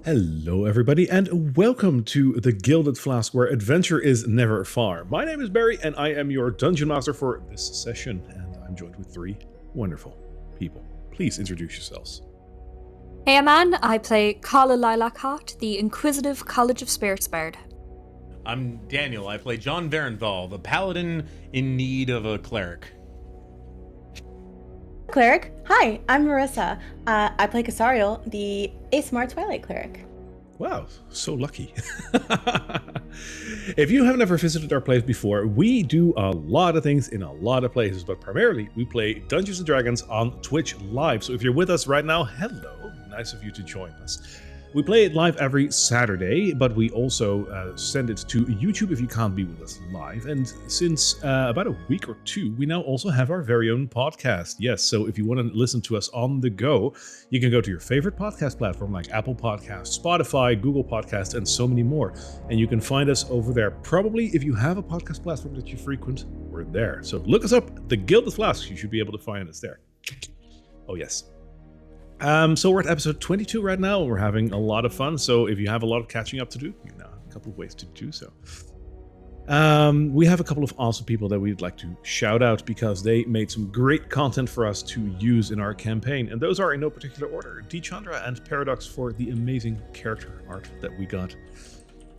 Hello, everybody, and welcome to the Gilded Flask, where adventure is never far. My name is Barry, and I am your Dungeon Master for this session, and I'm joined with three wonderful people. Please introduce yourselves. Hey, Aman, I play Kala Lilakhart, the Inquisitive College of Spirits Bard. I'm Daniel. I play John Varenthal, the paladin in need of a cleric. Cleric. Hi, I'm Marissa. I play Casariel, the Asmar Twilight Cleric. Wow, so lucky. If you haven't ever visited our place before, we do a lot of things in a lot of places, but primarily we play Dungeons & Dragons on Twitch Live. So if you're with us right now, hello. Nice of you to join us. We play it live every Saturday, but we also send it to YouTube if you can't be with us live. And since about a week or two, we now also have our very own podcast. Yes, so if you want to listen to us on the go, you can go to your favorite podcast platform like Apple Podcasts, Spotify, Google Podcasts, and so many more. And you can find us over there. Probably if you have a podcast platform that you frequent, we're there. So look us up, The Gilded Flask. You should be able to find us there. Oh, yes. So we're at episode 22 right now. We're having a lot of fun. So if you have a lot of catching up to do, you know a couple of ways to do so. We have a couple of awesome people that we'd like to shout out because they made some great content for us to use in our campaign. And those are in no particular order. D. Chandra and Paradox for the amazing character art that we got.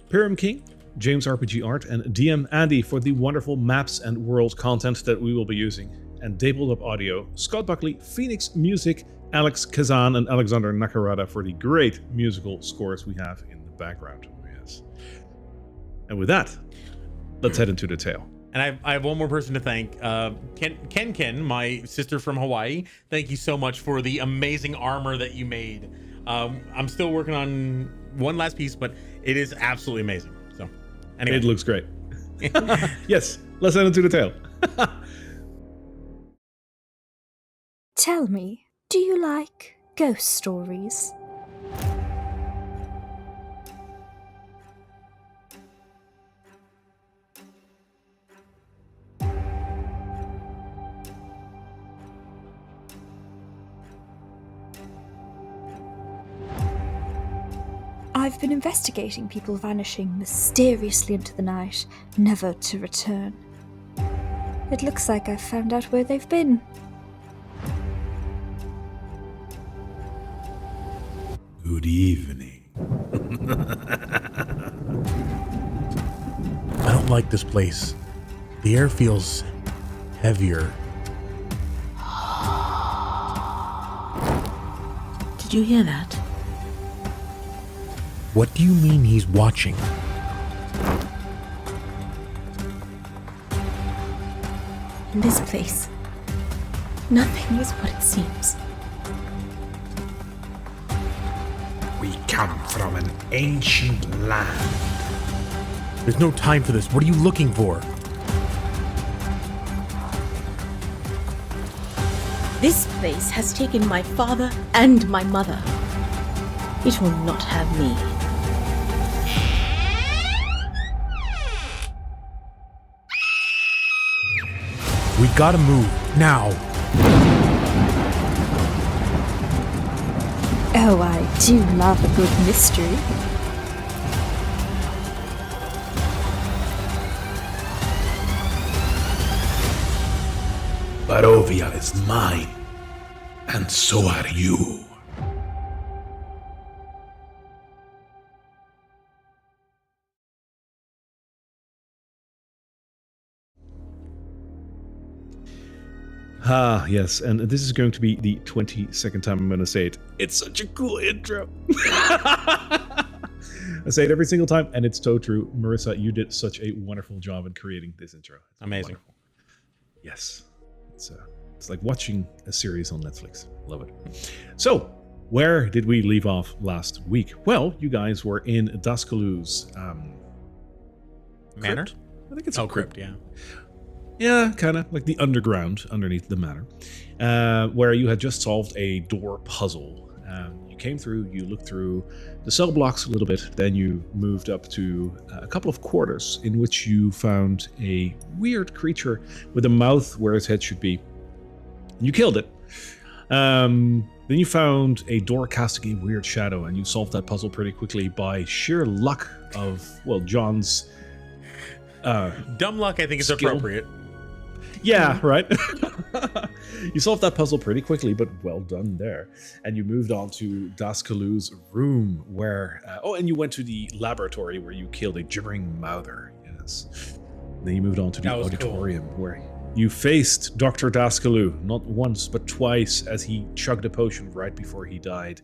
Pyram King, James RPG Art, and DM Andy for the wonderful maps and world content that we will be using. And Dabled Up Audio, Scott Buckley, Phoenix Music, Alex Kazan, and Alexander Nakarada for the great musical scores we have in the background. Yes. And with that, let's head into the tale. And I have one more person to thank. Ken, my sister from Hawaii. Thank you so much for the amazing armor that you made. I'm still working on one last piece, but it is absolutely amazing. So, anyway. It looks great. Yes, let's head into the tale. Tell me, do you like ghost stories? I've been investigating people vanishing mysteriously into the night, never to return. It looks like I've found out where they've been. Good evening. I don't like this place. The air feels heavier. Did you hear that? What do you mean he's watching? In this place, nothing is what it seems. We come from an ancient land. There's no time for this. What are you looking for? This place has taken my father and my mother. It will not have me. We gotta move now. Oh, I do love a good mystery. Barovia is mine, and so are you. Ah, yes, and this is going to be the 22nd time I'm going to say it. It's such a cool intro. I say it every single time, and it's so true. Marissa, you did such a wonderful job in creating this intro. It's Amazing. wonderful. Yes, it's like watching a series on Netflix. Love it. So, where did we leave off last week? Well, you guys were in Dascalu's Manor? crypt? I think it's Oh, a crypt. yeah. Yeah, kind of like the underground underneath the manor, where you had just solved a door puzzle. You came through, you looked through the cell blocks a little bit, then you moved up to a couple of quarters in which you found a weird creature with a mouth where its head should be. You killed it. Then you found a door casting a weird shadow, and you solved that puzzle pretty quickly by sheer luck of, well, John's Dumb luck, I think, is skill. appropriate. Yeah, right? You solved that puzzle pretty quickly, but well done there. And you moved on to Dascalu's room, where... and you went to the laboratory where you killed a gibbering mouther. Yes. Then you moved on to the auditorium, where you faced Dr. Dascalu, not once, but twice, as he chugged a potion right before he died.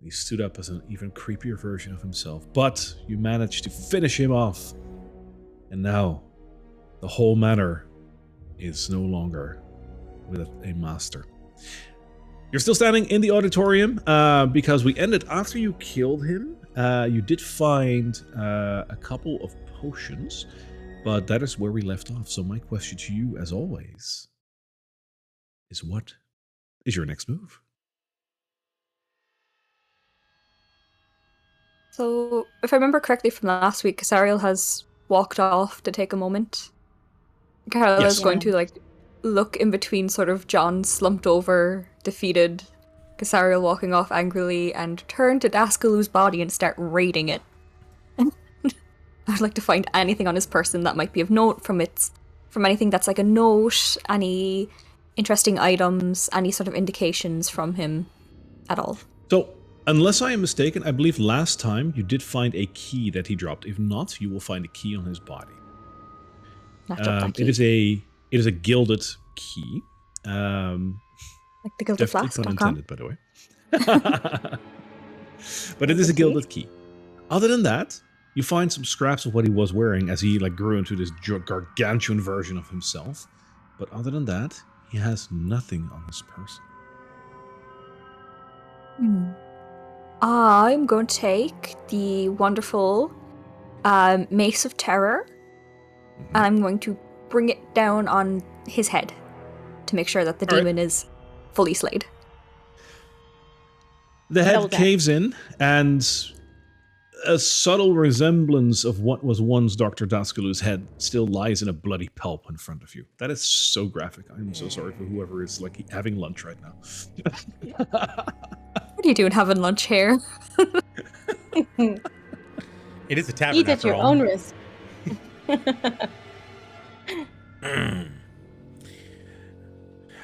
He stood up as an even creepier version of himself, but you managed to finish him off. And now, the whole manor is no longer with a master. You're still standing in the auditorium because we ended after you killed him. You did find a couple of potions, but that is where we left off. So my question to you, as always, is what is your next move? So, if I remember correctly from last week, Casariel has walked off to take a moment. Carol is going to look in between sort of John slumped over, defeated, Casariel walking off angrily, and turn to Dascalu's body and start raiding it. I'd like to find anything on his person that might be of note from anything that's like a note, any interesting items, any sort of indications from him at all. So, unless I am mistaken, I believe last time you did find a key that he dropped. If not, you will find a key on his body. It is a gilded key. Like the gilded flask. Pun intended, by the way. But it is a gilded key. Other than that, you find some scraps of what he was wearing as he grew into this gargantuan version of himself. But other than that, he has nothing on his person. I'm going to take the wonderful Mace of Terror, and I'm going to bring it down on his head to make sure that the demon is fully slayed. The head caves in, and a subtle resemblance of what was once Dr. Dascalu's head still lies in a bloody pulp in front of you. That is so graphic. I'm so sorry for whoever is having lunch right now. What are you doing having lunch here? It is a tavern. Eat at your own risk.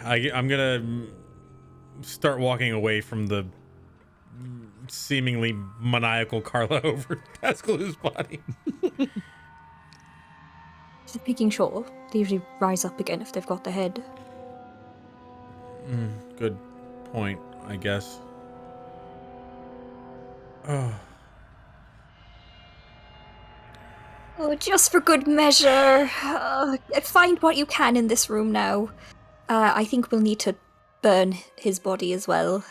I'm gonna start walking away from the seemingly maniacal Carla over Dascalu's body. Just peeking show. They usually rise up again if they've got the head. Good point, I guess. Oh, just for good measure. Find what you can in this room now. I think we'll need to burn his body as well.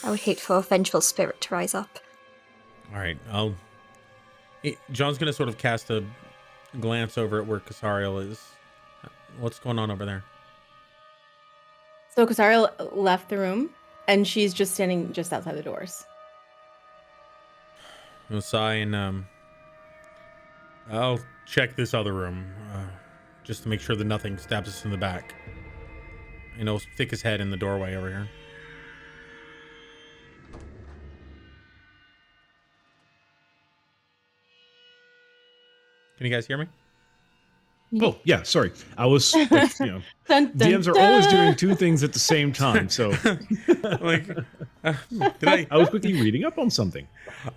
I would hate for a vengeful spirit to rise up. All right, John's gonna sort of cast a glance over at where Casariel is. What's going on over there? So Casariel left the room, and she's just standing just outside the doors. I'll sigh and I'll check this other room just to make sure that nothing stabs us in the back. Stick his head in the doorway over here. Can you guys hear me? Oh, yeah, sorry. I was, DMs are always doing two things at the same time, so... I was quickly reading up on something.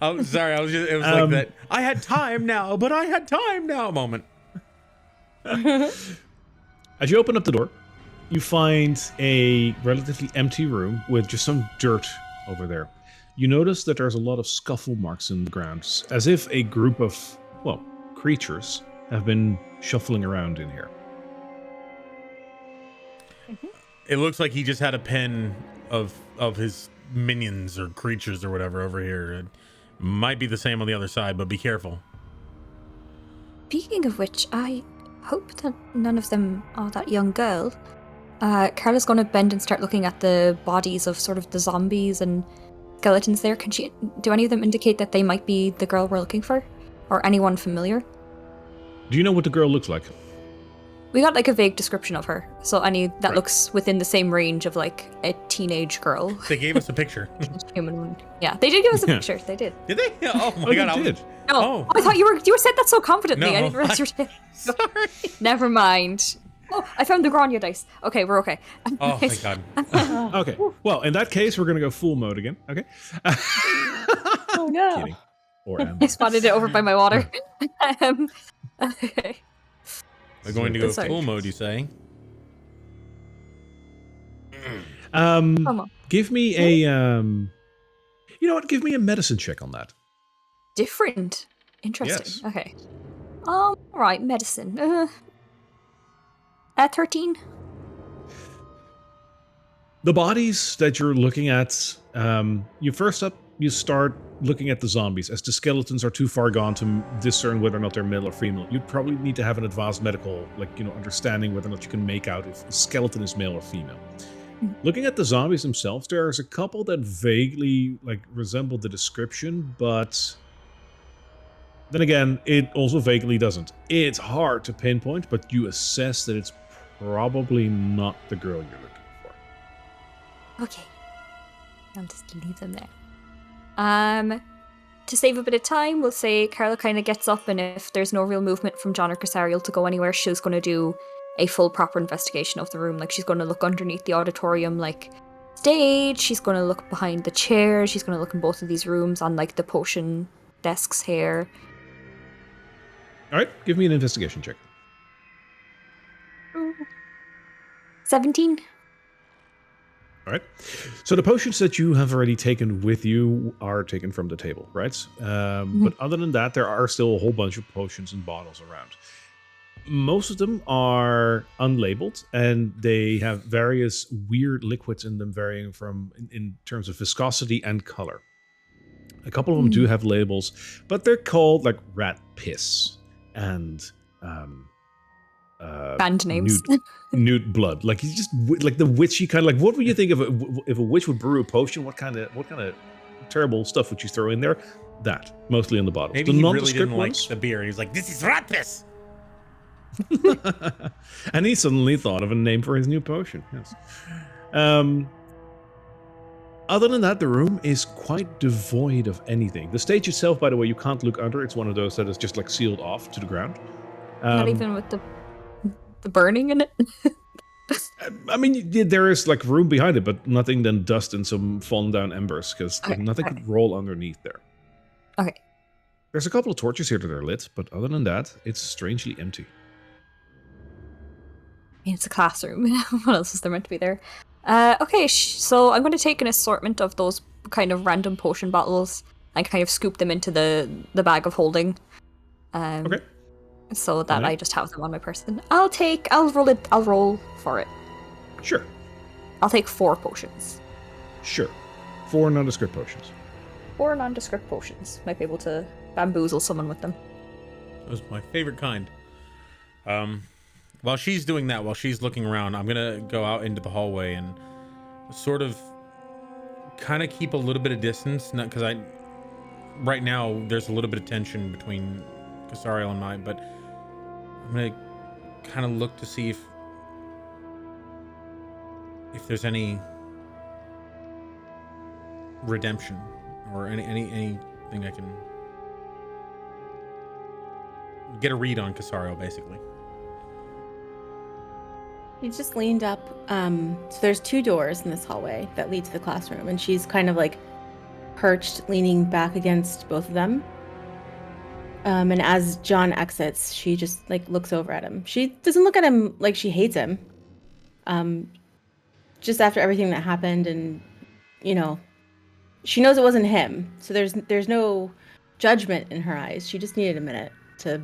Oh, sorry, it was like that, I had time now, but I had time now moment. As you open up the door, you find a relatively empty room with just some dirt over there. You notice that there's a lot of scuffle marks in the ground, as if a group of, creatures have been shuffling around in here. It looks like he just had a pen of his minions or creatures or whatever over here. It might be the same on the other side, but be careful. Speaking of which, I hope that none of them are that young girl. Carla's going to bend and start looking at the bodies of sort of the zombies and skeletons there. Do any of them indicate that they might be the girl we're looking for? Or anyone familiar? Do you know what the girl looks like? We got a vague description of her. So any that looks within the same range of a teenage girl. They gave us a picture. Human one. Yeah, they did give us a picture. They did. Did they? Oh my Oh, god! they did. No, I thought you said that so confidently. No, I didn't realize you did. Sorry. Never mind. Oh, I found the Grania dice. Okay, we're okay. Oh my god. Okay. Well, in that case, we're gonna go full mode again. Okay. Oh no. Kidding. Or am I spotted it over by my water. Okay. We're going to go Sorry. full mode, you say? Come on. Give me a you know what? Give me a medicine check on that. Different. Interesting. Yes. Okay. Right, medicine. 13. The bodies that you're looking at, you start looking at the zombies. As the skeletons are too far gone to discern whether or not they're male or female, you'd probably need to have an advanced medical, understanding whether or not you can make out if a skeleton is male or female. Looking at the zombies themselves, there's a couple that vaguely, resemble the description, but then again, it also vaguely doesn't. It's hard to pinpoint, but you assess that it's probably not the girl you're looking for. Okay. I'll just leave them there. To save a bit of time, we'll say Carla kind of gets up, and if there's no real movement from John or Casariel to go anywhere, she's going to do a full proper investigation of the room. She's going to look underneath the auditorium, stage. She's going to look behind the chairs. She's going to look in both of these rooms on, the potion desks here. All right, give me an investigation check. 17. All right. So the potions that you have already taken with you are taken from the table, right? But other than that, there are still a whole bunch of potions and bottles around. Most of them are unlabeled, and they have various weird liquids in them, varying from in terms of viscosity and color. A couple of them do have labels, but they're called rat piss and Band names. Newt blood. He's just the witchy kind of what would you think if a witch would brew a potion? What kind of terrible stuff would you throw in there? That mostly in the bottles. Maybe the he really nondescript didn't like ones, the beer. He was like, "This is rat piss." and he suddenly thought of a name for his new potion. Yes. Other than that, the room is quite devoid of anything. The stage itself, by the way, you can't look under. It's one of those that is just sealed off to the ground. Not even with the burning in it. I mean, there is room behind it, but nothing than dust and some fallen down embers, because nothing could roll underneath there. Okay. There's a couple of torches here that are lit, but other than that, it's strangely empty. It's a classroom. What else is there meant to be there? Okay, so I'm going to take an assortment of those kind of random potion bottles and kind of scoop them into the bag of holding. Okay. So that I just have them on my person. I'll roll for it. Sure. I'll take 4 potions. Sure. 4 nondescript potions. 4 nondescript potions. Might be able to bamboozle someone with them. Those are my favorite kind. While she's doing that, while she's looking around, I'm gonna go out into the hallway and sort of kind of keep a little bit of distance, because right now there's a little bit of tension between Casariel and I, but I'm gonna kind of look to see if there's any redemption or anything I can get a read on Casariel, basically. She just leaned up. So there's 2 doors in this hallway that lead to the classroom, and she's kind of perched, leaning back against both of them. And as John exits, she just looks over at him. She doesn't look at him like she hates him. Just after everything that happened, and she knows it wasn't him. So there's no judgment in her eyes. She just needed a minute to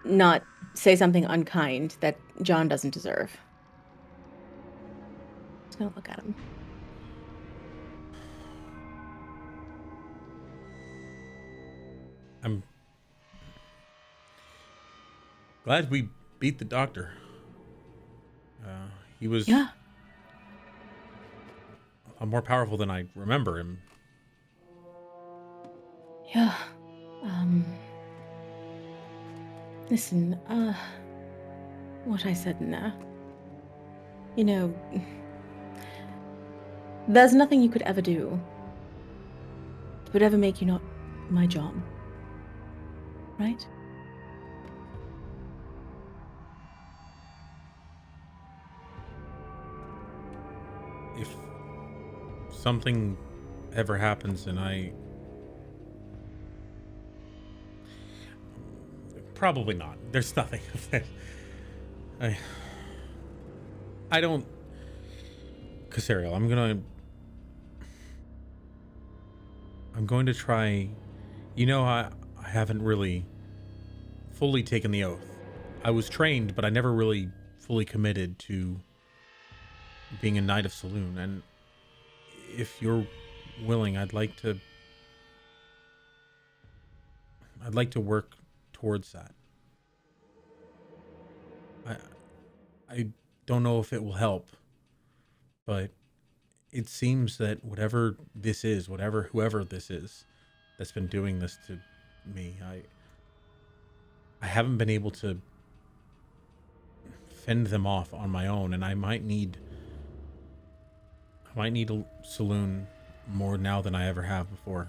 not say something unkind that John doesn't deserve. Just gonna look at him. I'm glad we beat the doctor. He was a lot more powerful than I remember him. Yeah. Listen, what I said in there. There's nothing you could ever do that would ever make you not my John. Right? If something ever happens and probably not. There's nothing of that. I don't. Casariel, I'm going to try. You know, I haven't really fully taken the oath. I was trained, but I never really fully committed to being a Knight of Saloon. And if you're willing, I'd like to work towards that. I don't know if it will help, but it seems that whoever this is that's been doing this to me, I haven't been able to fend them off on my own, and I might need a saloon more now than I ever have before.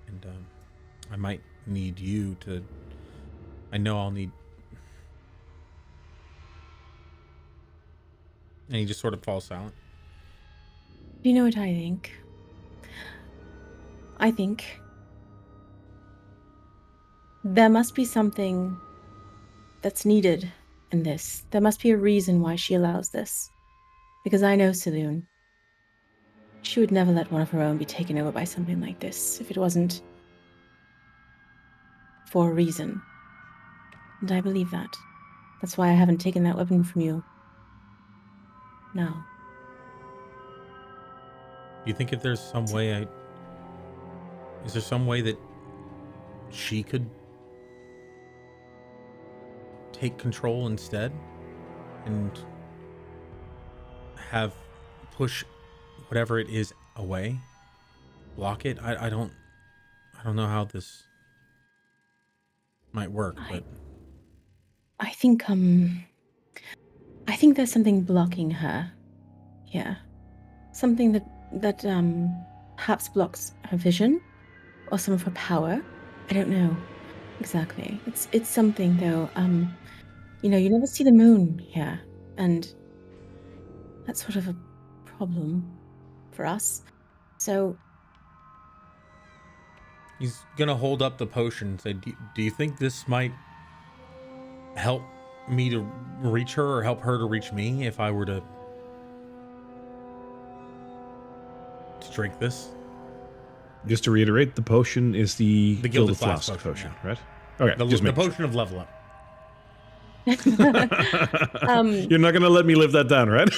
And I might need you to. I know I'll need. And he just sort of falls silent. You know what I think? I think there must be something that's needed in this. There must be a reason why she allows this. Because I know Saloon. She would never let one of her own be taken over by something like this if it wasn't for a reason. And I believe that. That's why I haven't taken that weapon from you. No. Do you think if there's some way is there some way that she could take control instead and push whatever it is away, block it? I don't know how this might work, but I think there's something blocking her. Yeah. Something that perhaps blocks her vision or some of her power. I don't know exactly. It's something though. You never see the moon here, and that's sort of a problem for us. So he's gonna hold up the potion and say, do you think this might help me to reach her or help her to reach me if I were to drink this? Just to reiterate, the potion is the Gilded Flask potion, yeah. right? Okay, the potion of level up. You're not going to let me live that down, right?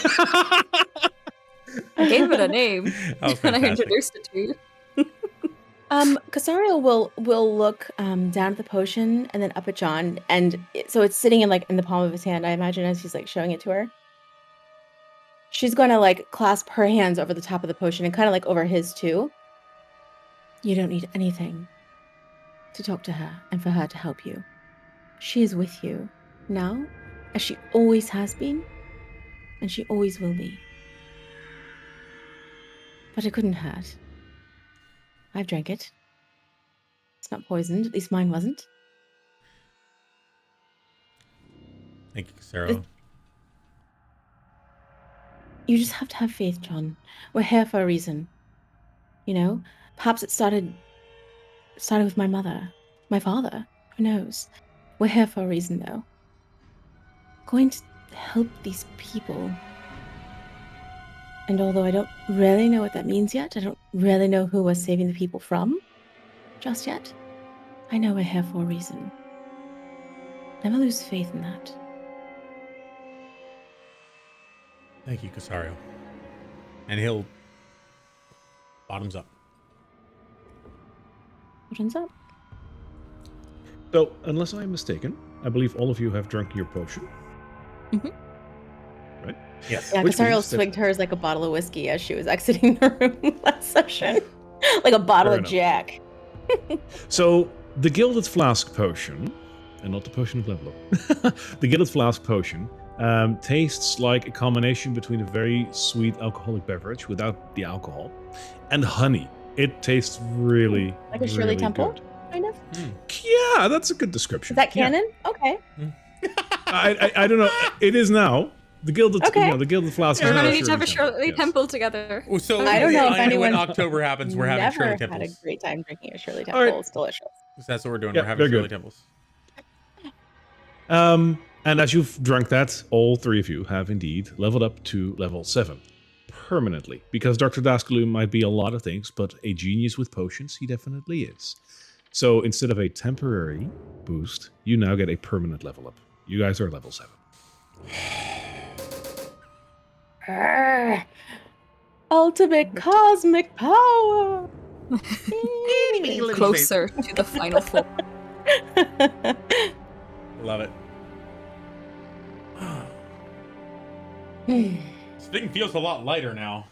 I gave it a name and I introduced it to you. Casariel will look down at the potion and then up at John, and so it's sitting in the palm of his hand, I imagine, as he's showing it to her. She's going to clasp her hands over the top of the potion and kind of over his too. You don't need anything to talk to her and for her to help you. She is with you now, as she always has been, and she always will be. But it couldn't hurt. I've drank it. It's not poisoned, at least mine wasn't. Thank you, Sarah. You just have to have faith, John. We're here for a reason. Perhaps it started with my mother, my father. Who knows? We're here for a reason, though. Going to help these people. And although I don't really know what that means yet, I don't really know who we're saving the people from just yet, I know we're here for a reason. Never lose faith in that. Thank you, Casario. And he'll bottoms up. Bottoms up. So, unless I'm mistaken, I believe all of you have drunk your potion. Mm-hmm. Right? Yes. Yeah, Casariel swigged hers like a bottle of whiskey as she was exiting the room last session. Like a bottle of Jack. So, the Gilded Flask potion, and not the potion of level up, the Gilded Flask potion Tastes like a combination between a very sweet alcoholic beverage without the alcohol and honey. It tastes really, Like a Shirley really Temple, good. kind of. Yeah, that's a good description. Is that Yeah. canon? Okay. I don't know. It is now. The Gilded, Okay. the Gilded Flask We're is now gonna a need to have a Shirley yes. Temple together. Well, so I don't know if when anyone October happens, we're having Shirley Never had a Temples. great time drinking a Shirley All Temple. right. It's delicious. So that's what we're doing. Yeah, We're having they're Shirley good. Temples. And as you've drunk that, all three of you have indeed leveled up to level 7. Permanently. Because Dr. Dascalu might be a lot of things, but a genius with potions, he definitely is. So instead of a temporary boost, you now get a permanent level up. You guys are level 7. Ultimate cosmic power. Closer to the final form. Love it. This thing feels a lot lighter now.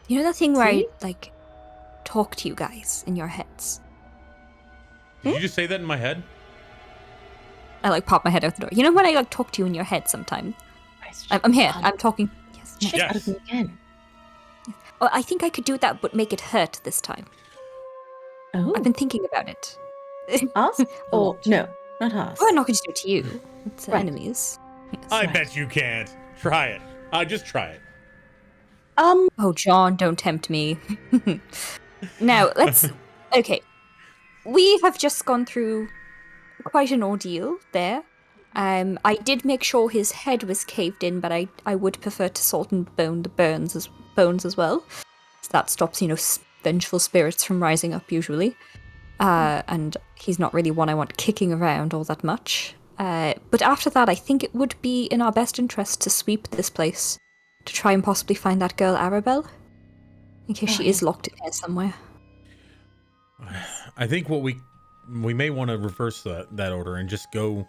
You know that thing where See? I like talk to you guys in your heads? Did you just say that in my head? I like pop my head out the door. You know when I like talk to you in your head sometimes? I'm here. I'm talking. Yes. Shit Yes. out of me again. Oh, I think I could do that, but make it hurt this time. Oh, I've been thinking about it. us? A Oh lot. no, not us. Well, I'm not going to do it to you. It's Right. enemies. Yes. I bet you can't. Try it. Just try it. Oh, John, don't tempt me. Now, let's... Okay. We have just gone through quite an ordeal there. I did make sure his head was caved in, but I would prefer to salt and bone the bones as well. So that stops, vengeful spirits from rising up usually. And he's not really one I want kicking around all that much. But after that, I think it would be in our best interest to sweep this place, to try and possibly find that girl Arabelle, in case she is locked in here somewhere. I think what we may want to reverse that order and just go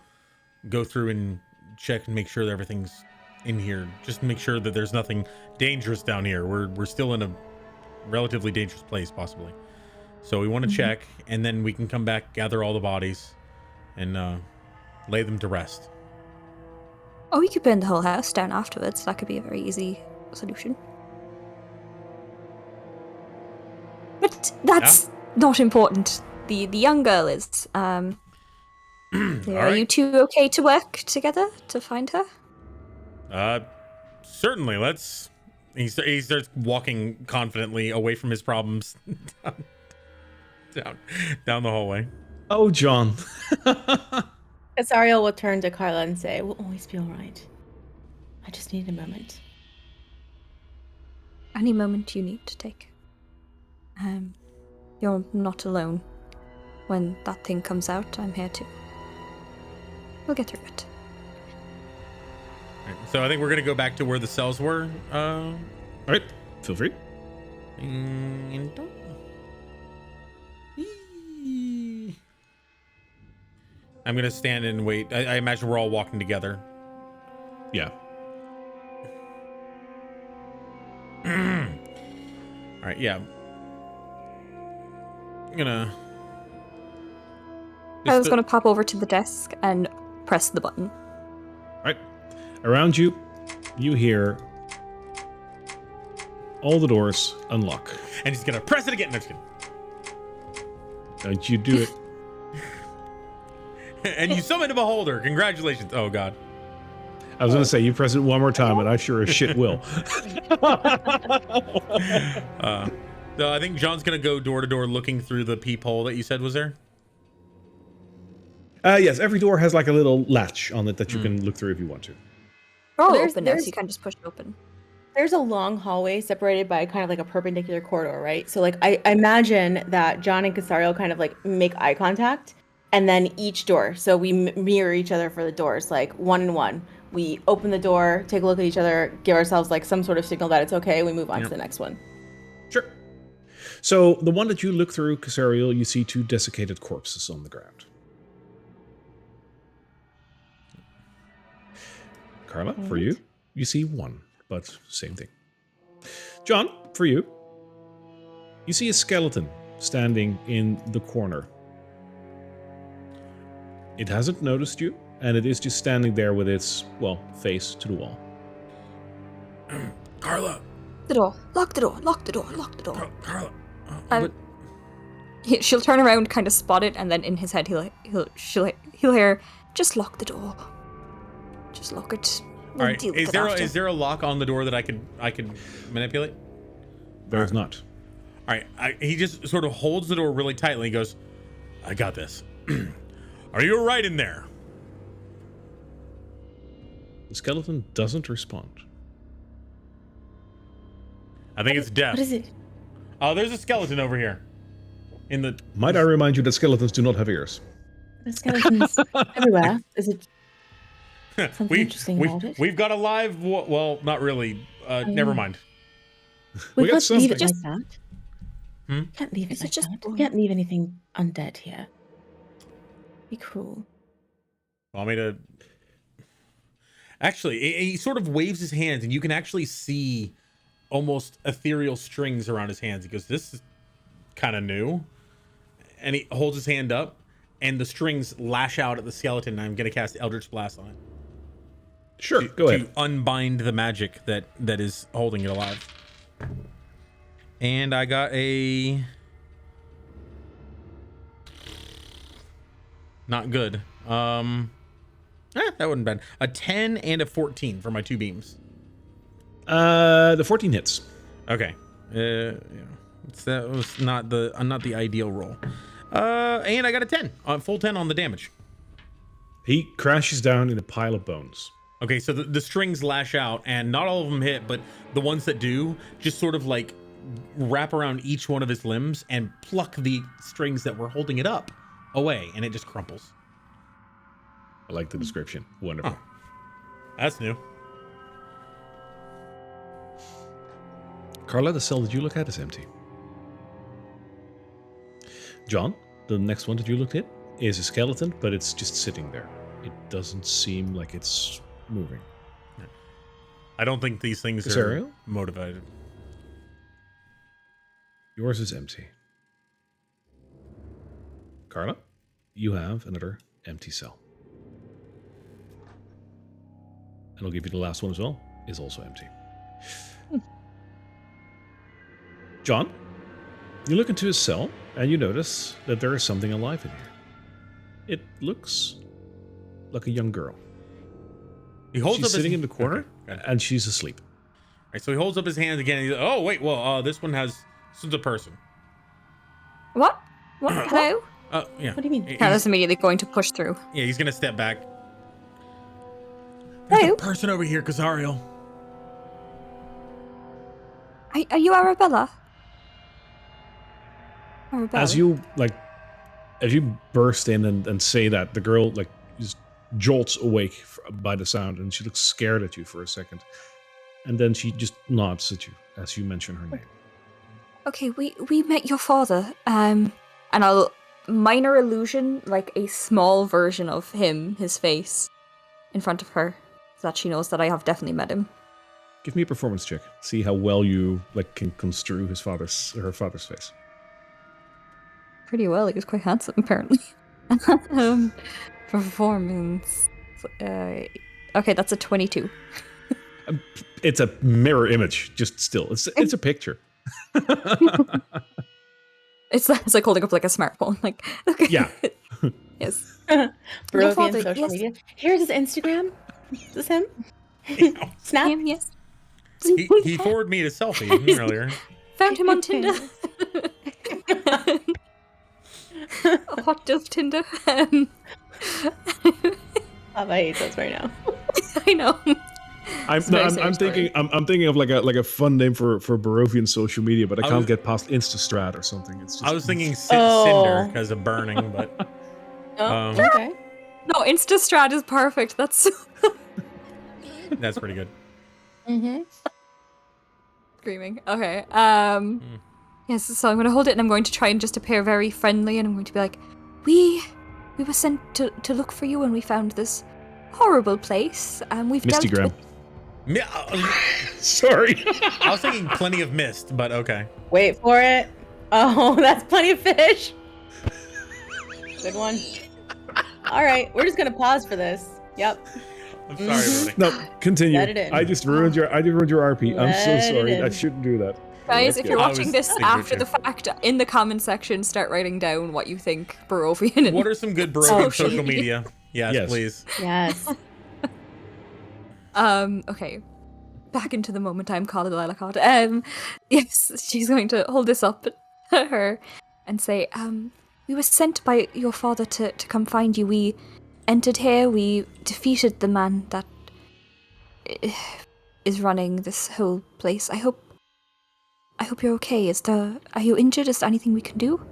through and check and make sure that everything's in here. Just make sure that there's nothing dangerous down here. We're still in a relatively dangerous place, possibly. So we want to check, and then we can come back, gather all the bodies, and lay them to rest. Oh, we could burn the whole house down afterwards. That could be a very easy solution. But that's not important. The young girl is. Are you two okay to work together to find her? Certainly. Let's. He starts walking confidently away from his problems down the hallway. Oh, John. Asariel will turn to Carla and say, "We'll always be all right. I just need a moment." Any moment you need to take. You're not alone. When that thing comes out, I'm here too. We'll get through it. Right, so I think we're gonna go back to where the cells were. All right, feel free. I'm gonna stand and wait. I imagine we're all walking together. Yeah. All right, yeah. I'm gonna. I was going to pop over to the desk and press the button. All right. Around you, you hear all the doors unlock. And he's gonna press it again. No, just kidding. Don't you do it. And you summon a beholder. Congratulations. Oh God. I was going to say, you press it one more time, and I sure as shit will. So I think John's gonna go door to door looking through the peephole that you said was there. Yes, every door has like a little latch on it that you can look through if you want to. Oh, There's- open now, so there's- you can just push it open. There's a long hallway separated by kind of like a perpendicular corridor, right? So like I imagine that John and Casariel kind of like make eye contact, and then each door. So we mirror each other for the doors, like one and one. We open the door, take a look at each other, give ourselves like some sort of signal that it's okay. We move on to the next one. Sure. So the one that you look through, Casariel, you see 2 desiccated corpses on the ground. Carla, for you see 1, but same thing. John, for you see a skeleton standing in the corner. It hasn't noticed you, and it is just standing there with its, well, face to the wall. Carla. The door. Lock the door. Lock the door. Lock the door. Carla. She'll turn around, kind of spot it, and then in his head she'll hear, "Just lock the door. Just lock it." All right. Is there a lock on the door that I could manipulate? There's not. All right. He just sort of holds the door really tightly. He goes, "I got this." Are you all right in there? The skeleton doesn't respond. I think it's death. What is it? Oh, there's a skeleton over here. In the. Might I remind you that skeletons do not have ears? The skeletons everywhere. Is it something interesting about it? We've got a live. Well, not really. Never mind. We We got can't leave it something. like that. Can't leave it Is it like just that. We can't leave anything undead here. Be cruel. Want me to? Actually, he sort of waves his hands, and you can actually see almost ethereal strings around his hands. He goes, "This is kind of new," and he holds his hand up, and the strings lash out at the skeleton. And I'm gonna cast Eldritch Blast on it. Sure, go ahead. To unbind the magic that is holding it alive. And I got a not good. That wasn't bad. A 10 and a 14 for my 2 beams. The 14 hits. Okay. Yeah. That was not the ideal roll. And I got a 10. Full 10 on the damage. He crashes down in a pile of bones. Okay, so the strings lash out, and not all of them hit, but the ones that do just sort of like wrap around each one of his limbs and pluck the strings that were holding it up away, and it just crumples. I like the description. Wonderful. Oh, that's new. Carla, the cell that you look at is empty. John, the next one that you looked at is a skeleton, but it's just sitting there. It doesn't seem like it's moving. I don't think these things Casario? are motivated. Yours is empty. Carla, you have another empty cell. And I'll give you the last one as well. Is also empty. John, you look into his cell and you notice that there is something alive in here. It looks like a young girl. He holds She's up sitting his, in the corner okay. and she's asleep. All right, so he holds up his hands again. And he's like, "Oh wait, well, this one's a person." What? What? Hello? Yeah. What do you mean? Carla's immediately going to push through. Yeah, he's gonna step back. There's Hello? a person over here, Casario. Are you Arabella? Arabella? As you burst in and say that, the girl just jolts awake by the sound, and she looks scared at you for a second, and then she just nods at you as you mention her name. Okay, we met your father, and I'll minor illusion, like a small version of him, his face, in front of her, so that she knows that I have definitely met him. Give me a performance check. See how well you can construe her father's face. Pretty well, he was quite handsome, apparently. Performance. Okay, that's a 22. It's a mirror image, just still. It's a picture. It's like holding up like a smartphone. Like, okay. Yeah. Yes. Brilliant father, social yes. media. Here's his Instagram. Is this him? Snap. Him, yes. He forwarded me a selfie earlier. Found him on Tinder. Hot Dove Tinder. Oh, I hate those right now. I know. I'm thinking of like a fun name for Barovian social media, but I can't get past Strahd or something. It's just, I was thinking Cinder because of burning, but Okay. No, Strahd is perfect. That's that's pretty good. Mm-hmm. screaming. Okay. Yes, so I'm going to hold it and I'm going to try and just appear very friendly, and I'm going to be like, we were sent to look for you and we found this horrible place, and we've Misty dealt Graham. with... Sorry. I was thinking plenty of mist, but okay. Wait for it. Oh, that's plenty of fish. Good one. All right, we're just gonna pause for this. Yep. I'm sorry, everybody. No, continue. Let it in. I just ruined your RP. I'm so Let it sorry. I in. shouldn't do that. Guys, Let's if go. you're I watching was this thinking after too. the fact, in the comment section, start writing down what you think Barovian and What are some good Barovian Social social media. media? Yes, Yes. please. Yes. Okay. Back into the moment I'm called Lilacott. Yes, she's going to hold this up to her and say, we were sent by your father to come find you. We entered here, we defeated the man that is running this whole place. I hope you're okay. Are you injured? Is there anything we can do?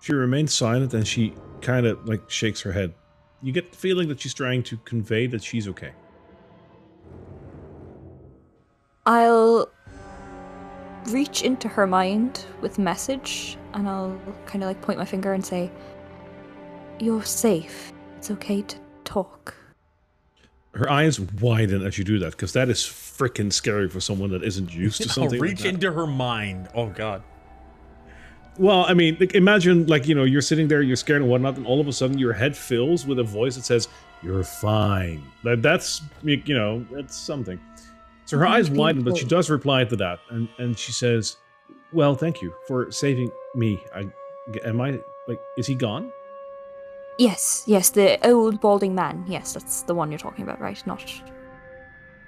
She remains silent and she kind of like shakes her head. You get the feeling that she's trying to convey that she's okay. I'll reach into her mind with message, and I'll kind of like point my finger and say, "You're safe. It's okay to talk." Her eyes widen as you do that, because that is freaking scary for someone that isn't used to something Reach like that. into her mind. Oh God. Well, I mean, like, imagine, like, you know, you're sitting there, you're scared and whatnot, and all of a sudden your head fills with a voice that says, "You're fine." That's, you know, that's something. So her eyes widen, but she does reply to that, and she says, "Well, thank you for saving me. Is he gone?" Yes, the old balding man. Yes, that's the one you're talking about, right? Not.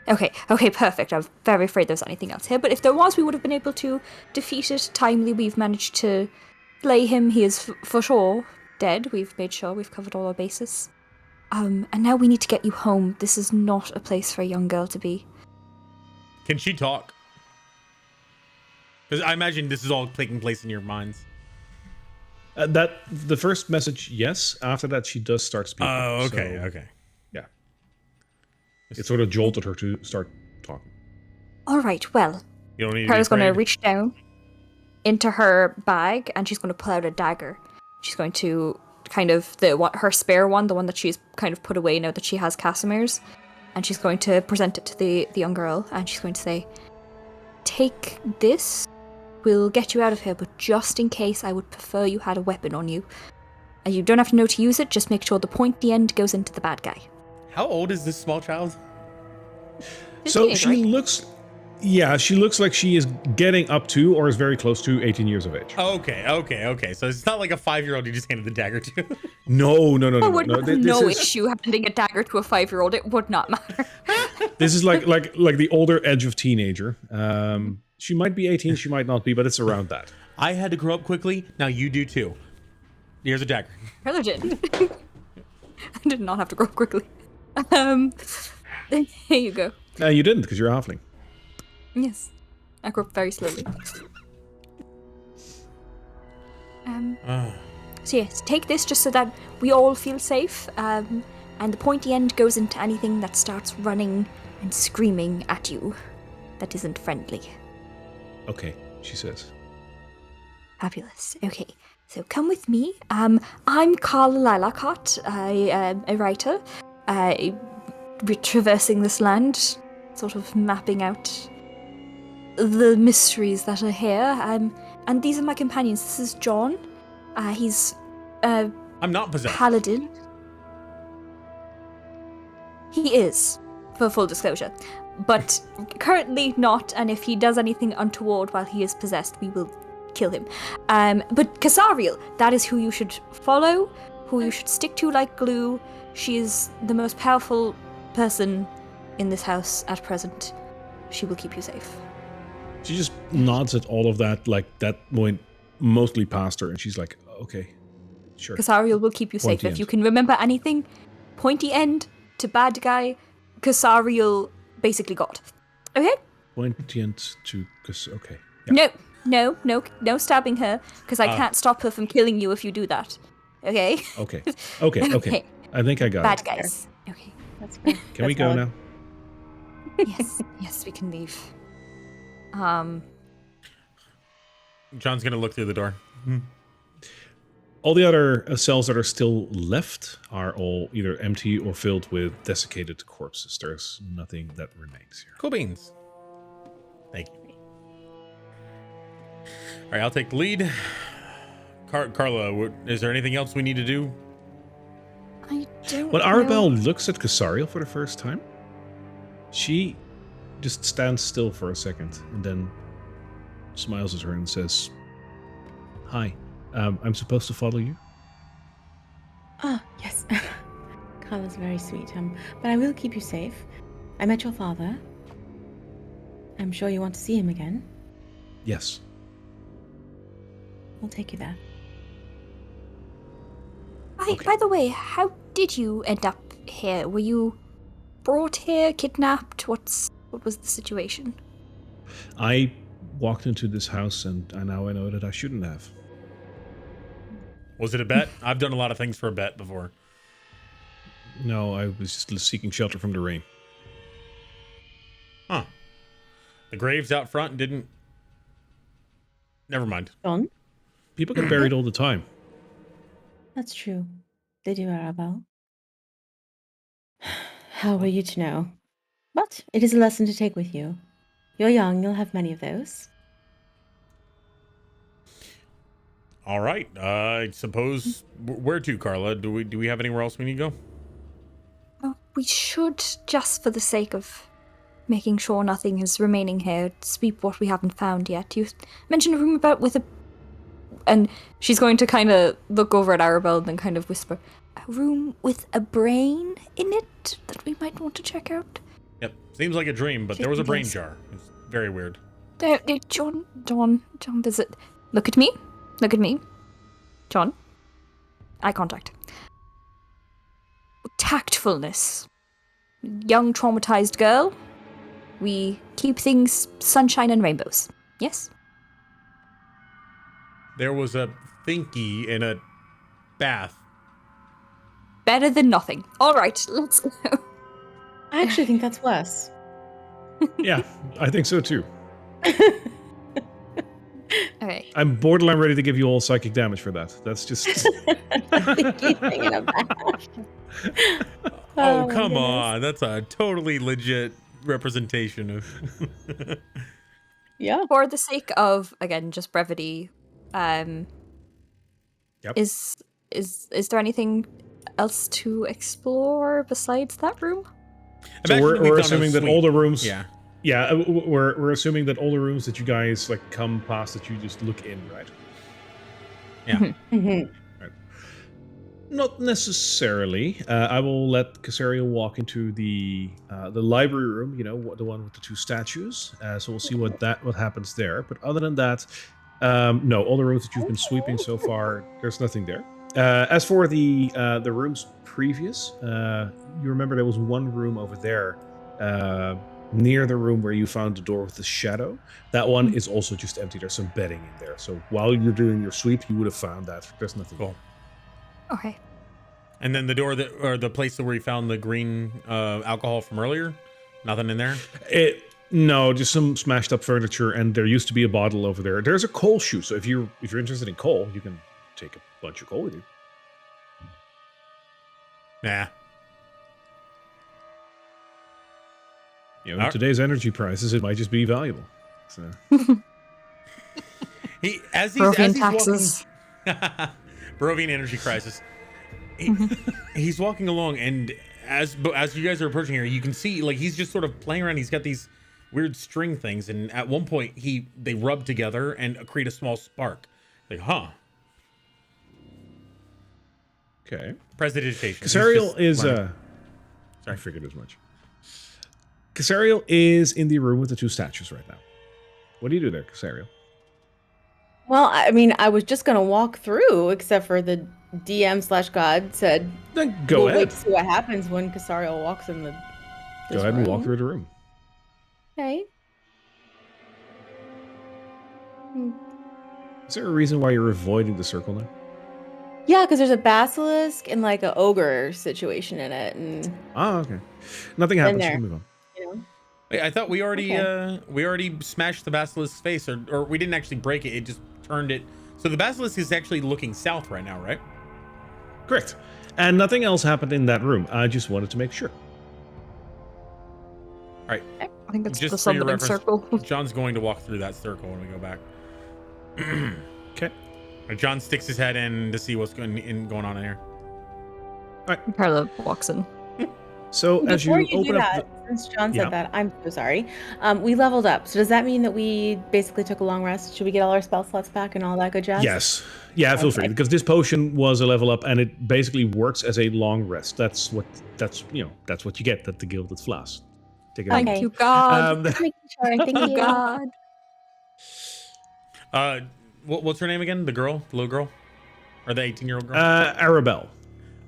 Okay, perfect. I'm very afraid there's anything else here, but if there was, we would have been able to defeat it timely. We've managed to slay him. He is for sure dead. We've made sure we've covered all our bases. And now we need to get you home. This is not a place for a young girl to be. Can she talk? Because I imagine this is all taking place in your minds. That the first message, yes. After that, she does start speaking. Oh, okay, so, okay. yeah. It sort of jolted her to start talking. All right, well, You don't need Carla's to be going to afraid. reach down into her bag, and she's going to pull out a dagger. She's going to kind of her spare one, the one that she's kind of put away now that she has Casimir's, and she's going to present it to the young girl, and she's going to say, "Take this. We'll get you out of here, but just in case, I would prefer you had a weapon on you. And you don't have to know to use it, just make sure the pointy end goes into the bad guy." How old is this small child? So teenage, she right? she looks like she is getting up to or is very close to 18 years of age. Okay. So it's not like a 5-year-old you just handed the dagger to. No. I would have This no is- issue handing a dagger to a 5-year-old. It would not matter. This is like the older edge of teenager. She might be 18, she might not be, but it's around that. I had to grow up quickly. Now you do too. Here's a dagger. Carla did. I did not have to grow up quickly. Here you go. No, you didn't, because you're a halfling. Yes. I grew up very slowly. So yes, take this just so that we all feel safe, and the pointy end goes into anything that starts running and screaming at you that isn't friendly. Okay, she says. Fabulous. Okay, so come with me. I'm Carla Lilacott. I am a writer. We're traversing this land, sort of mapping out the mysteries that are here. And these are my companions. This is John. He's I'm not possessed. paladin. He is, for full disclosure, but currently not. And if he does anything untoward while he is possessed, we will kill him. But Casariel, that is who you should follow, who you should stick to like glue. She is the most powerful person in this house at present. She will keep you safe. She just nods at all of that, like that went mostly past her, and she's like, okay, sure. Casariel will keep you safe. Pointy If end. you can remember anything, pointy end to bad guy, Casariel basically God. Okay? Pointy to, okay. Yeah. No stabbing her, because I can't stop her from killing you if you do that. Okay? Okay. Okay. I think I got Bad it. guys. Okay. That's fair. Can we go now? Yes, we can leave. John's gonna look through the door. All the other cells that are still left are all either empty or filled with desiccated corpses. There's nothing that remains here. Cool beans. Thank you. All right, I'll take the lead. Carla, is there anything else we need to do? I don't When know. Arabelle looks at Casariel for the first time, she just stands still for a second and then smiles at her and says, "Hi, I'm supposed to follow you?" Ah, yes. Carla's very sweet, but I will keep you safe. I met your father. I'm sure you want to see him again. Yes. We'll take you there. By the way, how did you end up here? Were you brought here, kidnapped? What was the situation? I walked into this house and now I know that I shouldn't have. Was it a bet? I've done a lot of things for a bet before. No, I was just seeking shelter from the rain. Huh. The graves out front didn't... Never mind. John? People get buried all the time. That's true. They do, Arabelle. How were you to know? But it is a lesson to take with you. You're young, you'll have many of those. All right. I suppose... Where to, Carla? Do we have anywhere else we need to go? We should, just for the sake of making sure nothing is remaining here, sweep what we haven't found yet. You mentioned a room with a... And she's going to kind of look over at Arabelle and then kind of whisper, a room with a brain in it that we might want to check out. Yep. Seems like a dream, but there was a brain jar. It's very weird. John, visit. Look at me. Look at me. John. Eye contact. Tactfulness. Young, traumatized girl. We keep things sunshine and rainbows. Yes? There was a thinky in a bath. Better than nothing. All right, let's go. I actually think that's worse. Yeah, I think so too. Okay. I'm borderline ready to give you all psychic damage for that. That's just... Thinking in a bath. Oh, my come goodness. on. That's a totally legit representation of... Yeah. For the sake of, again, just brevity, Yep. is there anything else to explore besides that room? So we're assuming that all the rooms... Yeah. Yeah, we're assuming that all the rooms that you guys like come past that you just look in, right? Yeah. Right. Not necessarily. I will let Casariel walk into the library room. You know, the one with the two statues. So we'll see what happens there. But other than that, no. All the rooms that you've been sweeping so far, there's nothing there. As for the rooms previous, you remember there was one room over there. Near the room where you found the door with the shadow. That one is also just empty. There's some bedding in there. So while you're doing your sweep, you would have found that. There's nothing. Cool. Okay. And then the door or the place where we found the green alcohol from earlier? Nothing in there? No, just some smashed up furniture, and there used to be a bottle over there. There's a coal chute, so if you're interested in coal, you can take a bunch of coal with you. Nah. You know, in today's energy prices, it might just be valuable. So. As Barovian he's taxes. walking, Barovian energy crisis. He's walking along, and as you guys are approaching here, you can see like he's just sort of playing around. He's got these weird string things, and at one point they rub together and create a small spark. Like, huh? Okay. Prestidigitation. Casariel is Sorry. I figured as much. Casariel is in the room with the two statues right now. What do you do there, Casariel? Well, I mean, I was just gonna walk through, except for the DM/God said, Then go we'll ahead. wait to see what happens when Casariel walks in the. Go ahead and walk through the room. Okay. Is there a reason why you're avoiding the circle now? Yeah, because there's a basilisk and like an ogre situation in it, and Okay. Nothing happens. there. We'll move on. you know. Wait, I thought we already smashed the basilisk's face, or we didn't actually break it. It just turned it. So the basilisk is actually looking south right now, right? Correct. And nothing else happened in that room. I just wanted to make sure. All right. I think it's Just the for your summoning reference, circle. John's going to walk through that circle when we go back. Okay. John sticks his head in to see what's going on in here. Carla walks in. So as you Before you open do up, that, since John Yeah. said that, I'm so sorry. We leveled up. So does that mean that we basically took a long rest? Should we get all our spell slots back and all that good jazz? yes, yeah, feel free, Okay. because this potion was a level up, and it basically works as a long rest. That's what you get at the Gilded Flask. Take it. Thank Okay. you, God. Um, Just making sure. Thank Thank you, you. God. What's her name again? The girl, the little girl, or the 18-year-old girl? Arabelle.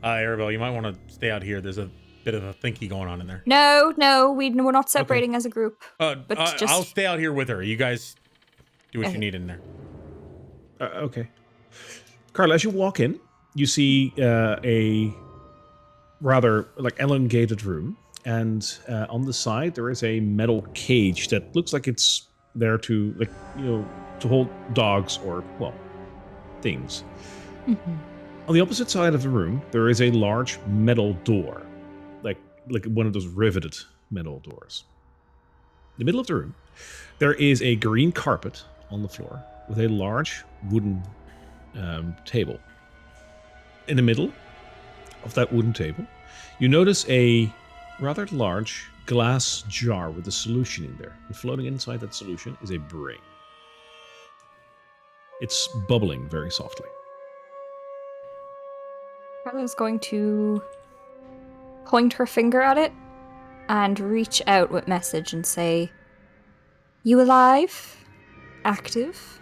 Arabelle, you might want to stay out here. There's a bit of a thinky going on in there. No, we're not separating as a group. But just I'll stay out here with her. You guys do what you Okay. need in there. Okay. Carla, as you walk in, you see a rather elongated room, and on the side there is a metal cage that looks like it's there to to hold dogs or things. On the opposite side of the room, there is a large metal door, like one of those riveted metal doors. In the middle of the room, there is a green carpet on the floor with a large wooden table. In the middle of that wooden table, you notice a rather large glass jar with a solution in there. And floating inside that solution is a brain. It's bubbling very softly. Carla's going to point her finger at it and reach out with message and say, "You alive? Active?"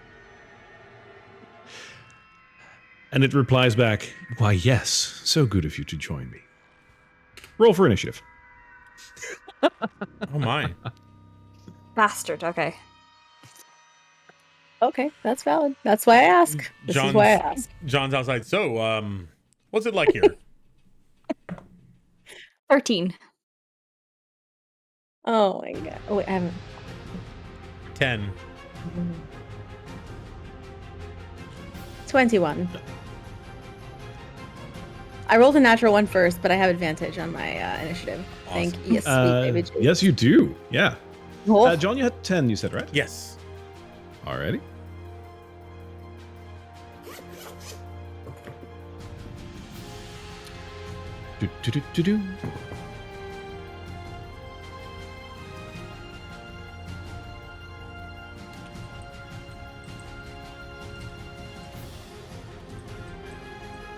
And it replies back, "Why, yes. So good of you to join me." Roll for initiative. Oh my! Bastard, okay. Okay, that's valid. That's why I ask. This is why I ask. John's outside. So, what's it like here? 13. Oh my god. Oh, wait, I haven't. 10. 21. I rolled a natural one first, but I have advantage on my initiative. Thank Awesome. you, sweet baby Jesus. Yes, you do. Yeah. Oh, John, you had 10, you said, right? Yes. Alrighty. Do.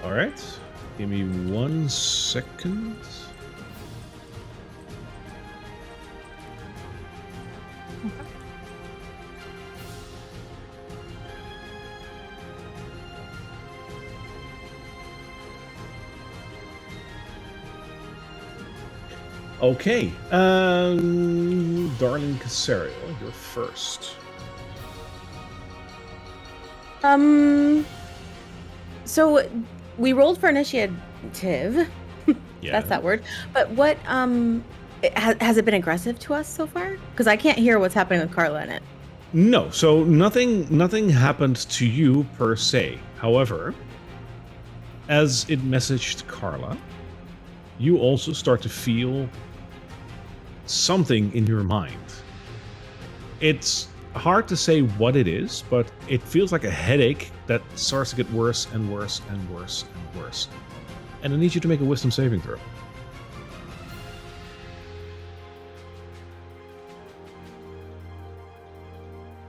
All right. Give me 1 second. Okay, darling Casario, you're first. So we rolled for initiative. Yeah. That's that word. But what has it been aggressive to us so far? Because I can't hear what's happening with Carla in it. No, so nothing happened to you per se. However, as it messaged Carla, you also start to feel something in your mind. It's hard to say what it is, but it feels like a headache that starts to get worse and worse and worse and worse. And I need you to make a wisdom saving throw.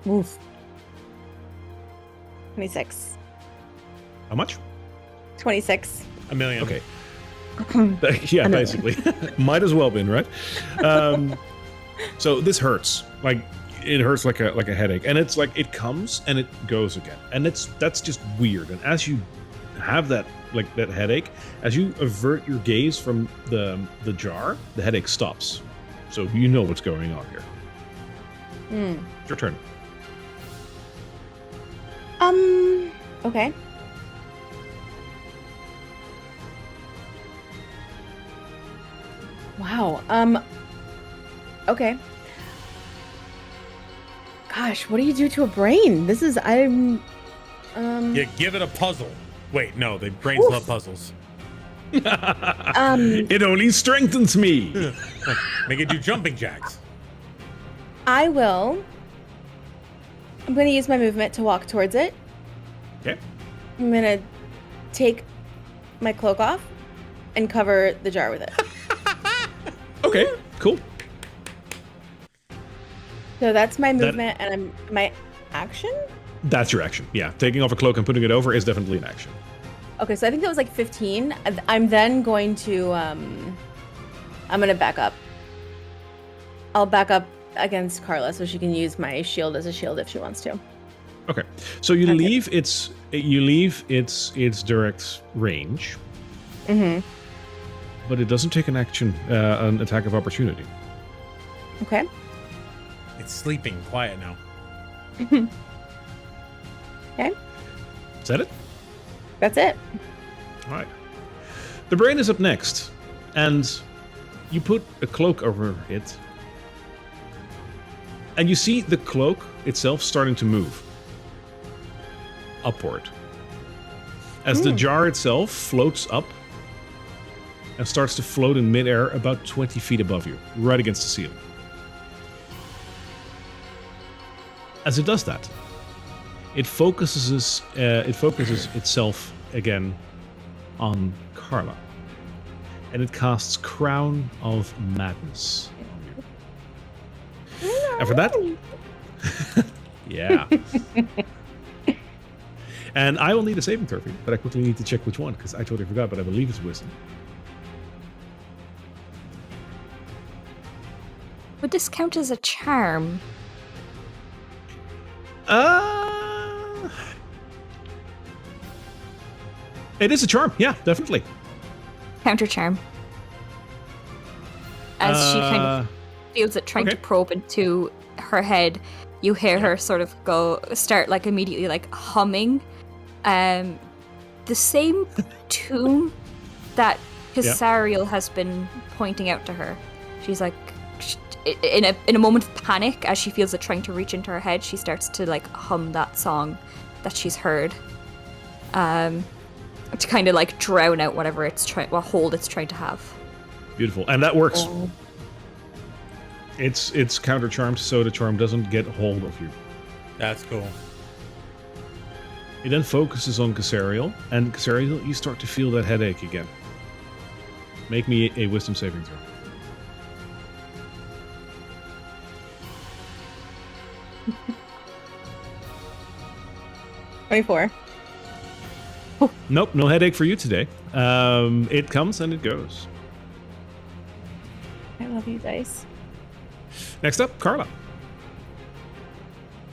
Oof. 26. How much? 26. A million. Okay. Yeah, basically. Might as well been, right? So this hurts. Like, it hurts like a headache. And it's like, it comes and it goes again. And that's just weird. And as you have that headache, as you avert your gaze from the jar, the headache stops. So you know what's going on here. It's your turn. Okay. Wow. Okay. Gosh, what do you do to a brain? Yeah, give it a puzzle. Wait, no, the brains love puzzles. It only strengthens me. Make it do jumping jacks. I'm going to use my movement to walk towards it. Okay. I'm gonna take my cloak off and cover the jar with it. Okay, cool. So that's my movement and my action? That's your action. Yeah, taking off a cloak and putting it over is definitely an action. Okay, so I think that was like 15. I'm then going to, I'm gonna back up. I'll back up against Carla so she can use my shield as a shield if she wants to. Okay, so you leave its direct range, but it doesn't take an action, an attack of opportunity. Okay. It's sleeping. Quiet now. Okay. Is that it? That's it. All right. The brain is up next, and you put a cloak over it, and you see the cloak itself starting to move upward as the jar itself floats up and starts to float in midair about 20 feet above you, right against the ceiling. As it does that, it focuses itself again on Carla, and it casts Crown of Madness on you. And for that, yeah. And I will need a saving throw for you, but I quickly need to check which one because I totally forgot. But I believe it's Wisdom. Would this count as a charm? It is a charm. Yeah, definitely. Counter charm. As she kind of feels it trying to probe into her head, you hear her sort of start like immediately like humming the same tune that Casariel has been pointing out to her. She's like, in a moment of panic, as she feels it trying to reach into her head, she starts to like hum that song that she's heard, to kind of like drown out whatever what hold it's trying to have. Beautiful, and that works. It's counter charmed, so the charm doesn't get hold of you. That's cool. It then focuses on Casariel, and Casariel, you start to feel that headache again. Make me a wisdom saving throw. $24. Nope, no headache for you today. It comes and it goes. I love you, dice. Next up, Carla.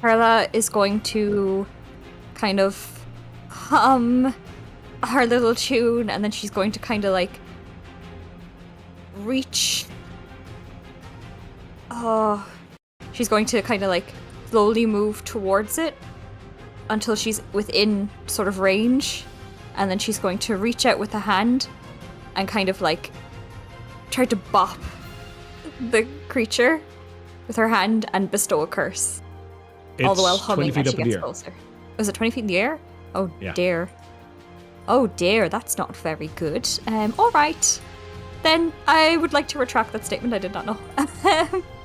Carla is going to kind of hum her little tune, and then she's going to kind of like reach. She's going to kind of like slowly move towards it until she's within sort of range, and then she's going to reach out with a hand and kind of like try to bop the creature with her hand and bestow a curse. All the while humming as she gets closer. Was it 20 feet in the air? Oh dear. Oh dear, that's not very good. Alright. Then I would like to retract that statement, I did not know.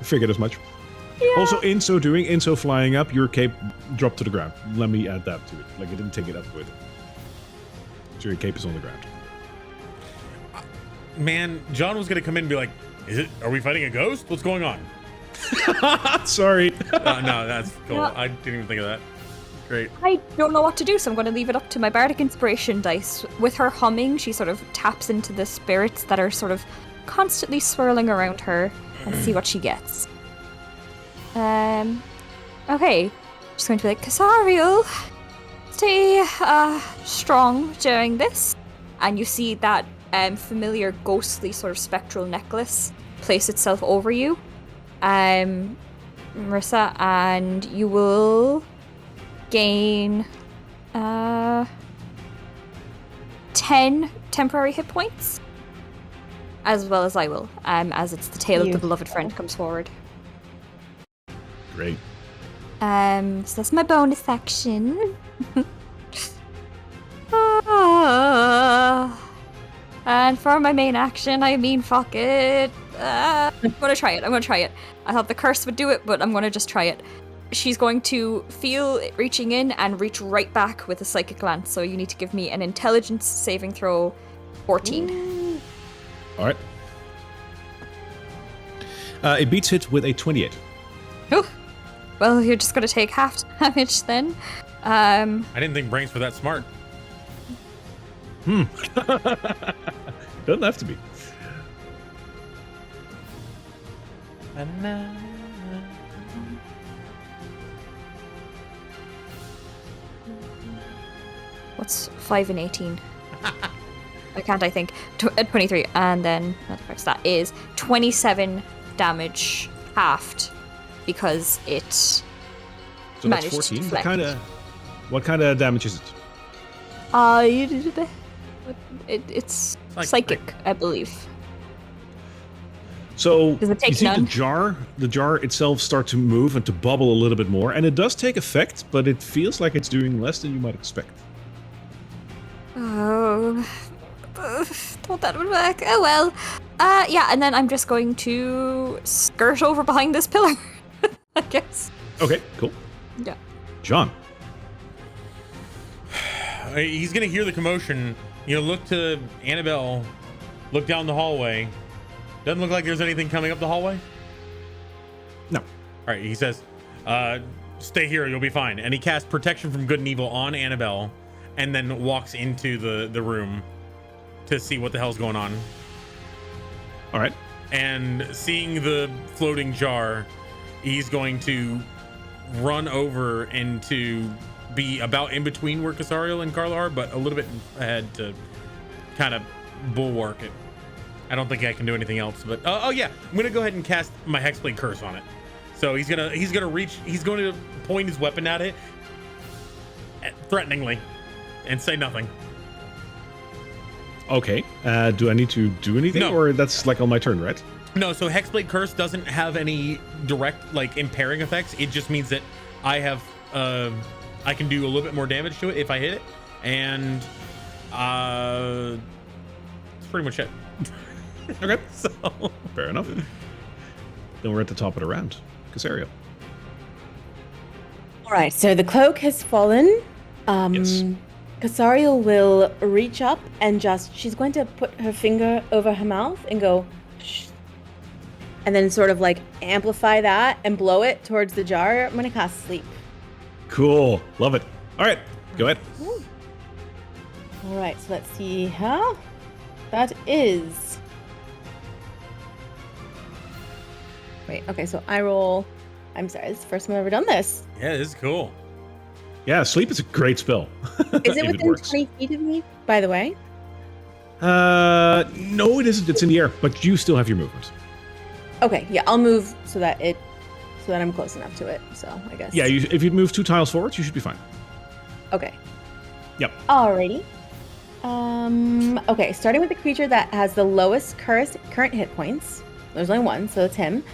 Figured as much. Yeah. Also, in so flying up, your cape dropped to the ground. Let me add that to it. Like, it didn't take it up with it. So your cape is on the ground. Man, John was gonna come in and be like, are we fighting a ghost? What's going on? Sorry. No, that's cool. Yeah. I didn't even think of that. Great. I don't know what to do, so I'm going to leave it up to my bardic inspiration dice. With her humming, she sort of taps into the spirits that are sort of constantly swirling around her and see what she gets. Okay. She's going to be like, Casariel, stay strong during this. And you see that familiar ghostly sort of spectral necklace place itself over you, Marissa, and you will gain 10 temporary hit points, as well as I will, as it's the tale of the beloved friend comes forward. Great. So that's my bonus action. And for my main action, I mean, fuck it. I'm gonna try it. I thought the curse would do it, but I'm gonna just try it. she's going to feel it reaching in and reach right back with a psychic glance. So you need to give me an intelligence saving throw 14. All right. It beats it with a 28. Oh, well, you're just going to take half damage then. I didn't think brains were that smart. Doesn't have to be. What's 5 and 18? I can't, I think. 23, and then another first. That is 27 damage halved because it So that's managed 14. to deflect. What kind of damage is it? It's Like- psychic, I believe. So Does it take you see none? the jar itself start to move and to bubble a little bit more, and it does take effect, but it feels like it's doing less than you might expect. Oh, thought that would work. Oh well. Yeah, and then I'm just going to skirt over behind this pillar, I guess. Okay, cool. Yeah. John. He's gonna hear the commotion. Look to Annabelle. Look down the hallway. Doesn't look like there's anything coming up the hallway. No. All right, he says, "Stay here. You'll be fine." And he casts protection from good and evil on Annabelle, and then walks into the room to see what the hell's going on. All right. And seeing the floating jar, he's going to run over and to be about in between where Casariel and Carla are, but a little bit ahead to kind of bulwark it. I don't think I can do anything else, but oh yeah, I'm gonna go ahead and cast my Hexblade Curse on it. So he's gonna reach, he's going to point his weapon at it threateningly and say nothing. Okay. Do I need to do anything, No. or that's like on my turn, right? No, so Hexblade Curse doesn't have any direct like impairing effects. It just means that I have I can do a little bit more damage to it if I hit it, and that's pretty much it. Okay. So Fair enough. Then we're at the top of the round. Casario. All right, so the cloak has fallen. Yes. Casariel will reach up and she's going to put her finger over her mouth and go, shh. And then sort of like amplify that and blow it towards the jar. I'm going to cast Sleep. Cool. Love it. All right. Go ahead. All right, so let's see how that is. Wait, okay, so I roll. I'm sorry, this is the first time I've ever done this. yeah, this is cool. Yeah, sleep is a great spell. Is it if within works. 20 feet of me, by the way? No, it isn't. It's in the air, but you still have your movement. Okay, yeah, I'll move so that I'm close enough to it. So I guess. Yeah, if you'd move 2 tiles forward, you should be fine. Okay. Yep. Alrighty. Okay, starting with the creature that has the lowest current hit points. There's only one, so it's him.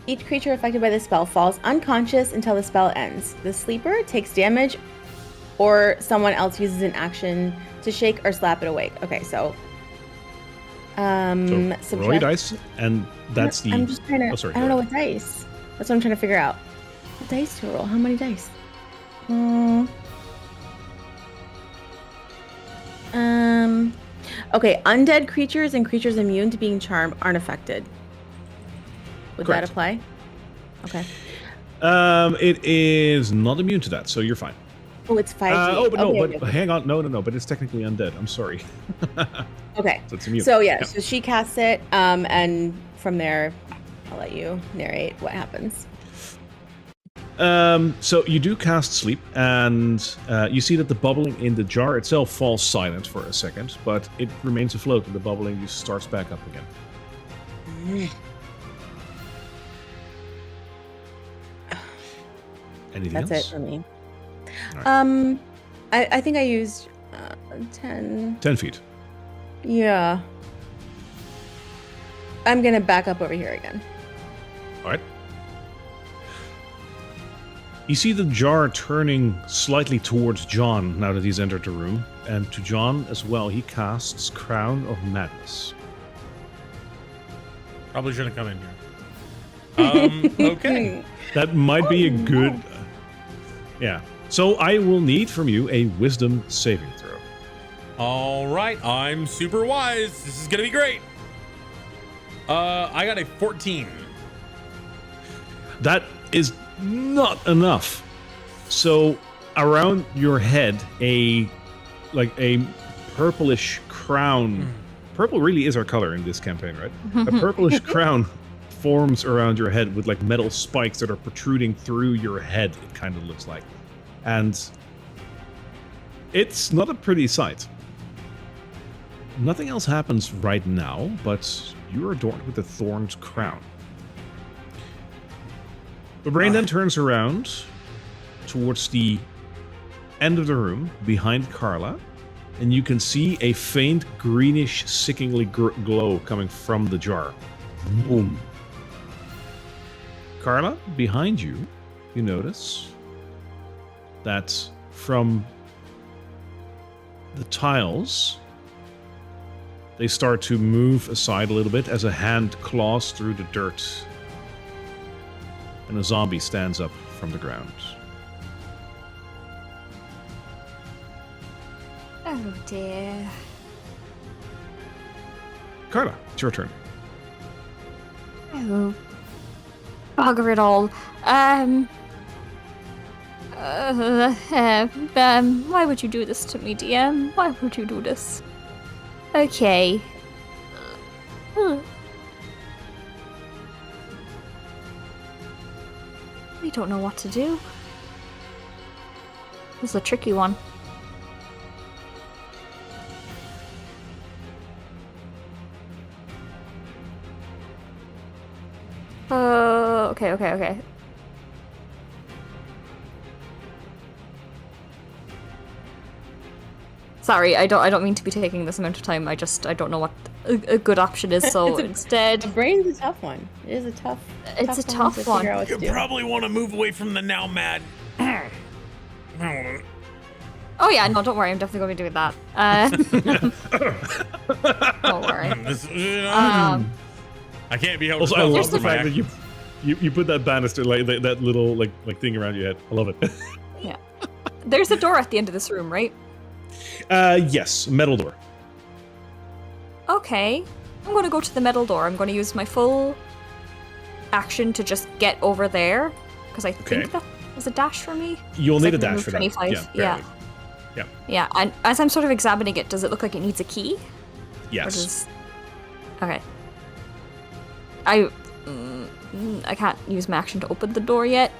Each creature affected by this spell falls unconscious until the spell ends. The sleeper takes damage, or someone else uses an action to shake or slap it awake. Okay, so So roll your dice, and that's the. I'm just trying to. Oh, sorry. I don't know what dice. That's what I'm trying to figure out. What dice to roll? How many dice? Okay, undead creatures and creatures immune to being charmed aren't affected. Would Correct. that apply? Okay. It is not immune to that, so you're fine. Oh, it's 5G. Oh, but no, okay, but hang on, no, but it's technically undead. I'm sorry. okay. So it's immune. So yeah, Yeah. so she casts it, and from there, I'll let you narrate what happens. So you do cast sleep, and you see that the bubbling in the jar itself falls silent for a second, but it remains afloat, and the bubbling just starts back up again. Anything That's else? it for me. All I think I used 10. 10 feet. Yeah. I'm gonna back up over here again. All right. You see the jar turning slightly towards John now that he's entered the room, and to John as well, he casts Crown of Madness. Probably shouldn't come in here. Okay. That might be a good. Yeah. So I will need from you a wisdom saving throw. All right, I'm super wise. This is gonna be great. I got a 14. That is not enough. So around your head, a purplish crown. Purple really is our color in this campaign, right? A purplish crown forms around your head with like metal spikes that are protruding through your head, it kind of looks like. And it's not a pretty sight. Nothing else happens right now, but you're adorned with a thorned crown. The brain then turns around towards the end of the room behind Carla, and you can see a faint greenish, sickeningly glow coming from the jar. Boom. Carla, behind you, you notice that from the tiles, they start to move aside a little bit as a hand claws through the dirt, and a zombie stands up from the ground. Oh dear. Carla, it's your turn. Oh. Bugger it all. Why would you do this to me, DM? Why would you do this? Okay. I don't know what to do. This is a tricky one. Okay. Sorry, I don't mean to be taking this amount of time. I don't know what a good option is. So instead, The brain's a tough one. It is a tough. It's a tough to one. figure out what to You do. probably want to move away from the now mad. oh yeah, no, don't worry. I'm definitely going to be doing that. Don't worry. I can't be held Also, I responsible love for the my fact that you put that banister, like that little like thing around your head. I love it. Yeah. There's a door at the end of this room, right? Yes, metal door. Okay. I'm going to go to the metal door. I'm going to use my full action to just get over there, because I Okay. think that is a dash for me. You'll It's need like a dash move for that. 25. Yeah. Yeah, and as I'm sort of examining it, does it look like it needs a key? Or Yes. does... Okay. I can't use my action to open the door yet.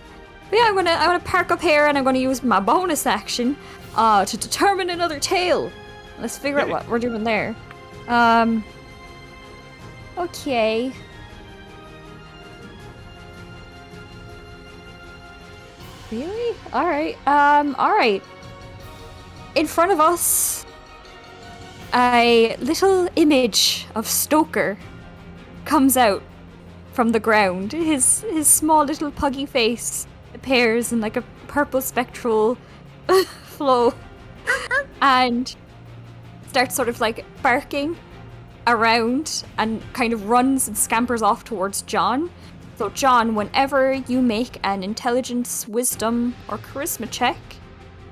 But yeah, I'm gonna park up here, and I'm gonna use my bonus action to determine another tale. Let's figure out Okay. what we're doing there. Okay. Really? Alright. Alright. In front of us, a little image of Stoker comes out from the ground. His small little puggy face appears in like a purple spectral flow and starts sort of like barking around and kind of runs and scampers off towards John. So John, whenever you make an intelligence, wisdom, or charisma check,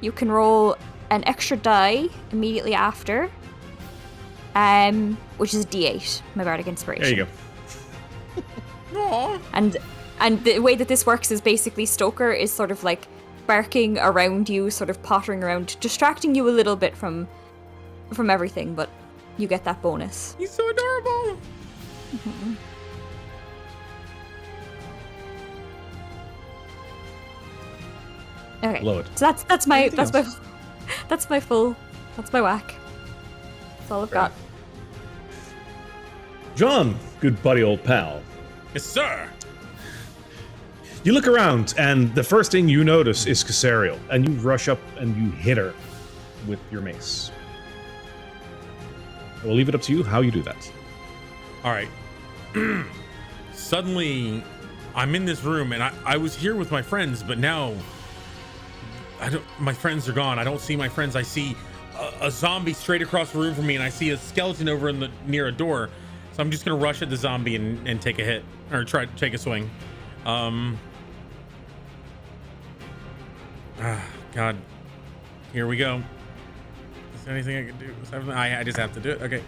you can roll an extra die immediately after, which is a D8, my bardic inspiration. There you go. Aw. And the way that this works is basically Stoker is sort of like barking around you, sort of pottering around, distracting you a little bit from everything, but you get that bonus. He's so adorable. Okay. Love it. So that's my Anything else? that's my whack. That's all I've got. John, good buddy, old pal. Yes, sir. You look around, and the first thing you notice is Casariel, and you rush up and you hit her with your mace. I will leave it up to you how you do that. All right. Suddenly, I'm in this room, and I was here with my friends, but now my friends are gone. I don't see my friends. I see a zombie straight across the room from me, and I see a skeleton over near a door. So I'm just gonna rush at the zombie and take a hit, or try to take a swing. God. Here we go. Is there anything I can do? I just have to do it. Okay.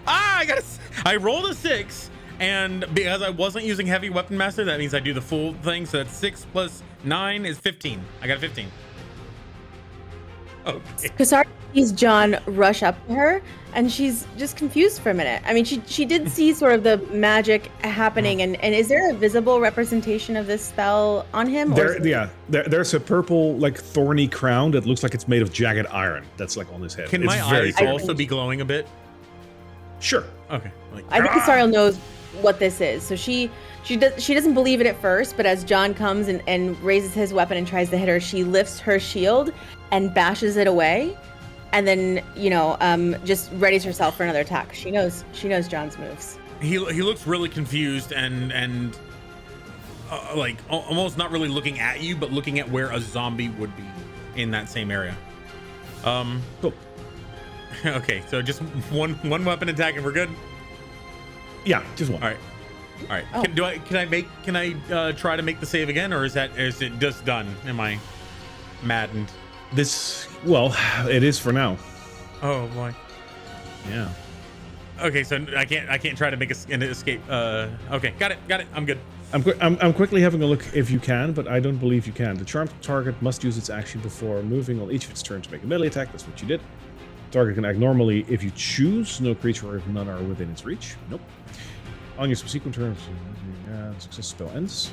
I rolled a 6, and because I wasn't using heavy weapon master, that means I do the full thing. So that's 6 plus 9 is 15. I got a 15. Okay. Kasari sees John rush up to her, and she's just confused for a minute. I mean, she did see sort of the magic happening, and is there a visible representation of this spell on him? There's a purple, like, thorny crown that looks like it's made of jagged iron. That's like on his head. Can it's my eyes also be glowing a bit? Sure. Okay. I think Kasariel knows what this is, so she doesn't believe it at first, but as John comes and raises his weapon and tries to hit her, she lifts her shield and bashes it away, and then just readies herself for another attack. She knows John's moves. He looks really confused and like almost not really looking at you, but looking at where a zombie would be in that same area. Cool. Okay, so just one weapon attack and we're good. Yeah, just one. All right. Oh. Can I try to make the save again, or is it just done? Am I maddened? It is for now. Oh boy. Yeah. Okay, so I can't try to make an escape. Okay, got it. I'm good. I'm quickly having a look if you can, but I don't believe you can. The charmed target must use its action before moving on each of its turns to make a melee attack. That's what you did. Target can act normally if you choose. No creature or if none are within its reach. Nope. On your subsequent turns, the success spell ends.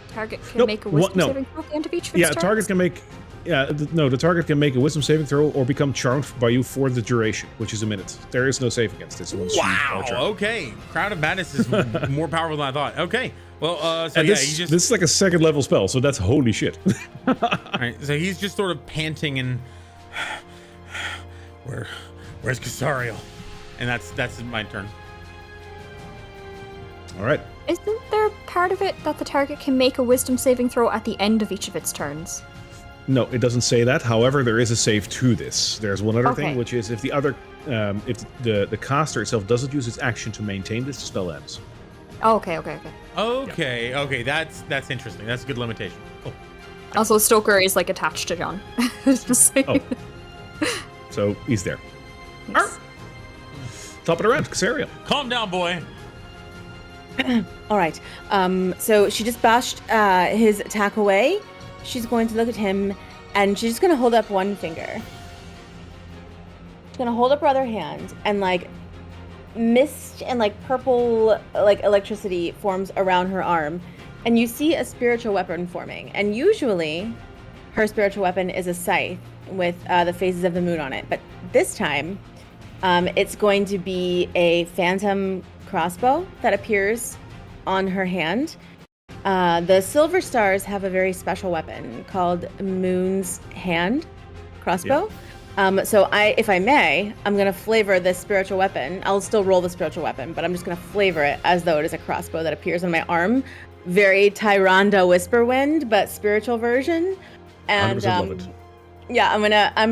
Target can make a wisdom saving throw at the end of each of its turns? Target can make... the target can make a wisdom saving throw or become charmed by you for the duration, which is a minute. There is no save against this. Wow. Okay. Crowd of Madness is more powerful than I thought. Okay. Well, this is like a second level spell, so that's holy shit. All right. So he's just sort of panting and where's Kasariel? And that's my turn. All right. Isn't there part of it that the target can make a wisdom saving throw at the end of each of its turns? No, it doesn't say that. However, there is a save to this. There's one other thing, which is if the other, if the caster itself doesn't use its action to maintain this, the spell ends. Oh, okay. Okay, that's interesting. That's a good limitation. Oh. Also, Stoker is like attached to John. Just saying. So he's there. Yes. Top of the round, Kasariel. Calm down, boy. All right. So she just bashed his attack away. She's going to look at him, and she's just going to hold up one finger. She's going to hold up her other hand, and like mist and like purple like electricity forms around her arm, and you see a spiritual weapon forming. And usually her spiritual weapon is a scythe with the phases of the moon on it, but this time it's going to be a phantom crossbow that appears on her hand. The Silver Stars have a very special weapon called Moon's Hand crossbow. Yeah. So if I may, I'm going to flavor this spiritual weapon. I'll still roll the spiritual weapon, but I'm just going to flavor it as though it is a crossbow that appears on my arm. Very Tyrande Whisperwind, but spiritual version. And love it. Yeah, I'm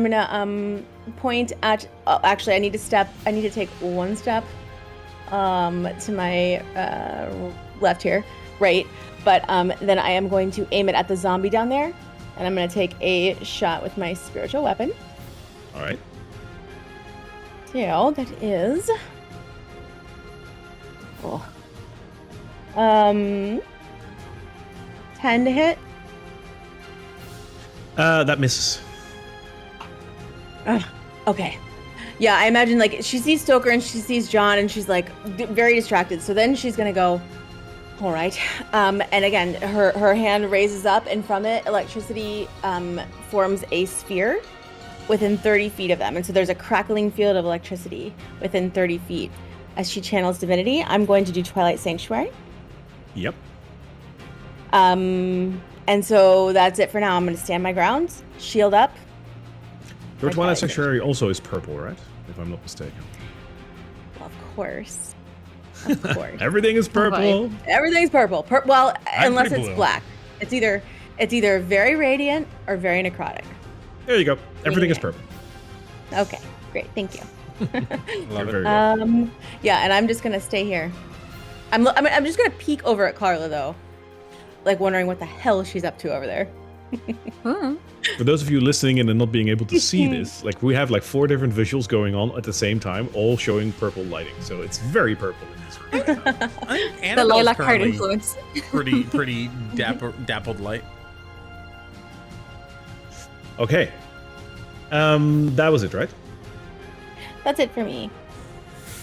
gonna point at. Actually, I need to take one step to my left here, right. But then I am going to aim it at the zombie down there, and I'm going to take a shot with my spiritual weapon. All right. So that is 10 to hit. That misses. Okay. Yeah, I imagine like she sees Stoker and she sees John and she's like very distracted. So then she's gonna go, all right. And again, her hand raises up, and from it, electricity forms a sphere within 30 feet of them. And so there's a crackling field of electricity within 30 feet. As she channels divinity, I'm going to do Twilight Sanctuary. Yep. And so that's it for now. I'm going to stand my ground, shield up. Your Twilight Sanctuary also is purple, right? If I'm not mistaken. Well, of course. Of course. Everything is purple. Everything's purple. Well, unless it's black. It's either very radiant or very necrotic. There you go. Everything is purple. Okay, great. Thank you. Love it. Yeah, and I'm just gonna stay here. I'm just gonna peek over at Carla though. like wondering what the hell she's up to over there. Hmm. For those of you listening in and not being able to see this, like we have like 4 different visuals going on at the same time, all showing purple lighting. So it's very purple in this room. I think The Annabelle's lilac card currently influence. pretty dappled light. Okay. That was it, right? That's it for me.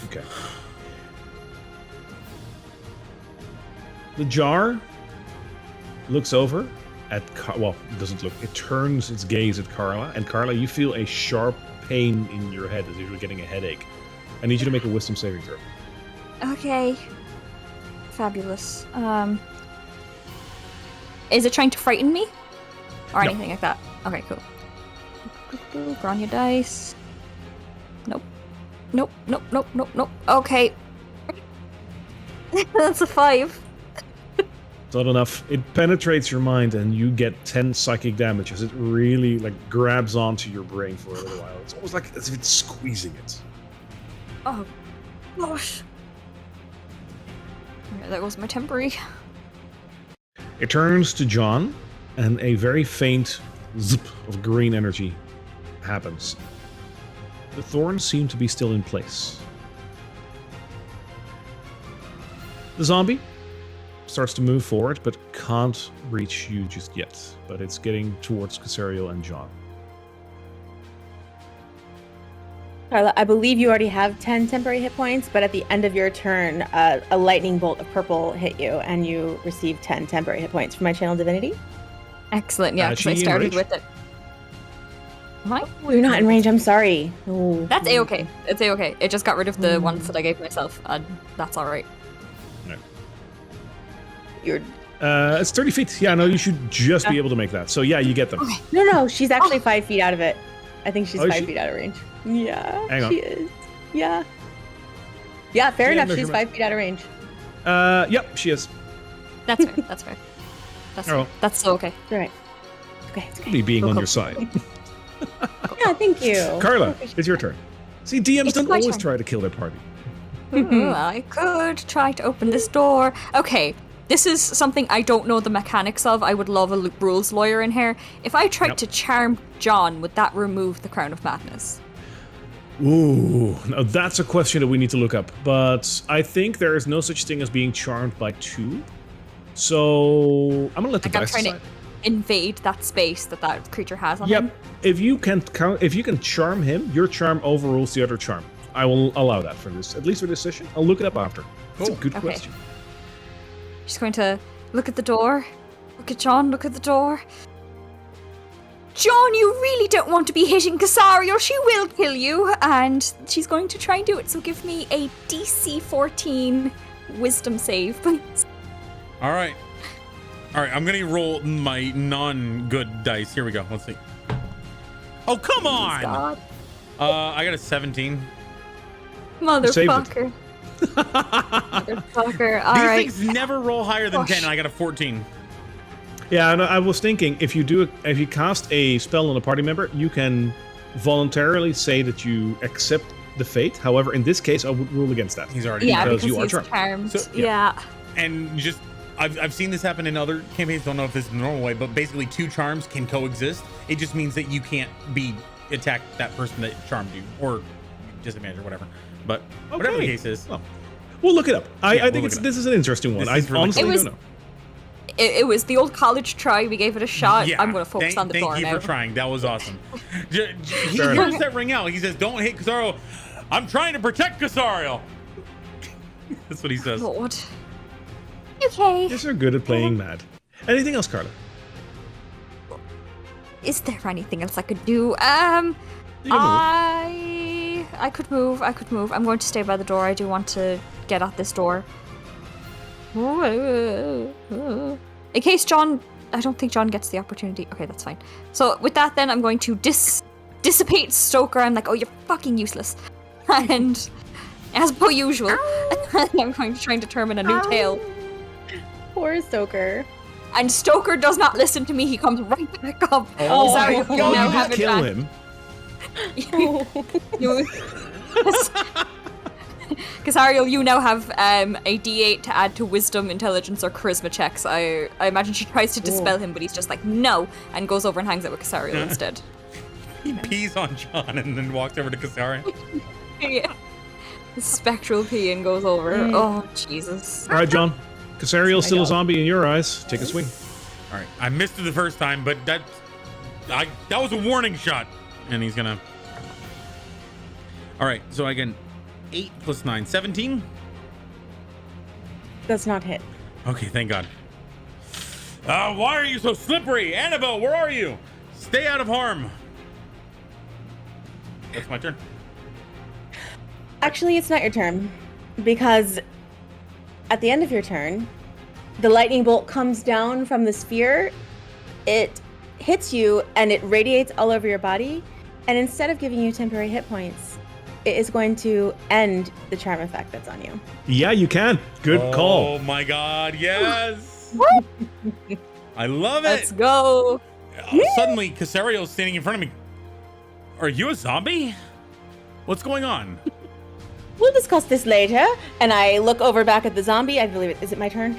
Okay. The jar looks over at well, it doesn't look. It turns its gaze at Carla, and Carla, you feel a sharp pain in your head as if you're getting a headache. I need you to make a wisdom saving throw. Okay. Fabulous. Is it trying to frighten me? Or No. anything like that? Okay, cool. Grania dice. Nope. Nope, nope, nope, nope, nope. Okay. That's a 5. It's not enough. It penetrates your mind, and you get 10 psychic damage as it really like grabs onto your brain for a little while. It's almost like as if it's squeezing it. Oh, gosh. Okay, there goes my temporary. It turns to John, and a very faint zip of green energy happens. The thorns seem to be still in place. The zombie starts to move forward, but can't reach you just yet. But it's getting towards Casario and John. Carla, I believe you already have 10 temporary hit points, but at the end of your turn, a lightning bolt of purple hit you, and you receive 10 temporary hit points from my channel divinity. Excellent, yeah, because I she in started range? with it. Am I? Oh, you're not in range. I'm sorry. Ooh. That's A-okay. It's A-okay. It just got rid of the ones that I gave myself, and that's alright. You're It's 30 feet. Yeah, no, you should just be able to make that. So yeah, you get them. no. She's actually 5 feet out of it. I think she's Oh, is 5 she? feet out of range. Yeah, Hang on. she is. Yeah. Yeah, fair Yeah, enough. She's measurement. 5 feet out of range. Yep, she is. That's fair, that's fair. That's Oh. fair. That's so okay. It's all right. Okay, it's okay. Me being Cool, on cool. your side. Yeah, thank you. Carla, it's your turn. See, DMs It's don't my always turn. try to kill their party. Ooh, I could try to open this door. Okay, this is something I don't know the mechanics of. I would love a rules lawyer in here. If I tried Yep. to charm John, would that remove the Crown of Madness? Ooh, now that's a question that we need to look up. But I think there is no such thing as being charmed by 2. So I'm gonna let the Like I'm dice trying decide. to invade that space that creature has on Yep. him. If you can charm him, your charm overrules the other charm. I will allow that for this, at least for this session. I'll look it up after. That's a Cool. good Okay. question. She's going to look at the door. Look at John, look at the door. John, you really don't want to be hitting Casario. She will kill you. And she's going to try and do it. So give me a DC 14 wisdom save, please. All right, I'm gonna roll my non-good dice. Here we go. Let's see. Oh, come on! God. I got a 17. saved it. Motherfucker. Motherfucker. All These right. things never roll higher than Gosh. 10, and I got a 14. Yeah, and I was thinking if you cast a spell on a party member, you can voluntarily say that you accept the fate. However, in this case, I would rule against that. He's already Yeah, because because you are he's charmed. charmed. So- yeah. And just I've seen this happen in other campaigns. Don't know if this is the normal way, but basically 2 charms can coexist. It just means that you can't attack that person that charmed you or disadvantage or whatever. But whatever the Okay. case is. Well, we'll look it up. Yeah, I we'll think look it up. this is an interesting one. This I is really honestly cool. It was- don't know. It was the old college try. We gave it a shot. Yeah, I'm going to focus on the door Thank you now. for trying. That was awesome. He Fair hears enough. that ring out. He says, "Don't hit Casario. I'm trying to protect Casario." That's what he says. Lord. Okay. Yes, are good at playing mad. Anything else, Carla? Is there anything else I could do? You can I could move. I'm going to stay by the door. I do want to get at this door. In case John... I don't think John gets the opportunity. Okay, that's fine. So with that then, I'm going to dissipate Stoker. I'm like, oh, you're fucking useless. And as per usual, I'm going to try and determine a new tale. Poor Stoker. And Stoker does not listen to me. He comes right back up. Oh Sorry, my you God, now you have did kill advantage. him. You- Casariel, you now have a D8 to add to wisdom, intelligence, or charisma checks. I imagine she tries to dispel him, but he's just like, no, and goes over and hangs out with Casariel instead. He pees on John and then walks over to Casariel. Yeah. Spectral pee and goes over. Oh, Jesus. All right, John. Casariel's still a zombie in your eyes. Take a swing. All right, I missed it the first time, but that was a warning shot, and he's gonna. All right, so I get 8 plus 9, 17. Does not hit. Okay, thank God. Why are you so slippery, Annabelle? Where are you? Stay out of harm. That's my turn. Actually, it's not your turn, because at the end of your turn, the lightning bolt comes down from the sphere. It hits you and it radiates all over your body. And instead of giving you temporary hit points, it is going to end the charm effect that's on you. Yeah, you can. Good call. Oh my God, yes. I love it. Let's go. Suddenly, Casario's standing in front of me. Are you a zombie? What's going on? We'll discuss this later. And I look over back at the zombie. I believe it. Is it my turn?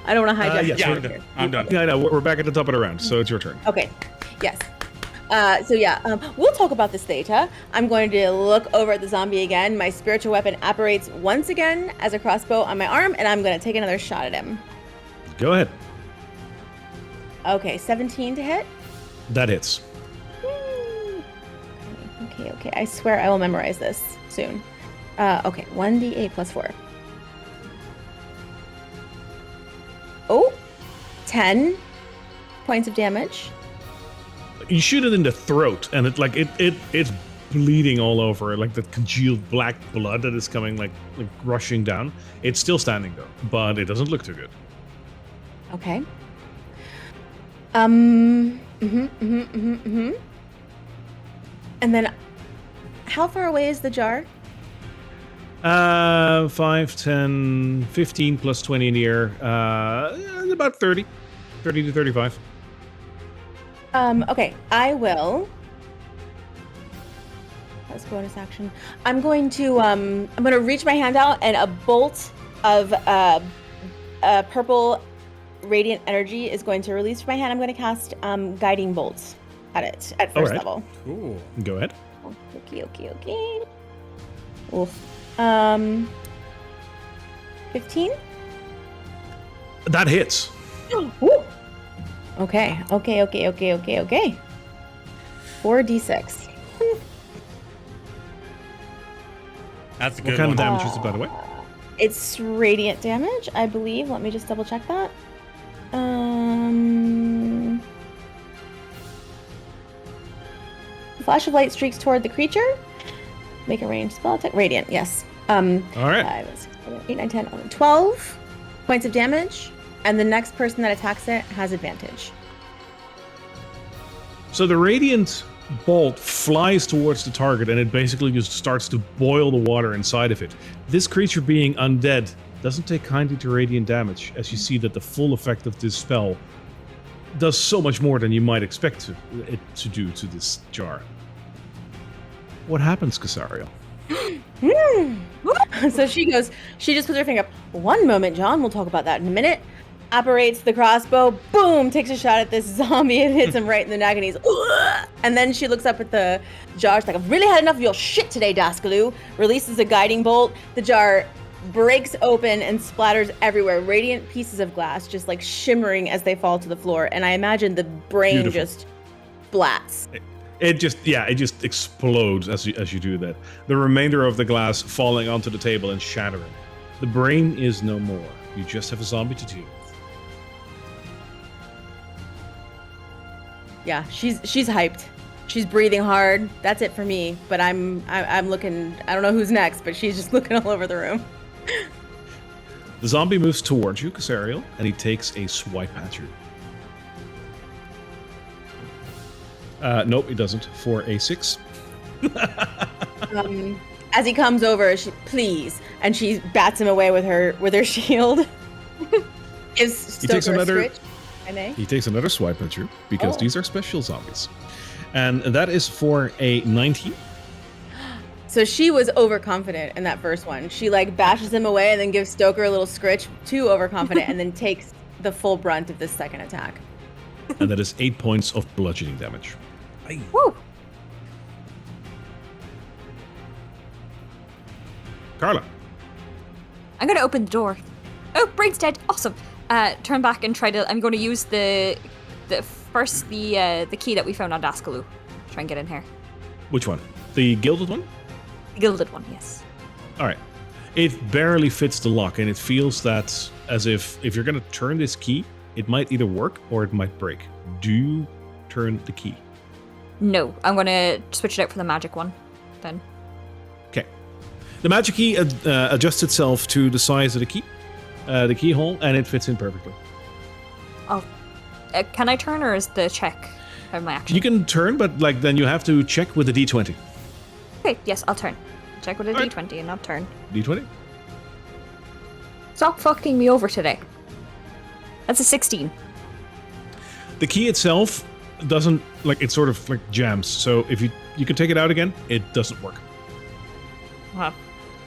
I don't want to hijack. Yes, Yeah, I'm done. Yeah, no, we're back at the top of the round, so it's your turn. Okay. Yes. We'll talk about this later. I'm going to look over at the zombie again. My spiritual weapon operates once again as a crossbow on my arm, and I'm going to take another shot at him. Go ahead. Okay, 17 to hit. That hits. Okay. I swear I will memorize this soon. Okay, 1d8 plus 4. Oh, 10 points of damage. You shoot it in the throat, and it's bleeding all over, like the congealed black blood that is coming like rushing down. It's still standing though, but it doesn't look too good. Okay. And then, how far away is the jar? 5, 10, 15 plus 20 in the air. About 30 to 35. Okay, I will. Let's bonus action. I'm going to reach my hand out, and a bolt of purple radiant energy is going to release from my hand. I'm going to cast guiding bolts at it at first level. Cool. Go ahead. Okay. Oof. 15? That hits. Woo. Okay. 4d6. That's a good What kind one. of damage is it, by the way? It's radiant damage, I believe. Let me just double check that. Flash of light streaks toward the creature. Make a ranged spell attack. Radiant, yes. All right. 5, 6, 7, 8, 9, 10, 11, 12 points of damage. And the next person that attacks it has advantage. So the radiant bolt flies towards the target, and it basically just starts to boil the water inside of it. This creature, being undead, doesn't take kindly to radiant damage, as you see that the full effect of this spell does so much more than you might expect it to do to this jar. What happens, Casariel? So she just puts her finger up. 1 moment, John. We'll talk about that in a minute. Operates the crossbow. Boom! Takes a shot at this zombie and hits him right in the neck, and he's. Ugh! And then she looks up at the jar. She's like, I've really had enough of your shit today, Dascalu. Releases a guiding bolt. The jar breaks open and splatters everywhere. Radiant pieces of glass just like shimmering as they fall to the floor. And I imagine the brain Beautiful. just splats. It just explodes as you do that. The remainder of the glass falling onto the table and shattering. The brain is no more. You just have a zombie to deal with. Yeah, she's hyped. She's breathing hard. That's it for me. But I'm looking. I don't know who's next, but she's just looking all over the room. The zombie moves towards you, Casariel, and he takes a swipe at you. Nope, he doesn't. For a 6. As he comes over, please, and she bats him away with her shield. Gives Stoker a switch. I may. He takes another swipe at you, because these are special zombies. And that is for a 19. So she was overconfident in that first one. She like bashes him away and then gives Stoker a little scritch, too overconfident, and then takes the full brunt of this second attack. And that is 8 points of bludgeoning damage. Aye. Woo! Carla. I'm gonna open the door. Oh, Brain's dead. Awesome. Turn back and try to. I'm going to use the key that we found on Dascalu. Try and get in here. Which one? The gilded one? The gilded one, yes. All right. It barely fits the lock, and it feels that as if you're going to turn this key, it might either work or it might break. Do you turn the key? No, I'm going to switch it out for the magic one then. Okay. The magic key adjusts itself to the size of the keyhole, and it fits in perfectly. Oh, can I turn, or is the check of my action? You can turn, but then you have to check with the D20. Okay, yes, I'll turn. Check with a Alright. D20 and not turn. D20? Stop fucking me over today. That's a 16. The key itself doesn't, it sort of jams. So if you can take it out again, it doesn't work. Well,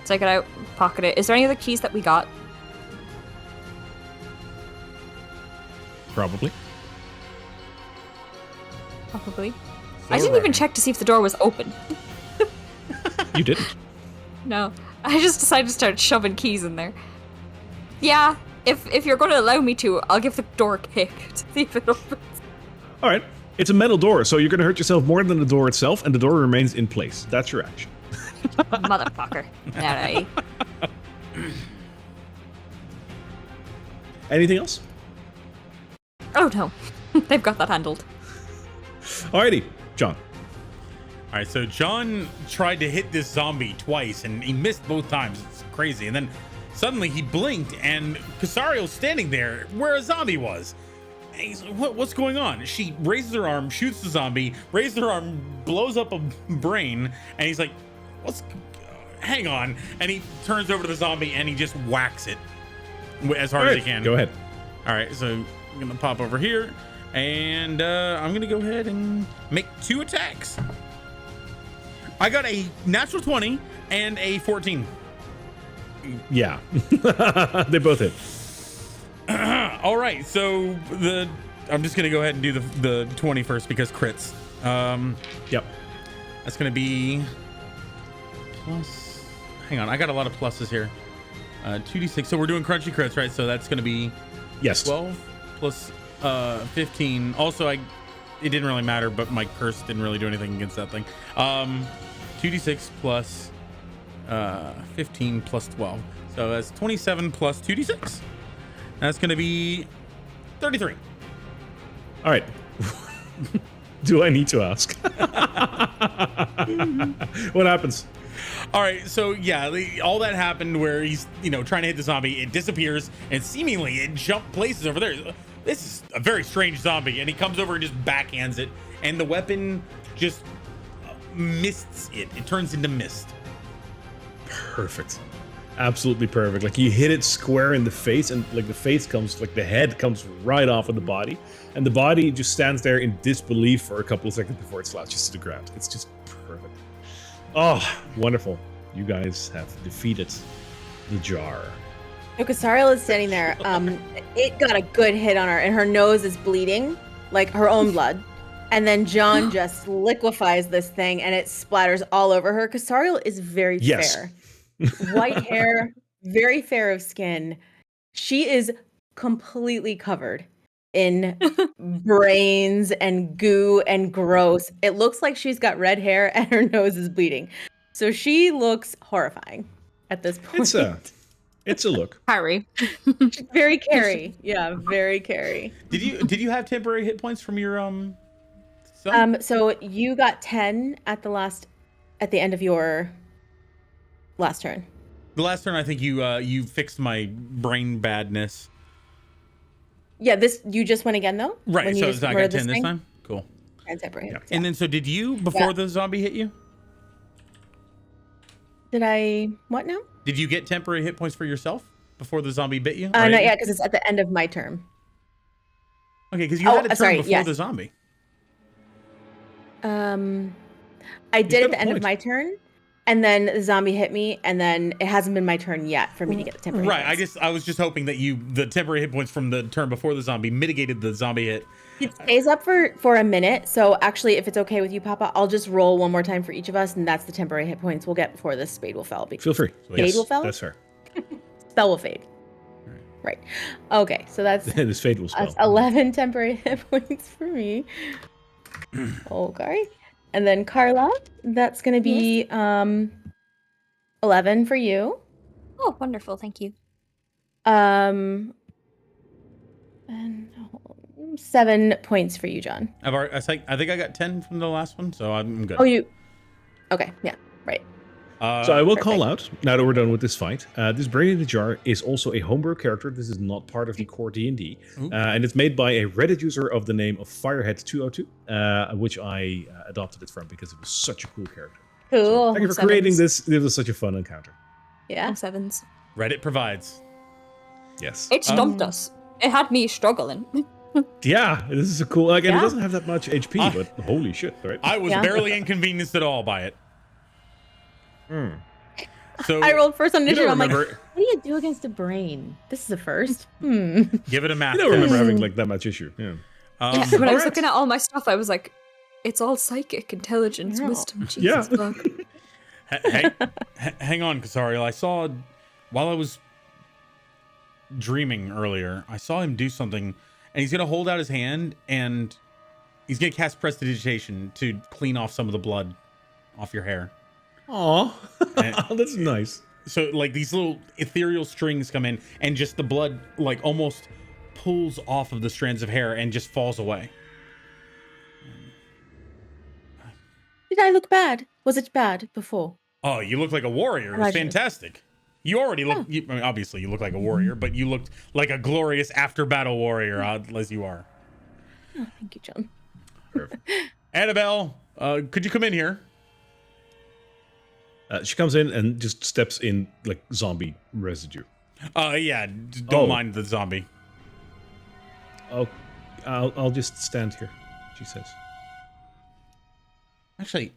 take it out, pocket it. Is there any other keys that we got? Probably. Probably. So I didn't even right. check to see if the door was open. You didn't. No, I just decided to start shoving keys in there. Yeah, if you're going to allow me to, I'll give the door a kick to see if it opens. All right. It's a metal door, so you're going to hurt yourself more than the door itself, and the door remains in place. That's your action. Motherfucker. Alright. Anything else? Oh no, they've got that handled. Alrighty, John. All right, so John tried to hit this zombie twice, and he missed both times. It's crazy. And then suddenly he blinked, and Casario's standing there where a zombie was. And he's like, what's going on? She raises her arm, shoots the zombie, raises her arm, blows up a brain, and he's like, hang on. And he turns over to the zombie, and he just whacks it as hard as he can. Go ahead. All right, so I'm going to pop over here, and I'm going to go ahead and make 2 attacks. I got a natural 20 and a 14. Yeah. They both hit. All right, so I'm just gonna go ahead and do the 20 first because crits. Yep. That's gonna be plus. Hang on, I got a lot of pluses here. 2d6. So we're doing crunchy crits, right? So that's gonna be Yes. 12 plus 15. Also, it didn't really matter, but my curse didn't really do anything against that thing. 2d6 plus 15 plus 12. So that's 27 plus 2d6. That's going to be 33. All right. Do I need to ask? What happens? All right, so yeah, all that happened where he's, trying to hit the zombie. It disappears, and seemingly it jumped places over there. This is a very strange zombie, and he comes over and just backhands it, and the weapon just mists it. It turns into mist. Perfect. Absolutely perfect. You hit it square in the face, and the face comes, the head comes right off of the body, and the body just stands there in disbelief for a couple of seconds before it slouches to the ground. It's just perfect. Oh, wonderful. You guys have defeated the jar. So Casariel is standing there. It got a good hit on her, and her nose is bleeding, like her own blood. And then John just liquefies this thing, and it splatters all over her. Casariel is very fair. White hair, very fair of skin. She is completely covered in brains and goo and gross. It looks like she's got red hair and her nose is bleeding. So she looks horrifying at this point. It's a look. Harry. Very Carrie. Yeah, very Carrie. Did you have temporary hit points from your son? So you got 10 at the end of your last turn. The last turn, I think you fixed my brain badness. Yeah, you just went again though? Right, When you so I got 10 this time? Cool. And temporary hits, And then, so did you, before the zombie hit you? Did I, what now? Did you get temporary hit points for yourself before the zombie bit you? Not yet, because it's at the end of my turn. Okay, because you had a turn sorry, before yes. the zombie. I did at the end of my turn, and then the zombie hit me, and then it hasn't been my turn yet for me to get the temporary Right. hits. I was just hoping that the temporary hit points from the turn before the zombie mitigated the zombie hit. It stays up for a minute, so actually, if it's okay with you, Papa, I'll just roll one more time for each of us, and that's the temporary hit points we'll get before this spade will fall. Feel free. Fade will fall? That's fair. Spell will fade. Right. Okay, so that's This fade will spell. that's 11 temporary hit points for me. Okay. And then Carla, that's going to be 11 for you. Oh, wonderful. Thank you. And 7 points for you, John. I think I got 10 from the last one, so I'm good. Oh, you. Okay, yeah, right. So I will Perfect. call out, now that we're done with this fight, this Brain in the Jar is also a homebrew character. This is not part of the core D&D. And it's made by a Reddit user of the name of Firehead202, which I adopted it from because it was such a cool character. Cool. So thank you for Sevens. creating this. It was such a fun encounter. Yeah. Sevens. Reddit provides. Yes. It stumped us. It had me struggling. Yeah, this is a cool... Like, and Yeah. it doesn't have that much HP, but holy shit, right? I was Yeah. barely inconvenienced at all by it. So I rolled first on You initiative. don't I'm like, remember, what do you do against a brain? This is a first. Hmm. give it a math. you don't remember test. having like that much issue. Yeah. Yeah, when I was alright. looking at all my stuff, I was like, it's all psychic, intelligence, Yeah. wisdom, Yeah. Jesus fuck. Hang on, Kasariel. I saw while I was dreaming earlier, I saw him do something, and he's gonna hold out his hand and he's gonna cast prestidigitation to clean off some of the blood off your hair. Aw, And- that's nice. So like these little ethereal strings come in, and just the blood like almost pulls off of the strands of hair and just falls away. Did I look bad? Was it bad before? Oh, you look like a warrior. It was Imagine. fantastic. You already look. I mean, obviously, you look like a warrior, but you looked like a glorious after-battle warrior, as you are. Oh, thank you, John. Perfect. Annabelle, could you come in here? She comes in and just steps in like zombie residue. Yeah. Don't Oh. mind the zombie. Oh, I'll just stand here, she says. Actually,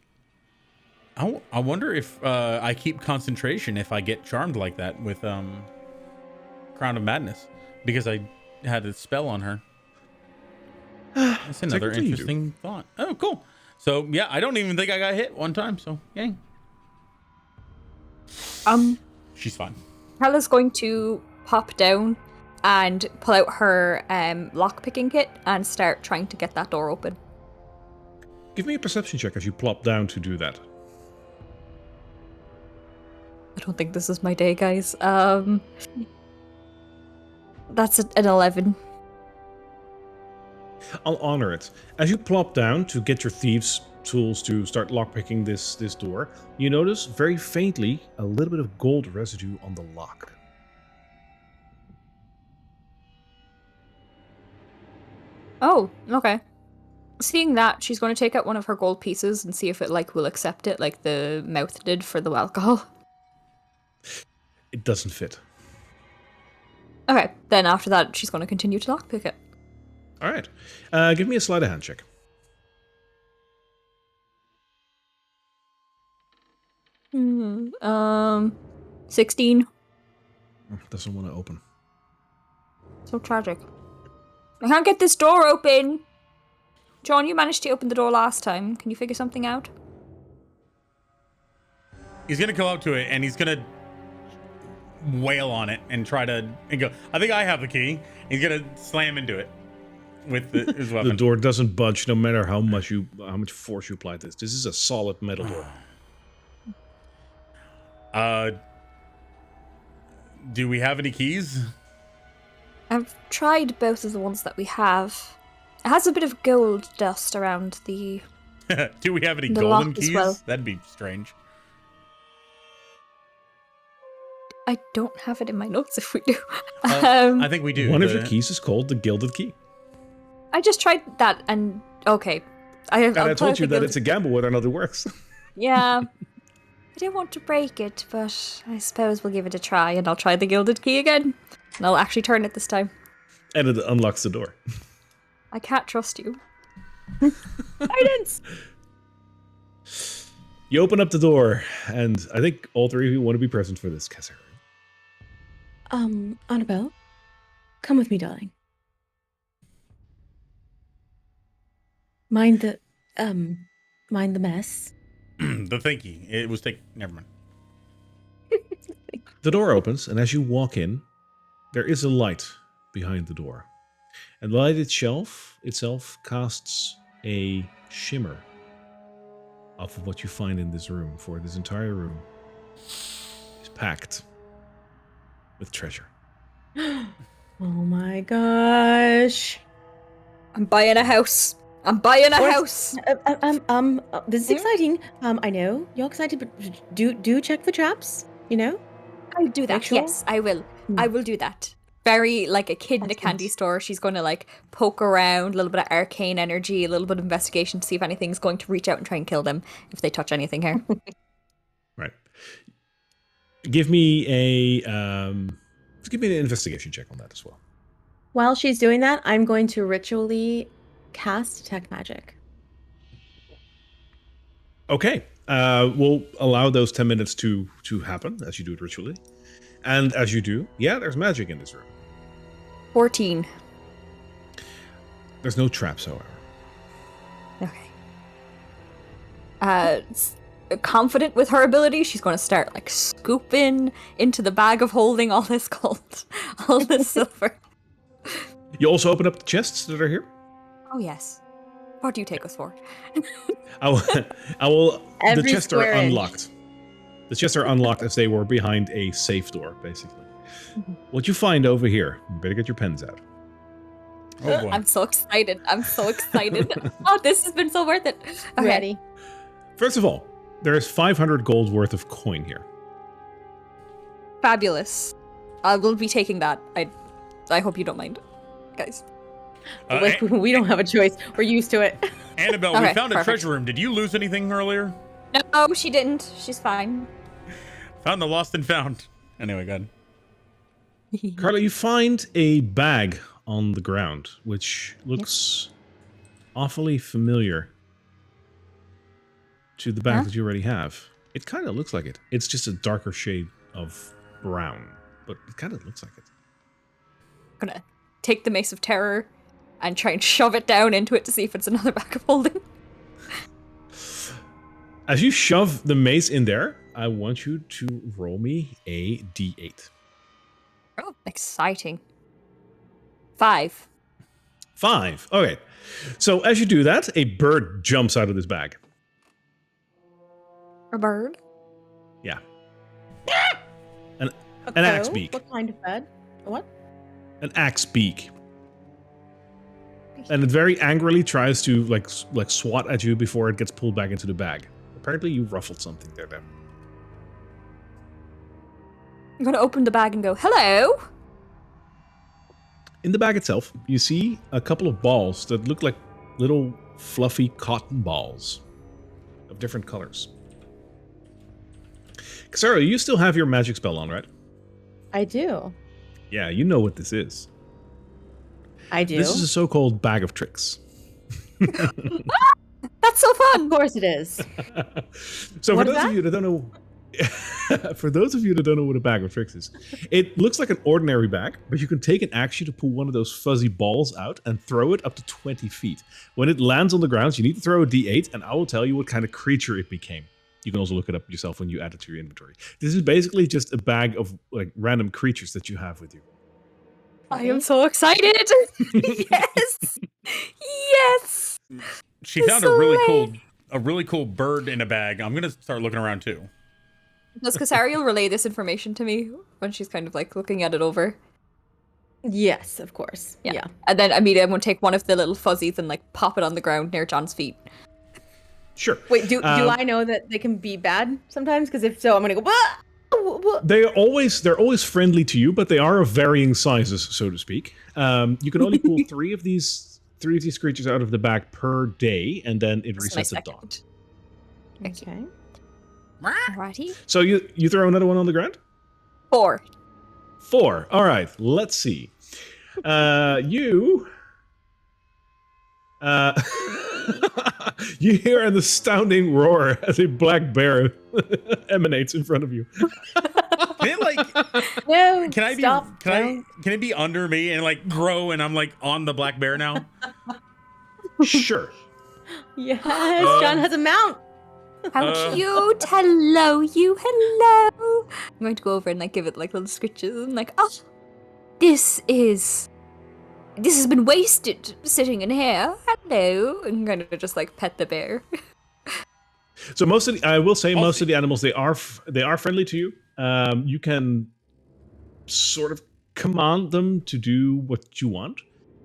I wonder if I keep concentration if I get charmed like that with Crown of Madness, because I had a spell on her. That's another Technically you do. interesting thought. Oh, cool. So yeah, I don't even think I got hit one time. So yay, she's fine. Carla's going to pop down and pull out her lock-picking kit and start trying to get that door open. Give me a perception check as you plop down to do that. I don't think this is my day, guys. That's an 11. I'll honor it. As you plop down to get your thieves' tools to start lockpicking this door, you notice very faintly a little bit of gold residue on the lock. Oh, okay. Seeing that, she's going to take out one of her gold pieces and see if it will accept it, like the mouth did for the alcohol. It doesn't fit. Okay, then after that, she's going to continue to lockpick it. All right. Give me a sleight of hand check. Hmm. 16. Doesn't want to open. So tragic. I can't get this door open. John, you managed to open the door last time. Can you figure something out? He's gonna go up to it and he's gonna wail on it and try to go. I think I have the key. He's gonna slam into it with his weapon. The door doesn't budge no matter how much force you apply to this. This is a solid metal door. Do we have any keys? I've tried both of the ones that we have. It has a bit of gold dust around the... Do we have any The golden lock as keys? well. That'd be strange. I don't have it in my notes if we do. I think we do. One of your keys is called the Gilded Key. I just tried that and... Okay. And I I'll told you try that the it's a gamble whether or not it works. Yeah. I didn't want to break it, but I suppose we'll give it a try, and I'll try the gilded key again. And I'll actually turn it this time. And it unlocks the door. I can't trust you. Guidance! You open up the door, and I think all three of you want to be present for this, Cassariel. Annabelle, come with me, darling. Mind the mess. The thinky. It was never mind. The door opens, and as you walk in, there is a light behind the door. And the light itself casts a shimmer off of what you find in this room, for this entire room is packed with treasure. Oh my gosh. I'm buying a house. I'm buying a What's- house. This is exciting. I know you're excited, but do check for traps. You know. I do that. Make sure. Yes, I will. I will do that. Very like a kid in a Excellent. candy store. She's going to like poke around, a little bit of arcane energy, a little bit of investigation to see if anything's going to reach out and try and kill them if they touch anything here. Right. Give me an investigation check on that as well. While she's doing that, I'm going to ritually cast detect magic. Okay. We'll allow those 10 minutes to happen as you do it ritually. And as you do, yeah, there's magic in this room. 14. There's no traps, however. Okay. Confident with her ability, she's going to start like scooping into the bag of holding all this gold, all this silver. You also open up the chests that are here. Oh yes. What do you take us for? I will. The Every chests are square inch. unlocked. The chests are unlocked as they were behind a safe door, basically. What you find over here, you better get your pens out. Oh boy. I'm so excited. I'm so excited. Oh, this has been so worth it. Okay. Ready? First of all, there is 500 gold worth of coin here. Fabulous. I will be taking that. I hope you don't mind, guys. We don't have a choice. We're used to it. Annabelle, we Okay, found a perfect. treasure room. Did you lose anything earlier? No, she didn't. She's fine. Found the lost and found. Anyway, go ahead. Carla, you find a bag on the ground, which looks awfully familiar to the bag Huh? that you already have. It kind of looks like it. It's just a darker shade of brown, but it kind of looks like it. I'm gonna take the Mace of Terror and try and shove it down into it to see if it's another bag of holding. As you shove the mace in there, I want you to roll me a d8. Oh, exciting. 5. 5. Okay. So as you do that, a bird jumps out of this bag. A bird? Yeah. A An axe crow? beak. What kind of bird? What? An axe beak. And it very angrily tries to like swat at you before it gets pulled back into the bag. Apparently you ruffled something there, then. I'm gonna open the bag and go, hello? In the bag itself, you see a couple of balls that look like little fluffy cotton balls of different colors. Casaro, you still have your magic spell on, right? I do. Yeah, you know what this is. I do. This is a so-called bag of tricks. That's so Of fun! course it is. So What for is those of that? you that don't know, for those of you that don't know what a bag of tricks is, it looks like an ordinary bag, but you can take an action to pull one of those fuzzy balls out and throw it up to 20 feet. When it lands on the ground, you need to throw a d8, and I will tell you what kind of creature it became. You can also look it up yourself when you add it to your inventory. This is basically just a bag of like random creatures that you have with you. I am so excited! Yes! Yes! She It's found so a really cool bird in a bag. I'm gonna start looking around too. Does Casariel relay this information to me when she's kind of like looking at it over? Yes, of course. Yeah. And then immediately I'm going to take one of the little fuzzies and like pop it on the ground near John's feet. Sure. Wait, do I know that they can be bad sometimes? Because if so, I'm gonna go. "Wah!" They're always friendly to you, but they are of varying sizes, so to speak. You can only pull three of these creatures out of the bag per day, and then it This is my resets at dawn. second. Thank you. Okay. Alrighty. So you throw another one on the ground? 4. 4. All right. Let's see. You. You hear an astounding roar as a black bear emanates in front of you. Can it like? No, Can I stop. be? Can it be under me and like grow and I'm like on the black bear now? Sure. Yes, John has a mount. How cute! Hello, you. Hello. I'm going to go over and like give it like little scritches and like, oh, this has been wasted sitting in here. Hello, and kind of just like pet the bear. So most of I will say most of the animals they are friendly to you. You can sort of command them to do what you want.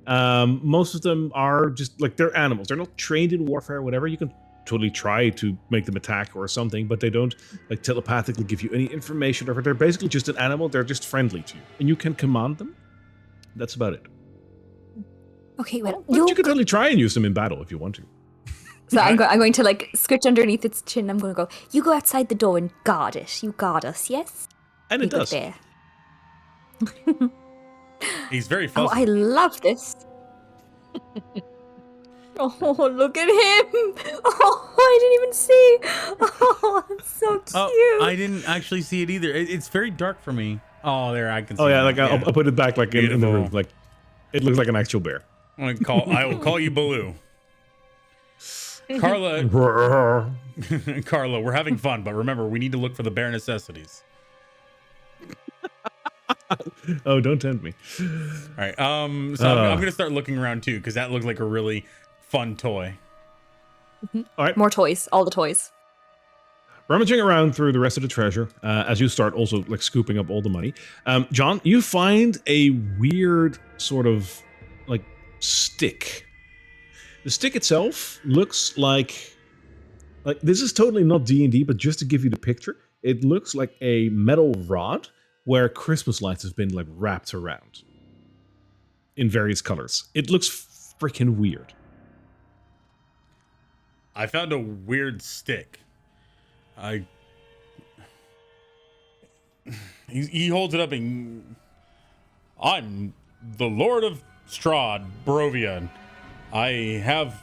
Most of them are just like they're animals. They're not trained in warfare or whatever. You can totally try to make them attack or something, but they don't like telepathically give you any information. Or they're basically just an animal. They're just friendly to you, and you can command them. That's about it. Okay, well, But you can totally try and use them in battle if you want to. So I'm going to like scritch underneath its chin. I'm going to go. You go outside the door and guard it. You guard us, yes? And it does. Bear. He's very Oh, fuzzy. I love this. Oh, look at him! Oh, I didn't even see. Oh, it's so cute. Oh, I didn't actually see it either. It's very dark for me. Oh, there I can see. Oh yeah, it. like I'll put it back like in the room. Like it looks like an actual bear. I will call you Baloo. Carla, Carla, we're having fun, but remember, we need to look for the bare necessities. Oh, don't tempt me. All right. So I'm gonna start looking around too, because that looks like a really fun toy. All right. More toys. All the toys. Rummaging around through the rest of the treasure, as you start also like scooping up all the money. John, you find a weird sort of like stick. The stick itself looks like this is totally not D&D, but just to give you the picture, it looks like a metal rod where Christmas lights have been like wrapped around in various colors. It looks freaking weird. I found a weird stick. He holds it up and I'm the Lord of Strahd, Barovia. I have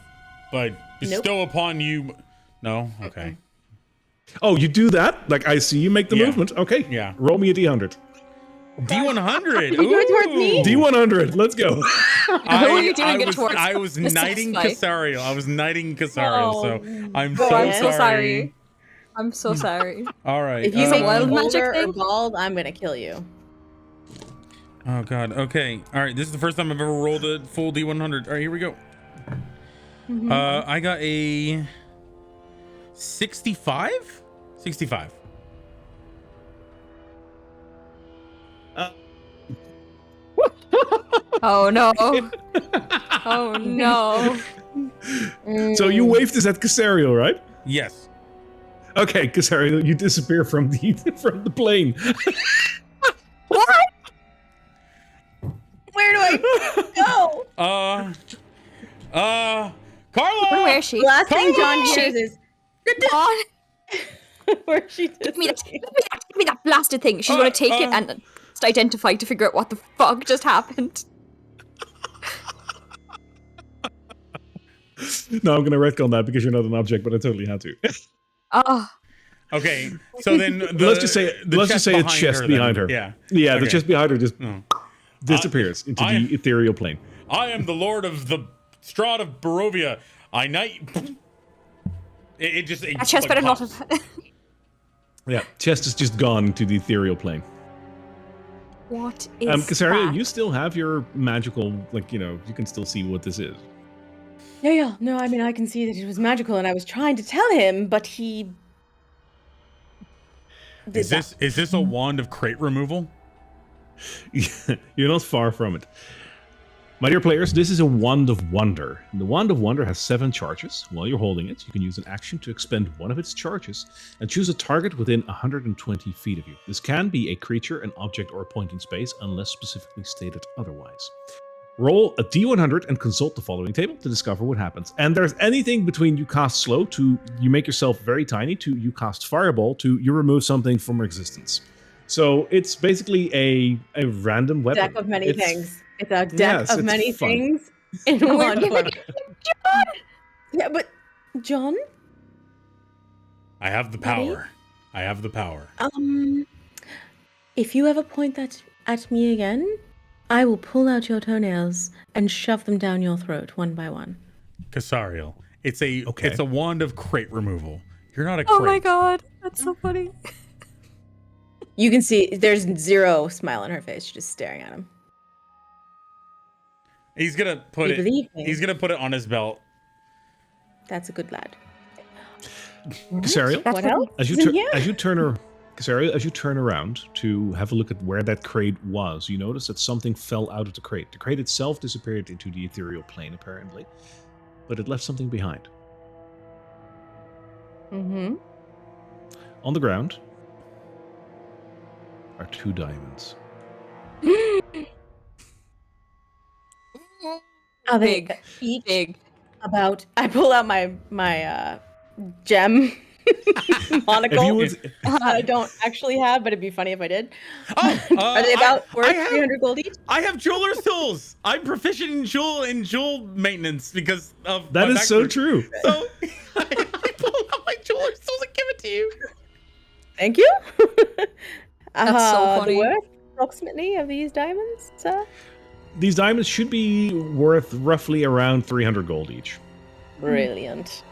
bestow upon you. No, okay. Oh, you do that? Like I see you make the movement. Okay. Yeah. Roll me a D100. D100. You do it towards me? D100. Let's go. Who are you doing it towards? I was knighting Casariel. So I'm so I'm sorry. so sorry. I'm so sorry. All right. If you make wild me magic older or thing? bald, I'm gonna kill you. Oh God. Okay. All right. This is the first time I've ever rolled a full D100. All right. Here we go. I got a 65. 65. Oh no. Oh no. So you waved this at Casariel, right? Yes. Okay, Casariel, you disappear from the plane. What? Where do I go? Carla. Where is she? The last thing John Carla! hears is Oh, where she give me that blasted thing. She's gonna take it and just identify to figure out what the fuck just happened. No, I'm gonna retcon that because you're not an object, but I totally had to. Oh. Okay. So then let's just say a chest behind her. Yeah. Yeah, Okay. the chest behind her just disappears into the ethereal plane. I am the Lord of the Strahd of Barovia. I knight. It That chest better not have. Yeah, chest is just gone to the ethereal plane. What is Casaria, that? you still have your magical, like, you can still see what this is. Yeah. No, I mean I can see that it was magical, and I was trying to tell him, but he. Is this a wand of crate removal? You're not far from it. My dear players, this is a Wand of Wonder. And the Wand of Wonder has 7 charges. While you're holding it, you can use an action to expend one of its charges and choose a target within 120 feet of you. This can be a creature, an object, or a point in space, unless specifically stated otherwise. Roll a d100 and consult the following table to discover what happens. And there's anything between you cast slow to you make yourself very tiny to you cast fireball to you remove something from existence. So it's basically a random weapon. Deck of many things. It's a deck of many fun. things in one. Yeah, but John, I have the Buddy? power. I have the power. if you ever point that at me again, I will pull out your toenails and shove them down your throat one by one. Casariel, it's a Okay. it's a wand of crate removal. You're not a crate. Oh my god, that's so funny. You can see there's zero smile on her face. She's just staring at him. He's gonna put You it. believe me? He's gonna put it on his belt. That's a good lad. Casariel, What else? as you is in here? Casariel, as you turn around to have a look at where that crate was, you notice that something fell out of the crate. The crate itself disappeared into the ethereal plane, apparently, but it left something behind. Mm-hmm. On the ground are 2 diamonds. Are they Big. each Big. about? I pull out my gem monocle. I don't actually have, but it'd be funny if I did. Oh, Are they about I worth have- 300 gold each? I have jeweler's tools. I'm proficient in jewel maintenance because of That my is so backstory. true. So I pull out my jeweler's tools and give it to you. Thank you. That's so funny. The worth approximately of these diamonds, sir? These diamonds should be worth roughly around 300 gold each. Brilliant.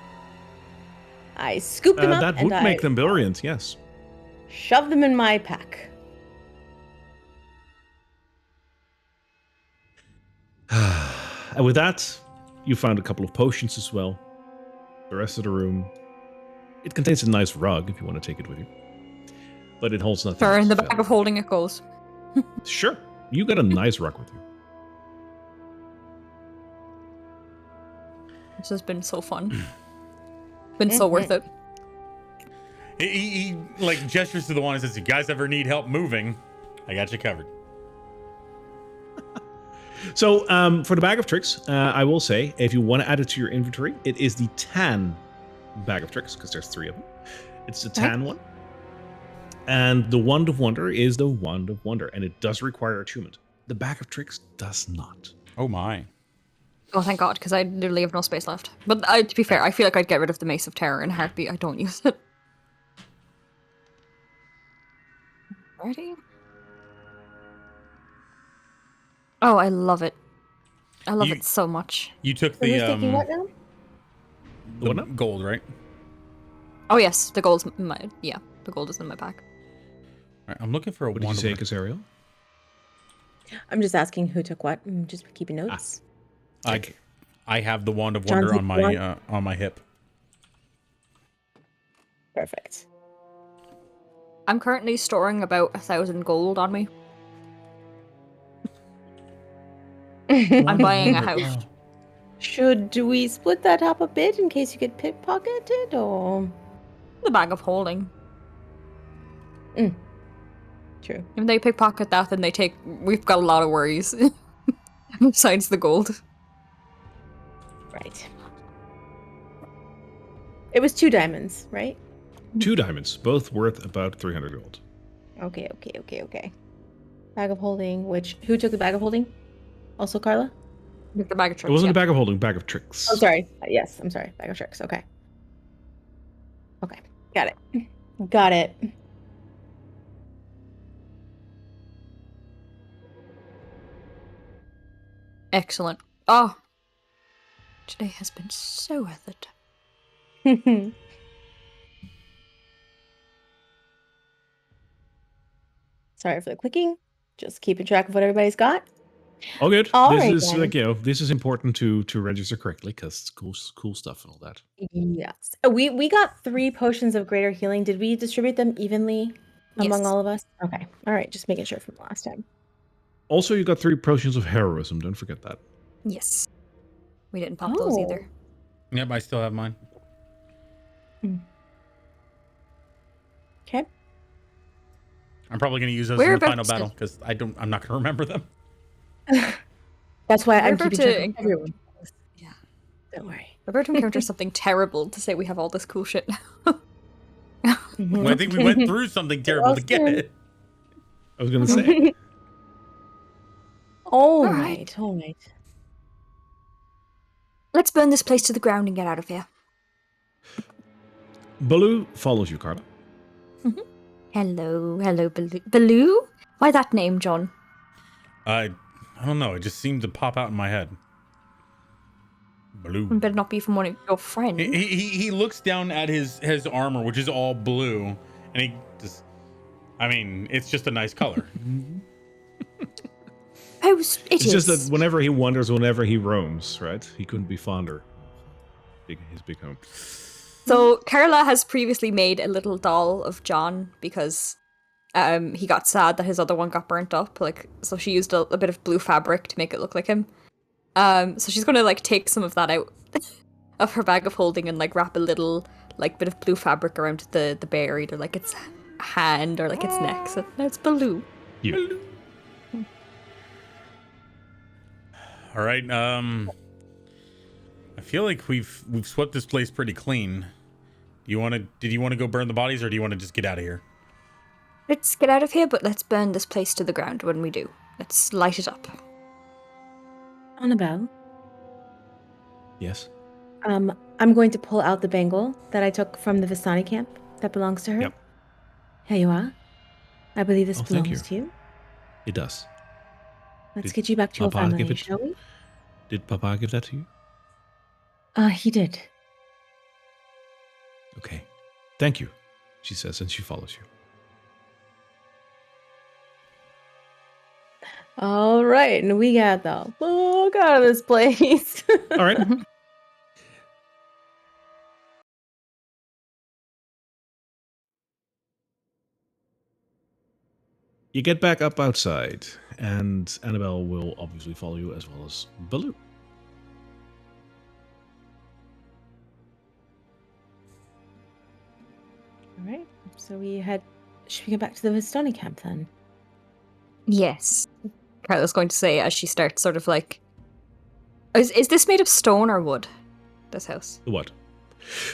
I scoop them up That and would make them brilliant, yes. shove them in my pack. And with that, you found a couple of potions as well. The rest of the room, it contains a nice rug if you want to take it with you. But it holds nothing. Sure, in the else bag of holding it goes. Sure. You got a nice rug with you. This has been so fun. Been so worth it. He like gestures to the wand and says, "You guys ever need help moving? I got you covered." So, for the bag of tricks, I will say, if you want to add it to your inventory, it is the tan bag of tricks, because there's 3 of them. It's the tan one. And the wand of wonder is the wand of wonder, and it does require attunement. The bag of tricks does not. Oh my! Oh, thank God, because I literally have no space left. But to be fair, I feel like I'd get rid of the Mace of Terror in a heartbeat. I don't use it. Ready? Oh, I love it. I love it so much. You took So the who's taking what now? the What now? gold, right? Oh yes, the gold's the gold is in my pack. All right, I'm looking for a What did you wand. say, Casariel? I'm just asking who took what. I'm just keeping notes. I have the wand of John, wonder take on my hip. Perfect. I'm currently storing about 1,000 gold on me. I'm buying a house. Should we split that up a bit in case you get pickpocketed, or? The bag of holding. True. If they pickpocket that, then we've got a lot of worries. Besides the gold. Right. It was 2 diamonds, right? 2 diamonds, both worth about 300 gold. Okay. Bag of holding, who took the bag of holding? Also Carla? The bag of tricks. It wasn't yeah. a bag of holding, bag of tricks. Oh, sorry. Yes, I'm sorry. Bag of tricks. Okay. Got it. Excellent. Oh. Today has been so worth it. Sorry for the clicking. Just keeping track of what everybody's got. Oh, good. All this right, is then. this is important to register correctly because it's cool stuff and all that. Yes. We got 3 potions of greater healing. Did we distribute them evenly among Yes. all of us? Okay. All right. Just making sure from last time. Also, you got 3 potions of heroism. Don't forget that. Yes. We didn't pop those either. Yep, I still have mine. Okay. I'm probably going to use those We're in the about final to- battle because I'm not going to remember them. That's why I'm We're about keeping track to- of everyone. Yeah. Don't worry. We're about to encounter something terrible to say we have all this cool shit now. Well, I think we went through something terrible to get Awesome. it. I was going to say. All All right. Let's burn this place to the ground and get out of here. Baloo follows you, Carla. Hello, Baloo. Baloo? Why that name, John? I don't know. It just seemed to pop out in my head. Blue. It better not be from one of your friends. He looks down at his armor, which is all blue, and he just, I mean, it's just a nice color. It's just that whenever he wanders, whenever he roams, right? He couldn't be fonder. His big home. So Carla has previously made a little doll of John because he got sad that his other one got burnt up. So she used a bit of blue fabric to make it look like him. So she's gonna take some of that out of her bag of holding and wrap a little bit of blue fabric around the bear, either its hand or its neck. So now it's Baloo. Yeah. All right. I feel like we've swept this place pretty clean. Did you want to go burn the bodies, or do you want to just get out of here? Let's get out of here, but let's burn this place to the ground when we do. Let's light it up. Annabelle, Yes. I'm going to pull out the bangle that I took from the Vistani camp that belongs to her. Yep. Here you are. I believe this thank belongs to you. It does. Let's Did get you back to your Papa give family, it- shall we? Did Papa give that to you? He did. Okay. Thank you, she says, and she follows you. All right, and we got the fuck out of this place. All right. You get back up outside, and Annabelle will obviously follow you as well as Baloo. All right, so should we get back to the Vistani camp then? Yes. Carla's going to say as she starts sort of Is this made of stone or wood? This house? The what?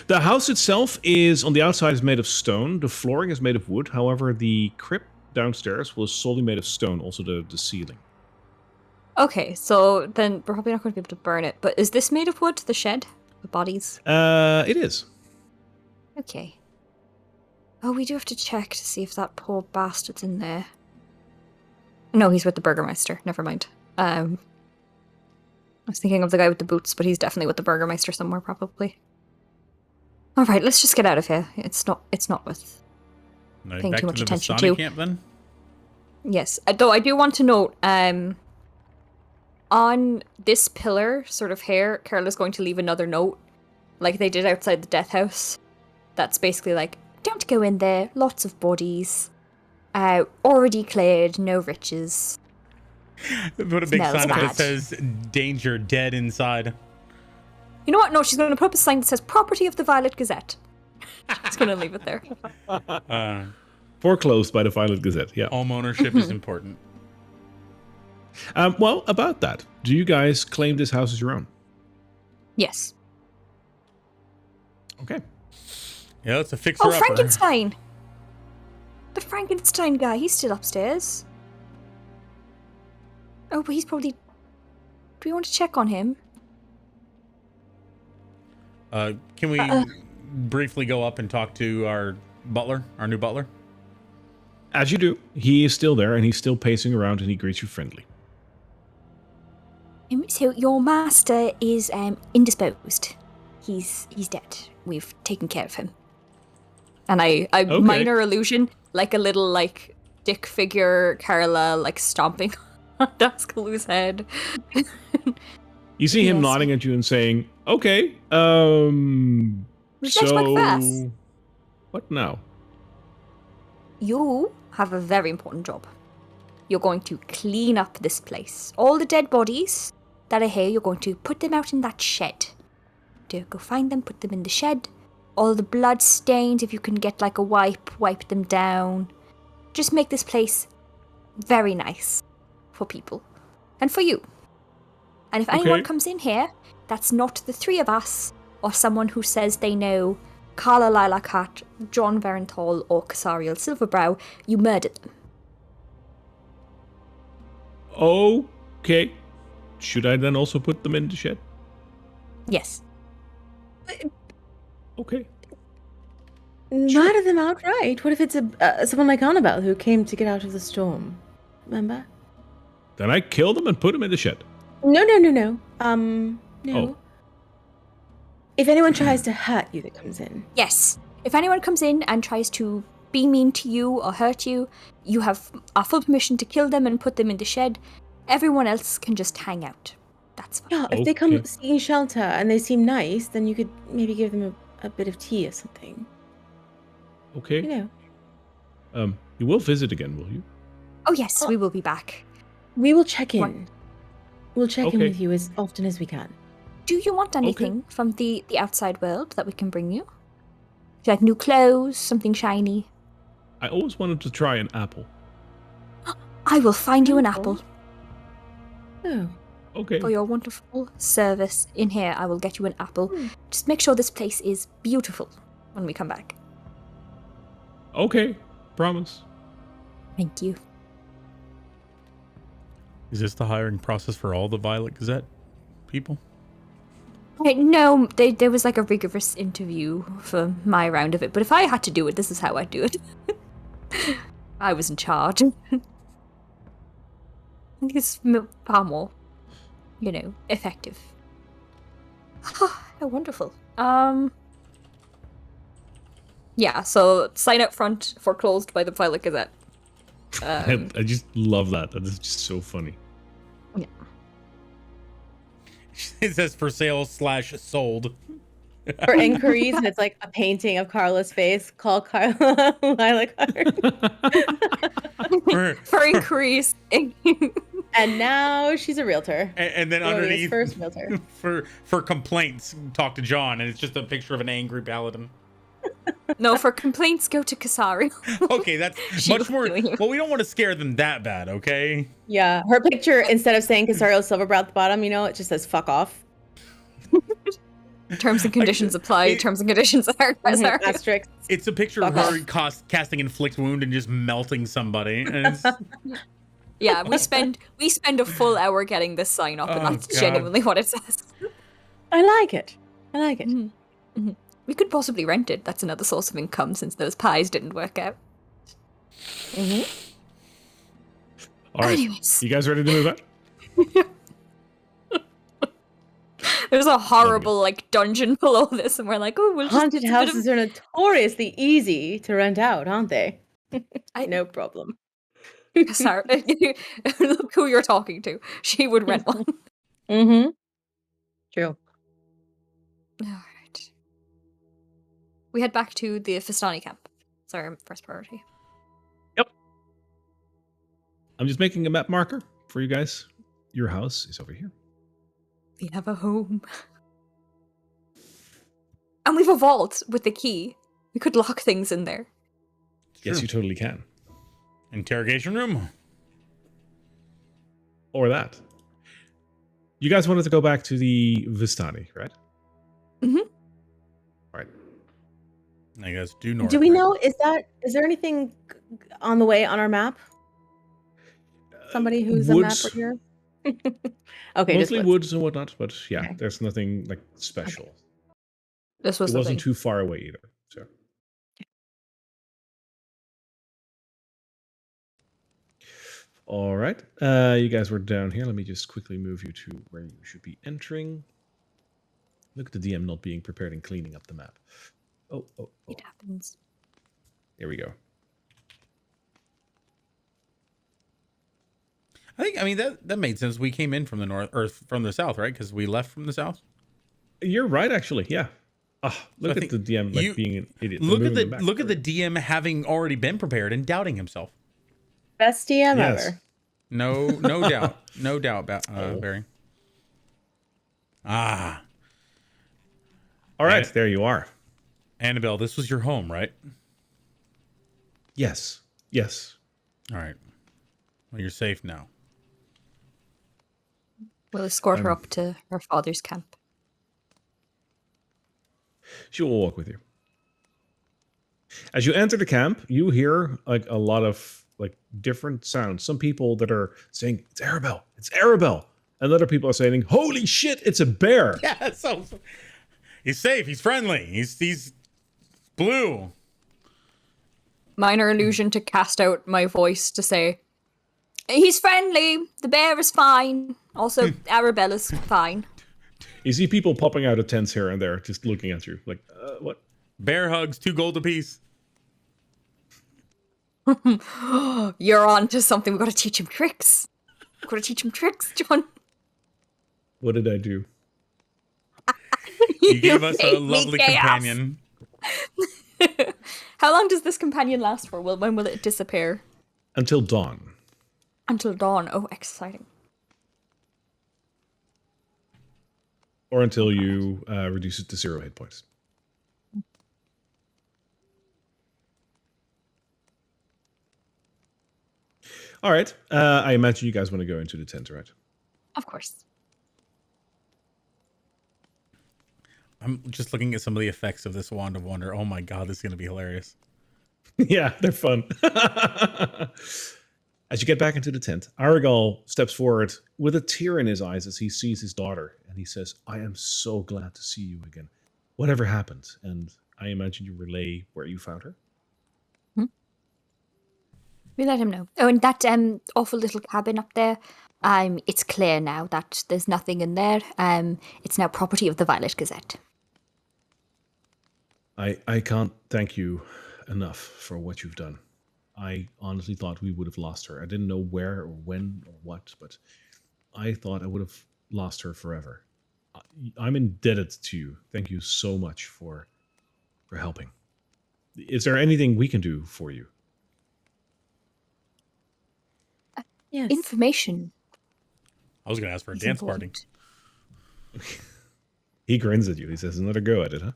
The house itself is, on the outside, is made of stone. The flooring is made of wood. However, the crypt downstairs was solely made of stone, also the ceiling. Okay, so then we're probably not going to be able to burn it. But is this made of wood, the shed? The bodies? It is. Okay. Oh, we do have to check to see if that poor bastard's in there. No, he's with the Burgermeister. Never mind. I was thinking of the guy with the boots, but he's definitely with the Burgermeister somewhere, probably. All right, let's just get out of here. It's not worth paying too much attention to. Camp, then? Yes, though I do want to note, on this pillar, sort of here, Carla's going to leave another note, like they did outside the death house. That's basically don't go in there, lots of bodies, already cleared, no riches. Put a big Smells sign up that bad. says "Danger, dead inside." You know what? No, she's going to put up a sign that says "Property of the Violet Gazette." She's going to leave it there. Foreclosed by the Violet Gazette, yeah. Home ownership is important. Well, about that, do you guys claim this house as your own? Yes. Okay. Yeah, it's a fixer-upper. Oh, Frankenstein! The Frankenstein guy, he's still upstairs. Oh, but he's probably... Do we want to check on him? Can we briefly go up and talk to our new butler? As you do, he is still there, and he's still pacing around, and he greets you friendly. So your master is indisposed. He's dead. We've taken care of him. And I Okay. minor illusion, like a little stick figure, Carla stomping on Dascalu's head. You see him Yes. nodding at you and saying, okay, Respect my class. what now? You have a very important job. You're going to clean up this place. All the dead bodies that are here, you're going to put them out in that shed. Go find them, put them in the shed. All the blood stains, if you can get a wipe them down. Just make this place very nice for people. And for you. And if anyone Okay. comes in here, that's not the three of us, or someone who says they know Carla Lilacat, John Verenthal, or Casariel Silverbrow, you murdered them. Okay. Should I then also put them in the shed? Yes. Okay. Murder them outright. What if it's someone like Annabelle who came to get out of the storm? Remember? Then I kill them and put them in the shed. No. No. Oh. If anyone tries to hurt you that comes in. Yes. If anyone comes in and tries to be mean to you or hurt you, you have our full permission to kill them and put them in the shed. Everyone else can just hang out. That's fine. Yeah, if they come Okay. seeking shelter and they seem nice, then you could maybe give them a bit of tea or something. Okay. You know. You will visit again, will you? Oh yes, we will be back. We will check in. Right. We'll check in Okay. with you as often as we can. Do you want anything from the outside world that we can bring you? Like new clothes, something shiny? I always wanted to try an apple. I will find you an apple. Oh. Okay. For your wonderful service in here, I will get you an apple. Just make sure this place is beautiful when we come back. Okay. Promise. Thank you. Is this the hiring process for all the Violet Gazette people? No, there was like a rigorous interview for my round of it, but if I had to do it, this is how I'd do it. I was in charge. I think it's far more, effective. Oh, wonderful. Yeah, so sign up front, foreclosed by the Violet Gazette. I just love that. That is just so funny. Yeah. It says for sale / sold. For inquiries, and it's like a painting of Carla's face. Call Carla Lila Card. For increase. And now she's a realtor. And then Rodia's underneath, first realtor. for complaints, talk to John, and it's just a picture of an angry paladin. No, for complaints, go to Kasari. Okay, that's She much was more. doing it. Well, we don't want to scare them that bad, okay? Yeah, her picture, instead of saying Casario Silverbrow at the bottom, it just says fuck off. Terms and conditions apply. Terms and conditions are. Sorry. Asterisk. It's a picture of Fuck her casting inflict wound and just melting somebody. And it's, Yeah, we spend a full hour getting this sign up, and Oh, that's God. genuinely what it says. I like it. We could possibly rent it. That's another source of income since those pies didn't work out. All right. Anyways. You guys ready to move on? There's a horrible dungeon below this, and we're like, oh, we'll just Haunted houses are notoriously easy to rent out, aren't they? No problem. Sorry, look who you're talking to. She would rent one. Mm-hmm. True. All right. We head back to the Fistani camp. It's our first priority. I'm just making a map marker for you guys. Your house is over here. We have a home. And we've a vault with the key. We could lock things in there. Yes, True. you totally can. interrogation room. Or that. You guys wanted to go back to the Vistani, right? Mm-hmm. All right. I guess due north. Do we right? know, is there anything on the way on our map? Somebody who's woods. a mapper here? Okay, Mostly just woods and whatnot, but yeah, Okay. there's nothing special. This was It the wasn't thing. too far away either. So. All right. You guys were down here. Let me just quickly move you to where you should be entering. Look at the DM not being prepared and cleaning up the map. Oh. It happens. There we go. I mean that made sense. We came in from the north or from the south, right? Because we left from the south. You're right, actually. Yeah. Look I at think the DM you- being an idiot. Look at moving the them back. look at the DM having already been prepared and doubting himself. best DM Yes. ever. No doubt, no doubt about Barry. Ah, All right, Yeah. there you are. Annabelle, this was your home, right? Yes. All right. Well, you're safe now. We'll escort her up to her father's camp. She will walk with you. As you enter the camp, you hear a lot of different sounds. Some people that are saying, "It's Arabelle. It's Arabelle." And other people are saying, holy shit, it's a bear. Yeah, so he's safe. He's friendly. He's blue. Minor illusion to cast out my voice to say, he's friendly. The bear is fine. Also, Arabella's fine. You see people popping out of tents here and there, just looking at you like, what? Bear hugs, 2 gold apiece. You're on to something. We've got to teach him tricks. We've got to teach him tricks, John. What did I do? You gave us a made me lovely chaos. companion. How long does this companion last for? When will it disappear? Until dawn. Until dawn. Oh, exciting. Or until you reduce it to 0 hit points. All right. I imagine you guys want to go into the tent, right? Of course. I'm just looking at some of the effects of this Wand of Wonder. Oh my god, this is going to be hilarious. Yeah, they're fun. As you get back into the tent, Aragal steps forward with a tear in his eyes as he sees his daughter, and he says, I am so glad to see you again. Whatever happened? And I imagine you relay where you found her? We let him know. Oh, and that awful little cabin up there, it's clear now that there's nothing in there. It's now property of the Violet Gazette. I can't thank you enough for what you've done. I honestly thought we would have lost her. I didn't know where or when or what, but I thought I would have lost her forever. I'm indebted to you. Thank you so much for helping. Is there anything we can do for you? Yes. Information. I was going to ask for a is dance important. party. He grins at you. He says, another go at it, huh?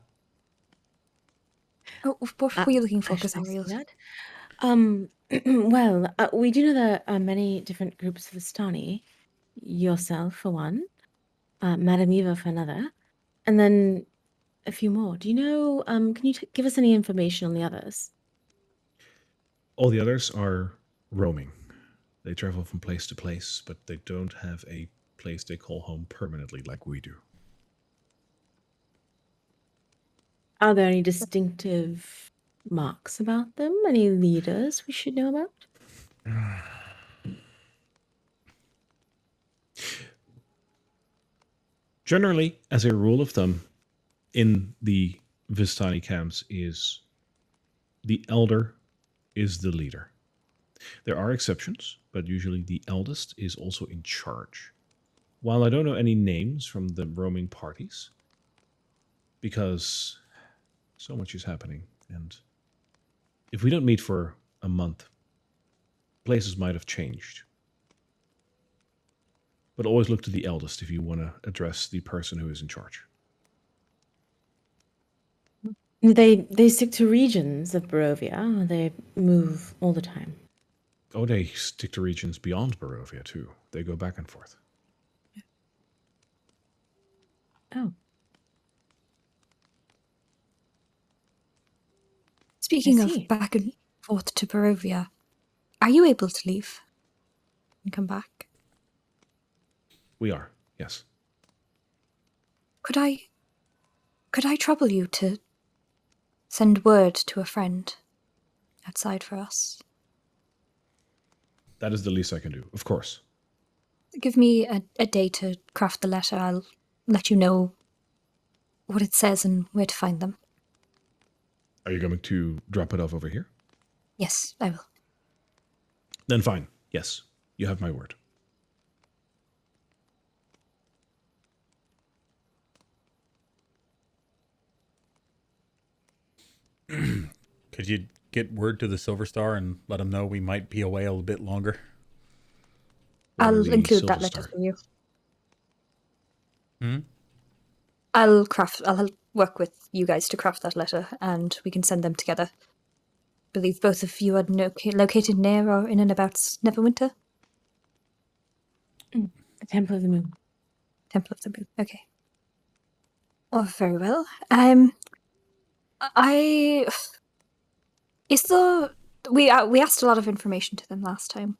Oh, what were you looking for, I should ask Casariel? that. Well, we do know there are many different groups of Vistani. Yourself for one, Madame Eva for another, and then a few more. Do you know, can you give us any information on the others? All the others are roaming. They travel from place to place, but they don't have a place they call home permanently like we do. Are there any distinctive marks about them? Any leaders we should know about? Generally, as a rule of thumb, in the Vistani camps is the elder is the leader. There are exceptions, but usually the eldest is also in charge. While I don't know any names from the roaming parties, because so much is happening, and if we don't meet for a month, places might have changed. But always look to the eldest if you want to address the person who is in charge. They stick to regions of Barovia, or they move all the time? Oh, they stick to regions beyond Barovia, too. They go back and forth. Oh. Speaking I of see. back and forth to Barovia, are you able to leave and come back? We are, yes. Could I trouble you to send word to a friend outside for us? That is the least I can do, of course. Give me a day to craft the letter. I'll let you know what it says and where to find them. Are you going to drop it off over here? Yes, I will. Then fine. Yes, you have my word. Could you get word to the Silver Star and let them know we might be away a little bit longer? What are I'll the include that Silver letter Star? for you. Hmm? I'll work with you guys to craft that letter, and we can send them together. Believe both of you are located near or in and about Neverwinter? The Temple of the Moon. Temple of the Moon. Okay. Oh, very well. We asked a lot of information to them last time.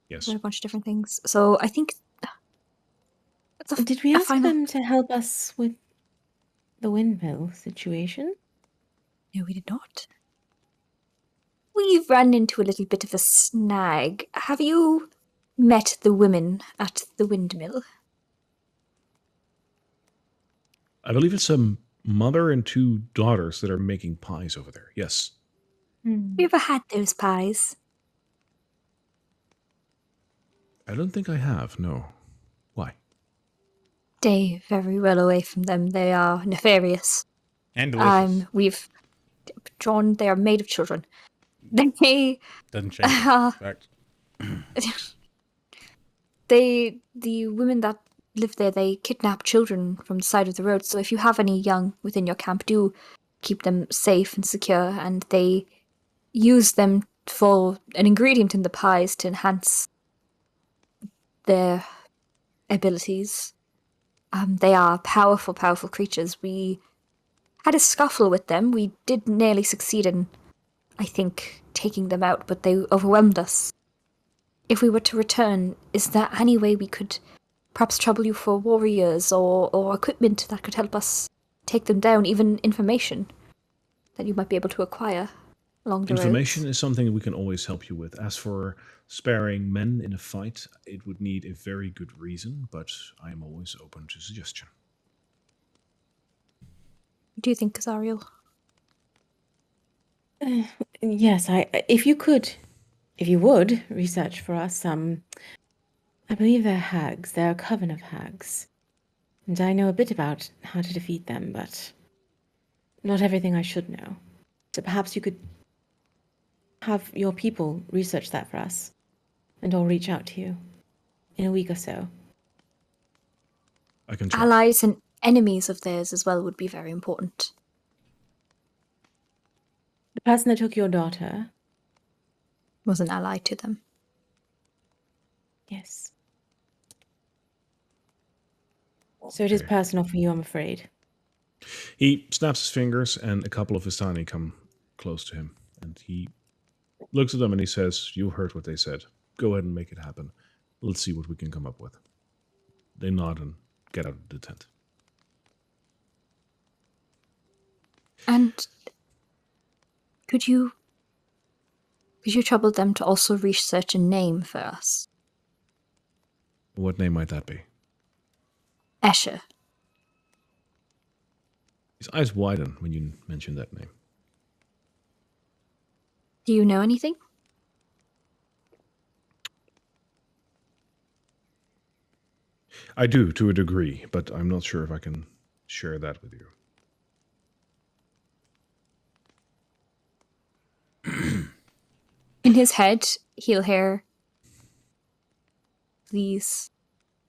Yes. There were a bunch of different things. So I think Did we a ask final- them to help us with the windmill situation? No, we did not. We've run into a little bit of a snag. Have you met the women at the windmill? I believe it's a mother and 2 daughters that are making pies over there. Yes. Have you ever had those pies? I don't think I have, no. Why? Stay very well away from them. They are nefarious. And delicious. We've drawn. They are made of children. They, Doesn't change. Fact. the women that live there, they kidnap children from the side of the road. So if you have any young within your camp, do keep them safe and secure. And they use them for an ingredient in the pies to enhance their abilities. They are powerful, powerful creatures. We had a scuffle with them. We did nearly succeed in, I think, taking them out, but they overwhelmed us. If we were to return, is there any way we could perhaps trouble you for warriors or equipment that could help us take them down, even information that you might be able to acquire along the Information roads? is something we can always help you with. As for sparing men in a fight, it would need a very good reason, but I am always open to suggestion. Do you think, Azariel? Yes, if you would research for us, I believe they're hags. They're a coven of hags. And I know a bit about how to defeat them, but not everything I should know. So perhaps you could have your people research that for us, and I'll reach out to you in a week or so. I can try. Allies and enemies of theirs as well would be very important. The person that took your daughter, Was an ally to them. yes. So it is Okay. personal for you, I'm afraid. He snaps his fingers, and a couple of his tiny come close to him. And he looks at them and he says, "You heard what they said. Go ahead and make it happen. Let's see what we can come up with." They nod and get out of the tent. And could you trouble them to also research a name for us? What name might that be? Escher. His eyes widen when you mention that name. Do you know anything? I do, to a degree, but I'm not sure if I can share that with you. In his head, he'll hear, "Please,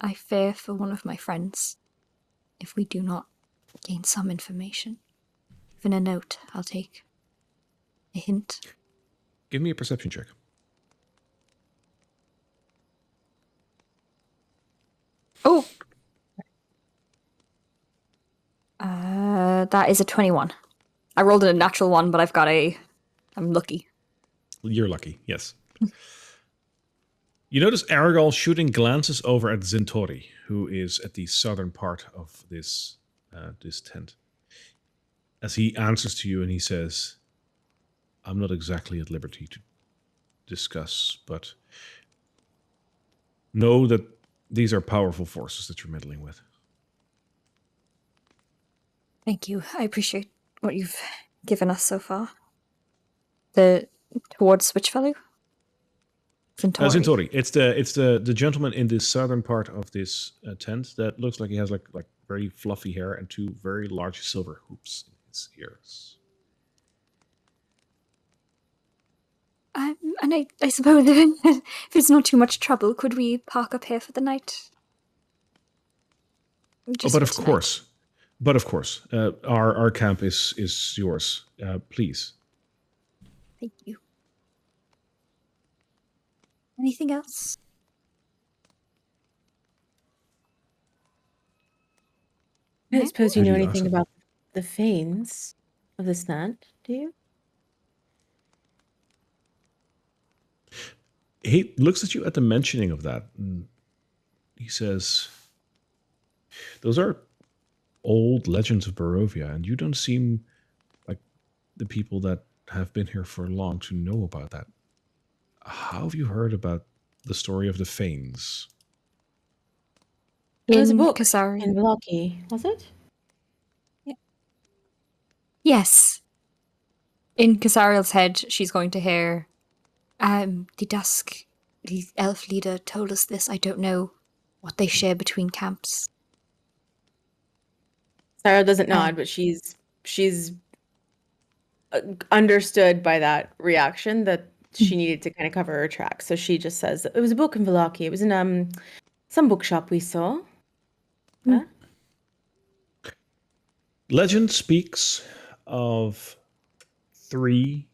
I fear for one of my friends. If we do not gain some information, even a note, I'll take. A hint." Give me a perception check. Oh! That is a 21. I rolled a natural one, but I'm lucky. You're lucky, yes. You notice Aragol shooting glances over at Zintori, who is at the southern part of this tent. As he answers to you and he says, "I'm not exactly at liberty to discuss, but know that these are powerful forces that you're meddling with." Thank you. I appreciate what you've given us so far. Towards which fellow? Zintori. Zintori. It's the gentleman in the southern part of this tent that looks like he has like very fluffy hair and 2 very large silver hoops in his ears. And I suppose if it's not too much trouble, could we park up here for the night? Just But for of tonight. course. But of course, our camp is yours. Please. Thank you. Anything else? I don't suppose you Who do know you anything ask? about the Fanes of this land, do you? He looks at you at the mentioning of that. And he says, Those are old legends of Barovia, and you don't seem like the people that have been here for long to know about that. How have you heard about the story of the Fanes? There was a In book Kasari. in Vloki, was it? Yes. In Kasariel's head, she's going to hear, the elf leader told us this. I don't know what they share between camps. Sarah doesn't nod, but she's understood by that reaction that she needed to kind of cover her tracks. So she just says, it was a book in Vloki. It was in some bookshop we saw. Huh? Legend speaks of 3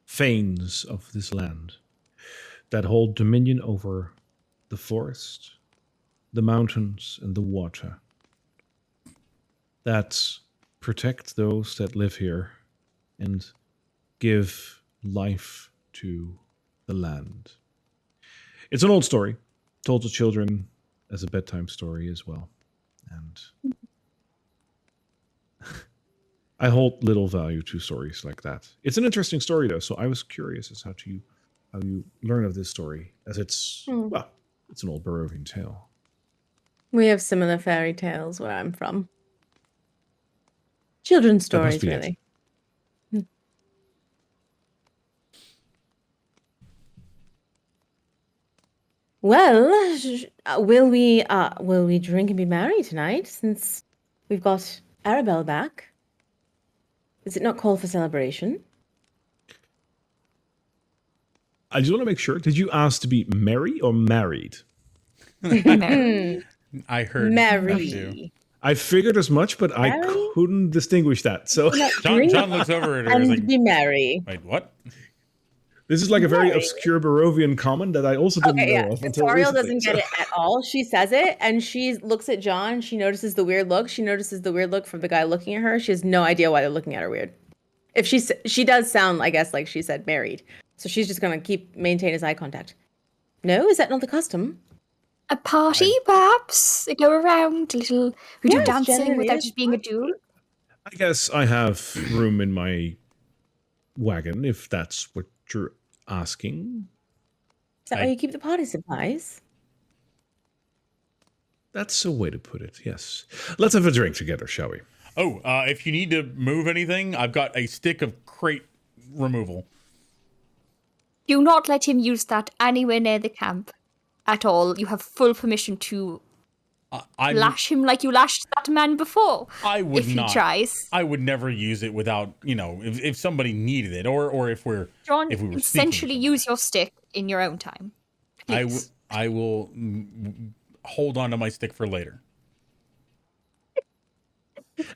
Fanes of this land that hold dominion over the forest, the mountains, and the water, that protect those that live here and give life to the land. It's an old story, told to children as a bedtime story as well. And I hold little value to stories like that. It's an interesting story, though, so I was curious as how you learn of this story, as it's, well, it's an old Barovian tale. We have similar fairy tales where I'm from. Children's That must stories, be it. really. Well, will we drink and be merry tonight, since we've got Arabelle back? Is it not call for celebration? I just want to make sure, did you ask to be merry or married? Mary. I heard Merry. that too. I figured as much, but I Merry? couldn't distinguish that. So John looks over at her and is And like, be merry. wait, what? this is like a very Merry. obscure Barovian comment that I also didn't Okay, know yeah. of until Ariel recently. doesn't get it at all. She says it, and she looks at John. She notices the weird look. She notices the weird look from the guy looking at her. She has no idea why they're looking at her weird. If she does sound, I guess, like she said, married. So she's just gonna maintain his eye contact. No, is that not the custom? A party, perhaps? They go around, a little. We do Yes, dancing generally without it's it being a duel. I guess I have room in my wagon, if that's what you're asking. Is that why you keep the party supplies? That's a way to put it, yes. Let's have a drink together, shall we? Oh, if you need to move anything, I've got a stick of crate removal. Do not let him use that anywhere near the camp at all. You have full permission to lash him like you lashed that man before. I would if not. he tries. I would never use it without, if somebody needed it, or if we were John, speaking essentially to use your stick in your own time. Please. I will hold on to my stick for later.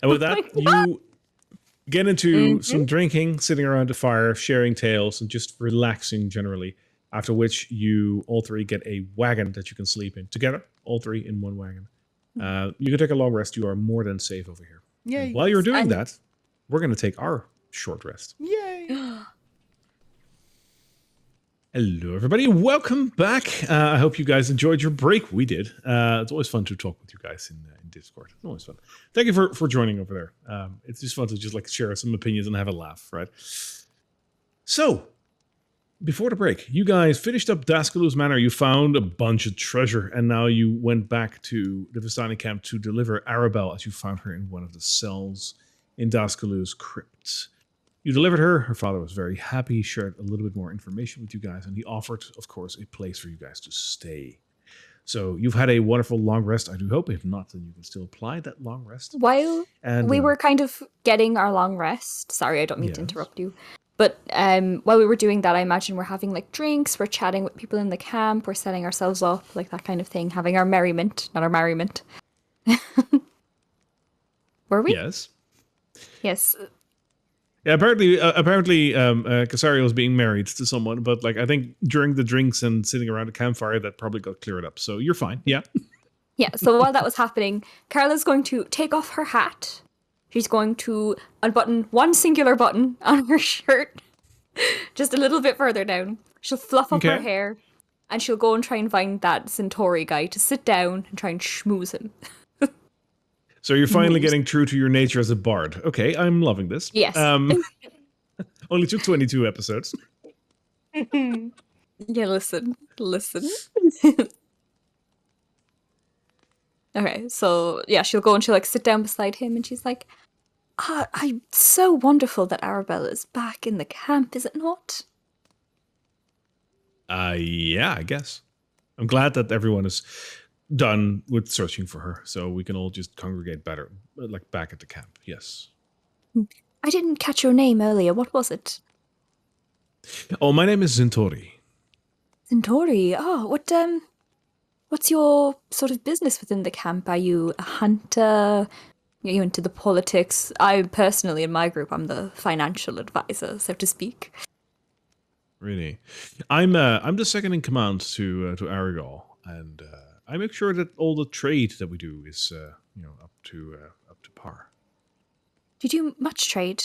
And with that, you get into some drinking, sitting around a fire, sharing tales, and just relaxing generally. After which you all 3 get a wagon that you can sleep in together, all 3 in one wagon. You can take a long rest. You are more than safe over here. Yay! While you're doing that, we're going to take our short rest. Yay! Hello, everybody. Welcome back. I hope you guys enjoyed your break. We did. It's always fun to talk with you guys in Discord. It's always fun. Thank you for joining over there. It's just fun to just like share some opinions and have a laugh, right? So, before the break, you guys finished up Dascalu's Manor. You found a bunch of treasure, and now you went back to the Vistani camp to deliver Arabelle as you found her in one of the cells in Dascalu's crypt. You delivered her. Her father was very happy. He shared a little bit more information with you guys, and he offered, of course, a place for you guys to stay. So you've had a wonderful long rest, I do hope. If not, then you can still apply that long rest. While And we were kind of getting our long rest, sorry, I don't mean to Yes. interrupt you, but while we were doing that, I imagine we're having like drinks, we're chatting with people in the camp, we're setting ourselves up, like that kind of thing, having our merriment, not our merriment. Were we? Yes. Yes. Yeah, apparently, Casario was being married to someone, but like I think during the drinks and sitting around a campfire, that probably got cleared up. So you're fine. Yeah. Yeah, so while that was happening, Carla's going to take off her hat. She's going to unbutton one singular button on her shirt, just a little bit further down. She'll fluff up her Okay. hair, and she'll go and try and find that Centauri guy to sit down and try and schmooze him. So you're finally Mhm. getting true to your nature as a bard. Okay, I'm loving this. Yes. Only took 22 episodes. Yeah, listen. Okay, so yeah, she'll go and she'll like sit down beside him and she's like, I'm so wonderful that Arabella's back in the camp, is it not? Yeah, I guess. I'm glad that everyone is done with searching for her, so we can all just congregate better, like back at the camp. Yes. I didn't catch your name earlier. What was it? Oh, my name is Zintori. Centauri. Oh, what's your sort of business within the camp? Are you a hunter? Are you into the politics? I personally, in my group, I'm the financial advisor, so to speak. Really, I'm the second in command to Aragol, and I make sure that all the trade that we do is up to par. Do you do much trade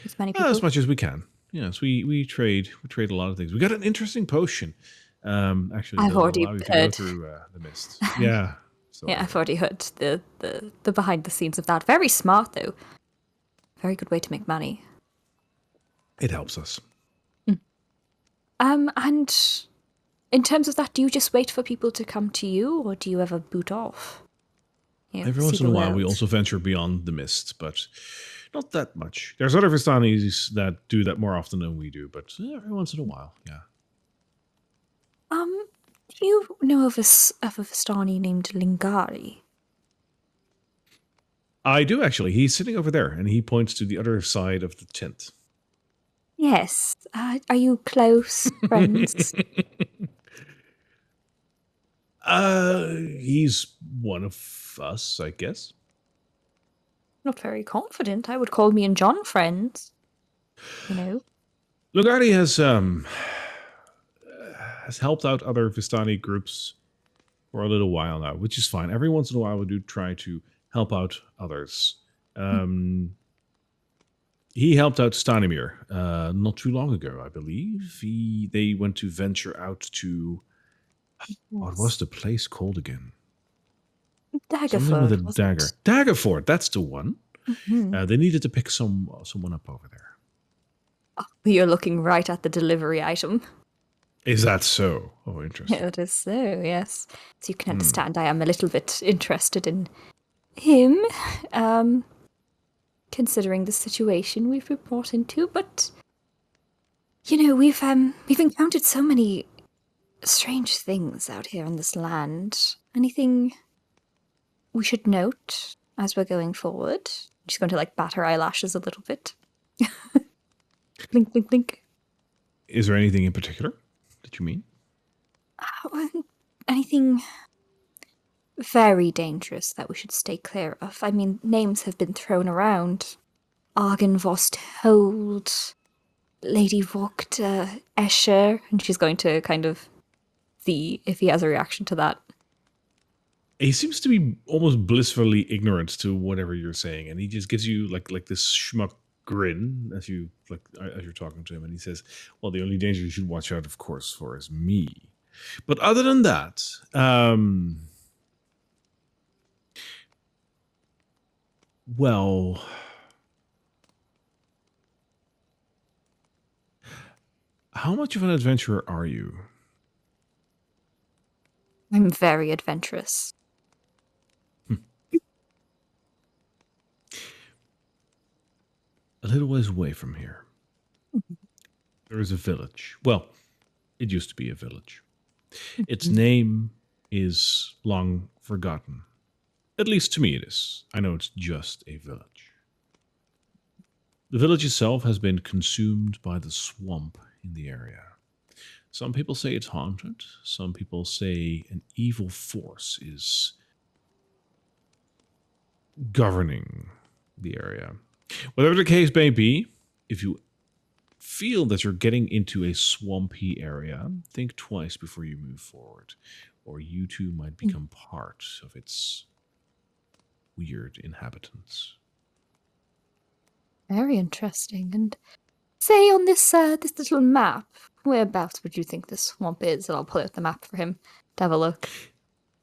with many people? As much as we can. Yes, we trade a lot of things. We got an interesting potion. Actually, I've that'll already allow you to go heard. through the mist. Yeah. So, Yeah, I've already heard the behind the scenes of that. Very smart though. Very good way to make money. it helps us. And in terms of that, do you just wait for people to come to you, or do you ever boot off? You know, Every see once in the a while, we world? also venture beyond the mist, but not that much. There's other Vistanis that do that more often than we do, but every once in a while, yeah. Do you know of a Vistani named Lingari? I do actually. He's sitting over there, and he points to the other side of the tent. Yes. Are you close friends? He's one of us, I guess. Not very confident. I would call me and John friends. You know. Lugardi has helped out other Vistani groups for a little while now, which is fine. Every once in a while, we do try to help out others. He helped out Stanimir not too long ago, I believe. They went to venture out to what was the place called again? Something with a Daggerford, wasn't dagger. it? Daggerford, that's the one. Mhm. They needed to pick someone up over there. Oh, you're looking right at the delivery item. Is that so? Oh, interesting. It is so, yes. So you can understand I am a little bit interested in him, considering the situation we've been brought into. But you know, we've encountered so many strange things out here in this land. Anything we should note as we're going forward? She's going to like bat her eyelashes a little bit. Blink, blink, blink. Is there anything in particular that you mean? Anything very dangerous that we should stay clear of? I mean, names have been thrown around. Argenvost Hold, Lady Vogt, Escher, and she's going to kind of see if he has a reaction to that. He seems to be almost blissfully ignorant to whatever you're saying, and he just gives you like this schmuck grin as you're talking to him, and he says, "Well, the only danger you should watch out, of course, for is me. But other than that, well." How much of an adventurer are you? I'm very adventurous. A little ways away from here, there is a village. Well, it used to be a village. Its name is long forgotten. At least to me it is. I know it's just a village. The village itself has been consumed by the swamp in the area. Some people say it's haunted. Some people say an evil force is governing the area. Whatever the case may be, if you feel that you're getting into a swampy area, think twice before you move forward, or you too might become part of its weird inhabitants. Very interesting. And say on this this little map, whereabouts would you think this swamp is? And I'll pull out the map for him to have a look.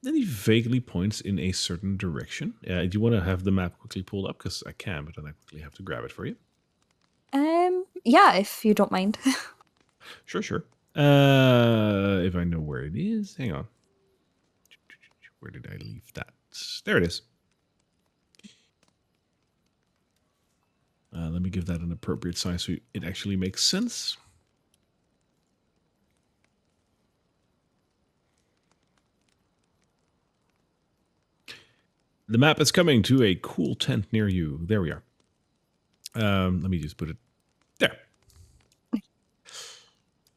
Then he vaguely points in a certain direction. Do you want to have the map quickly pulled up? Because I can, but then I quickly have to grab it for you. Yeah, if you don't mind. Sure, sure. If I know where it is, hang on. Where did I leave that? There it is. Let me give that an appropriate size so it actually makes sense. The map is coming to a cool tent near you. There we are. Let me just put it there.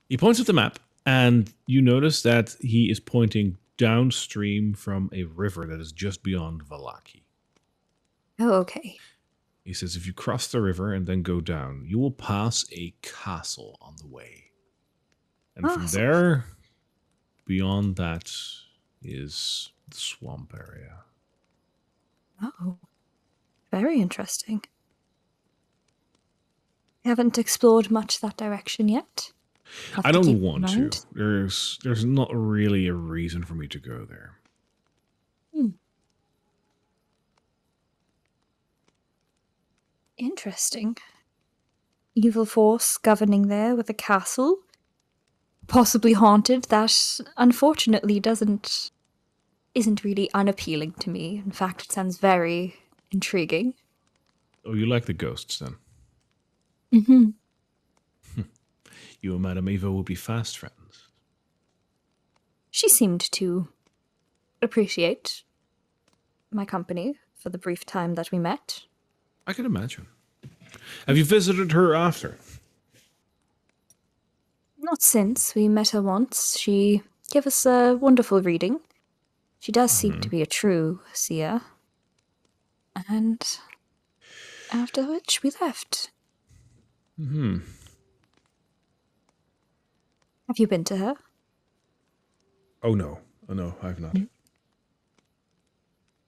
He points at the map, and you notice that he is pointing downstream from a river that is just beyond Valaki. Oh, okay. He says if you cross the river and then go down, you will pass a castle on the way. And from there, beyond that is the swamp area. Oh, very interesting. I haven't explored much that direction yet. I don't want to. There's not really a reason for me to go there. Interesting. Evil force governing there with a castle, possibly haunted, that unfortunately isn't really unappealing to me. In fact, it sounds very intriguing. Oh, you like the ghosts then? Mm-hmm. You and Madame Eva will be fast friends. She seemed to appreciate my company for the brief time that we met. I can imagine. Have you visited her after? Not since. We met her once. She gave us a wonderful reading. She does seem to be a true seer. And after which we left. Hmm. Have you been to her? Oh no, I've not.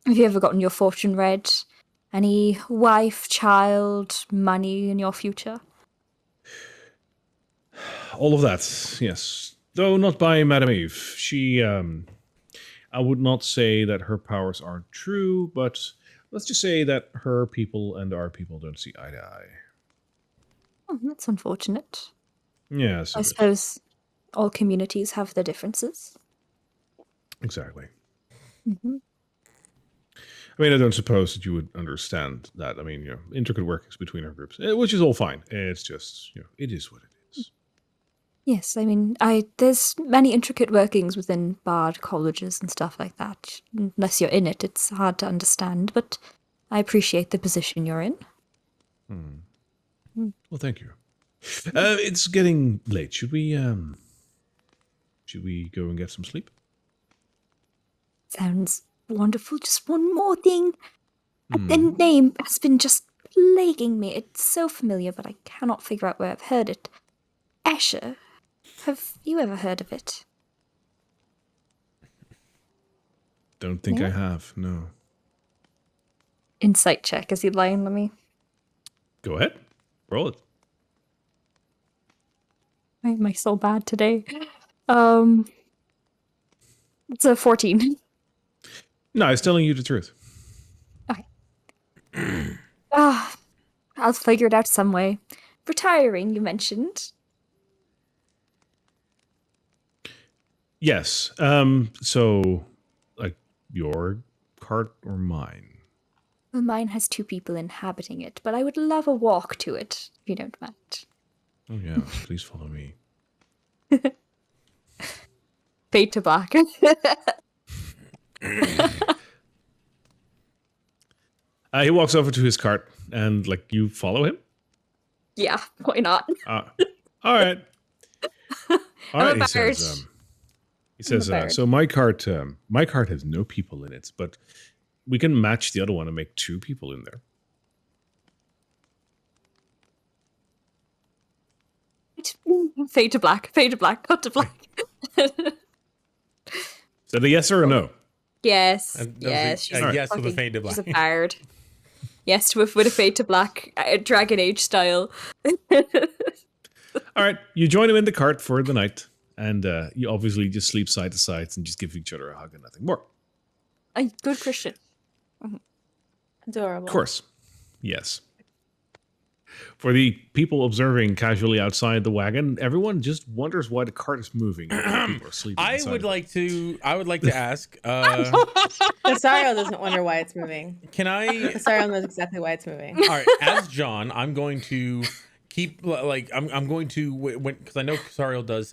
Have you ever gotten your fortune read? Any wife, child, money in your future? All of that, yes. Though not by Madame Eve. She, I would not say that her powers aren't true, but let's just say that her people and our people don't see eye to eye. Oh, that's unfortunate. Yes. I suppose all communities have their differences. Exactly. Mm-hmm. I mean, I don't suppose that you would understand that. I mean, intricate workings between our groups, which is all fine. It's just, it is what it is. Yes, I mean, there's many intricate workings within bard colleges and stuff like that. Unless you're in it, it's hard to understand, but I appreciate the position you're in. Well, thank you. It's getting late. Should we go and get some sleep? Sounds wonderful. Just one more thing. The name has been just plaguing me. It's so familiar, but I cannot figure out where I've heard it. Escher. Have you ever heard of it? Don't think I have, no. Insight check. Is he lying to me? Go ahead. Roll it. Why am I so bad today? It's a 14. No, I was telling you the truth. Okay. I'll figure it out some way. Retiring, you mentioned. Yes. So, like, your cart or mine? Well, mine has 2 people inhabiting it, but I would love a walk to it, if you don't mind. Oh, yeah. Please follow me. Fade to black. He walks over to his cart and, like, you follow him? Yeah, why not? All right. All right, he says, so my cart has no people in it, but we can match the other one and make 2 people in there. Fade to black, cut to black. Is that a yes or a no? Yes, yes. Yes with a fade to black. She's a bard. Yes, with a fade to black, Dragon Age style. All right, you join him in the cart for the night, and you obviously just sleep side to side and just give each other a hug and nothing more. A good Christian. Adorable. Of course. Yes. For the people observing casually outside the wagon, everyone just wonders why the cart is moving. People are sleeping I inside would of it. like to ask, Casario doesn't wonder why it's moving. can I Casario knows exactly why it's moving. all right, as John, I'm going to keep like I'm going to when because I know Casario does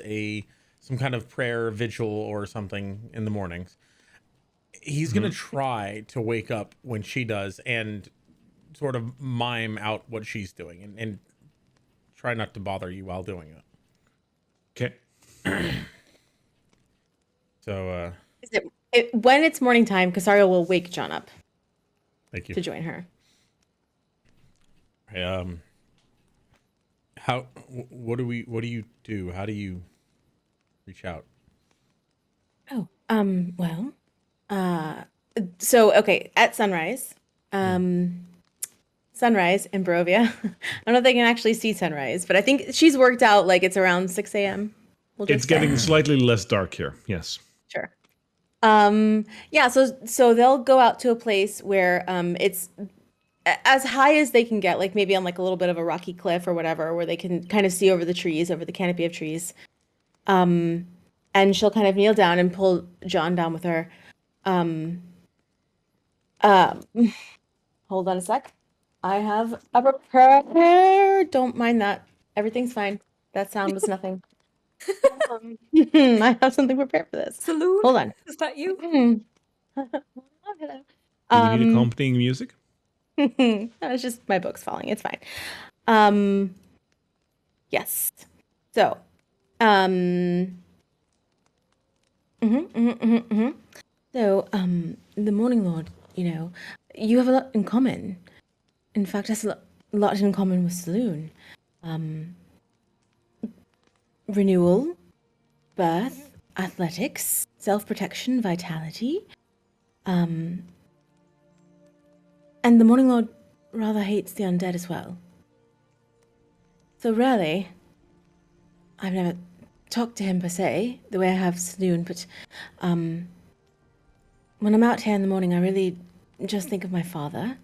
some kind of prayer vigil or something in the mornings. He's gonna try to wake up when she does and sort of mime out what she's doing and try not to bother you while doing it. Okay. So When it's morning time, Casario will wake John up thank you. to join her. What do you do? How do you reach out? Oh, well, so okay, at sunrise, sunrise in Barovia. I don't know if they can actually see sunrise, but I think she's worked out like it's around 6 a.m. We'll just It's getting slightly less dark here. Yes. sure. Yeah, so they'll go out to a place where it's as high as they can get, like maybe on like a little bit of a rocky cliff or whatever, where they can kind of see over the trees, over the canopy of trees. And she'll kind of kneel down and pull John down with her. Hold on a sec. I have a prepare. Don't mind that. Everything's fine. That sound was nothing. I have something prepared for this. Saloon? Hold on. Is that you? Oh, hello. Do we need accompanying music? It's just my book's falling. It's fine. Yes. So, So, the Morning Lord, you have a lot in common. In fact, that's a lot in common with Saloon. Renewal, birth, athletics, self-protection, vitality. And the Morning Lord rather hates the undead as well. So rarely, I've never talked to him per se, the way I have Saloon, but when I'm out here in the morning, I really just think of my father.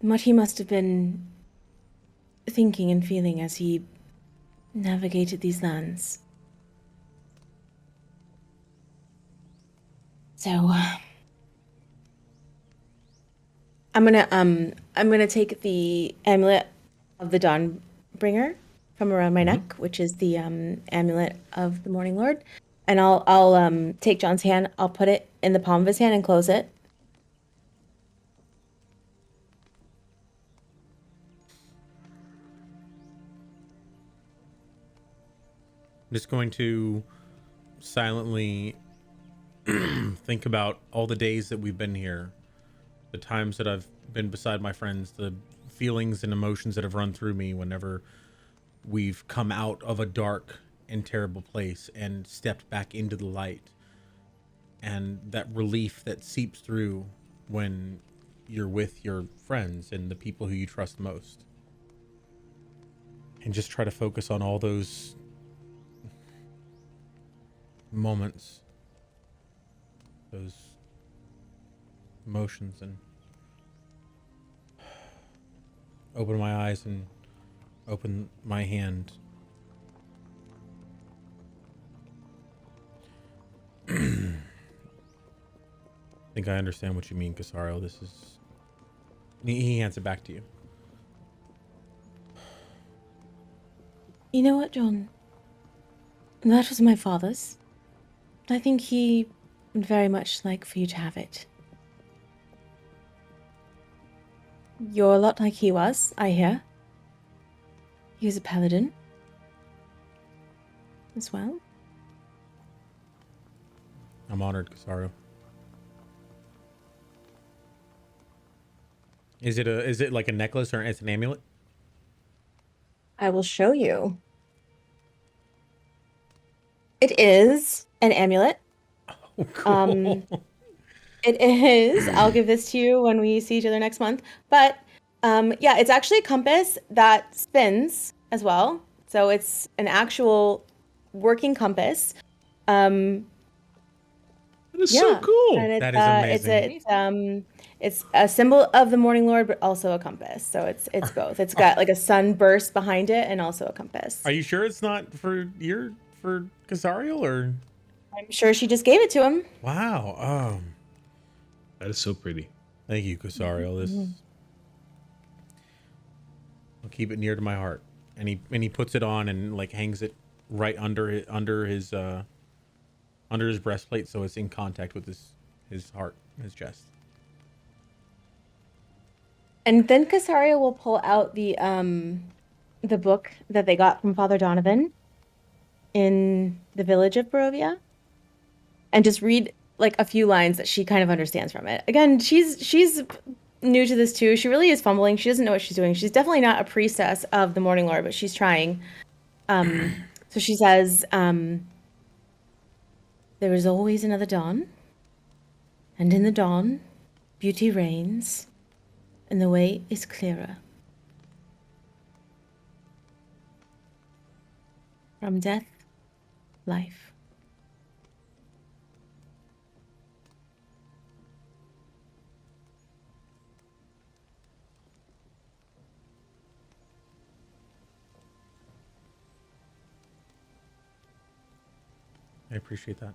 What he must have been thinking and feeling as he navigated these lands. So, I'm gonna take the amulet of the Dawnbringer from around my neck, which is the amulet of the Morning Lord, and I'll take John's hand. I'll put it in the palm of his hand and close it. I'm just going to silently think about all the days that we've been here, the times that I've been beside my friends, the feelings and emotions that have run through me whenever we've come out of a dark and terrible place and stepped back into the light, and that relief that seeps through when you're with your friends and the people who you trust most. And just try to focus on all those moments, those emotions, and open my eyes and open my hand. I think I understand what you mean, Casario. This is... He hands it back to you. You know what, John? That was my father's. I think he would very much like for you to have it. You're a lot like he was, I hear. He was a paladin as well. I'm honored, Casario. Is it like a necklace or it's an amulet? I will show you. It is an amulet. Oh, cool. It is. I'll give this to you when we see each other next month. But yeah, it's actually a compass that spins as well. So it's an actual working compass. That is so cool. And it's, That is amazing. It's a symbol of the Morning Lord, but also a compass. So it's both. It's got like a sunburst behind it and also a compass. Are you sure it's not for Casariel or? I'm sure she just gave it to him. Wow. That is so pretty. Thank you, Casariel. This I'll keep it near to my heart. And he puts it on and like hangs it right under his breastplate, so it's in contact with his heart, his chest. And then Casaria will pull out the book that they got from Father Donovan in the village of Barovia, and just read like a few lines that she kind of understands from it. Again, she's new to this too. She really is fumbling. She doesn't know what she's doing. She's definitely not a priestess of the Morning Lord, but she's trying. So she says, there is always another dawn, and in the dawn, beauty reigns, and the way is clearer. From death, life. I appreciate that.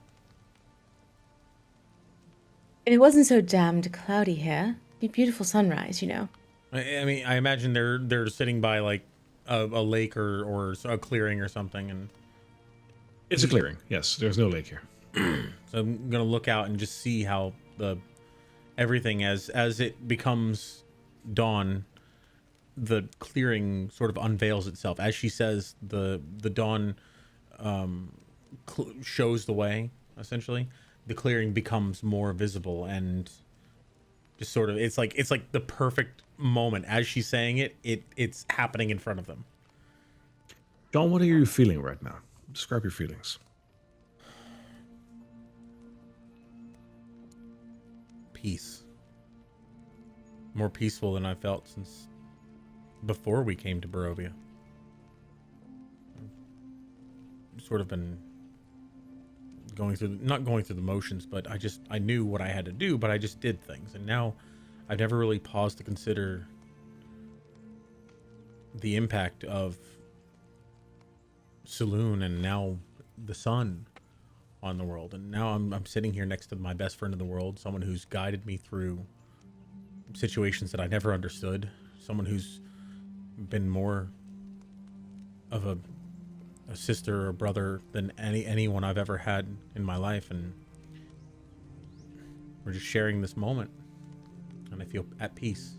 If it wasn't so damned cloudy here, it'd be a beautiful sunrise, you know. I mean, I imagine they're sitting by like a lake or a clearing or something, and It's a clearing. Yes, there's no lake here. so I'm gonna look out and just see how everything as it becomes dawn, the clearing sort of unveils itself. As she says, the dawn shows the way. Essentially, the clearing becomes more visible and just sort of it's like the perfect moment. As she's saying it's happening in front of them. John, what are you feeling right now? Describe your feelings. Peace. More peaceful than I felt since before we came to Barovia. Sort of been not going through the motions, but I knew what I had to do, but I just did things. And now I've never really paused to consider the impact of Saloon and now the sun on the world. And now I'm sitting here next to my best friend in the world, someone who's guided me through situations that I never understood, someone who's been more of a sister or brother than anyone I've ever had in my life, and we're just sharing this moment, and I feel at peace.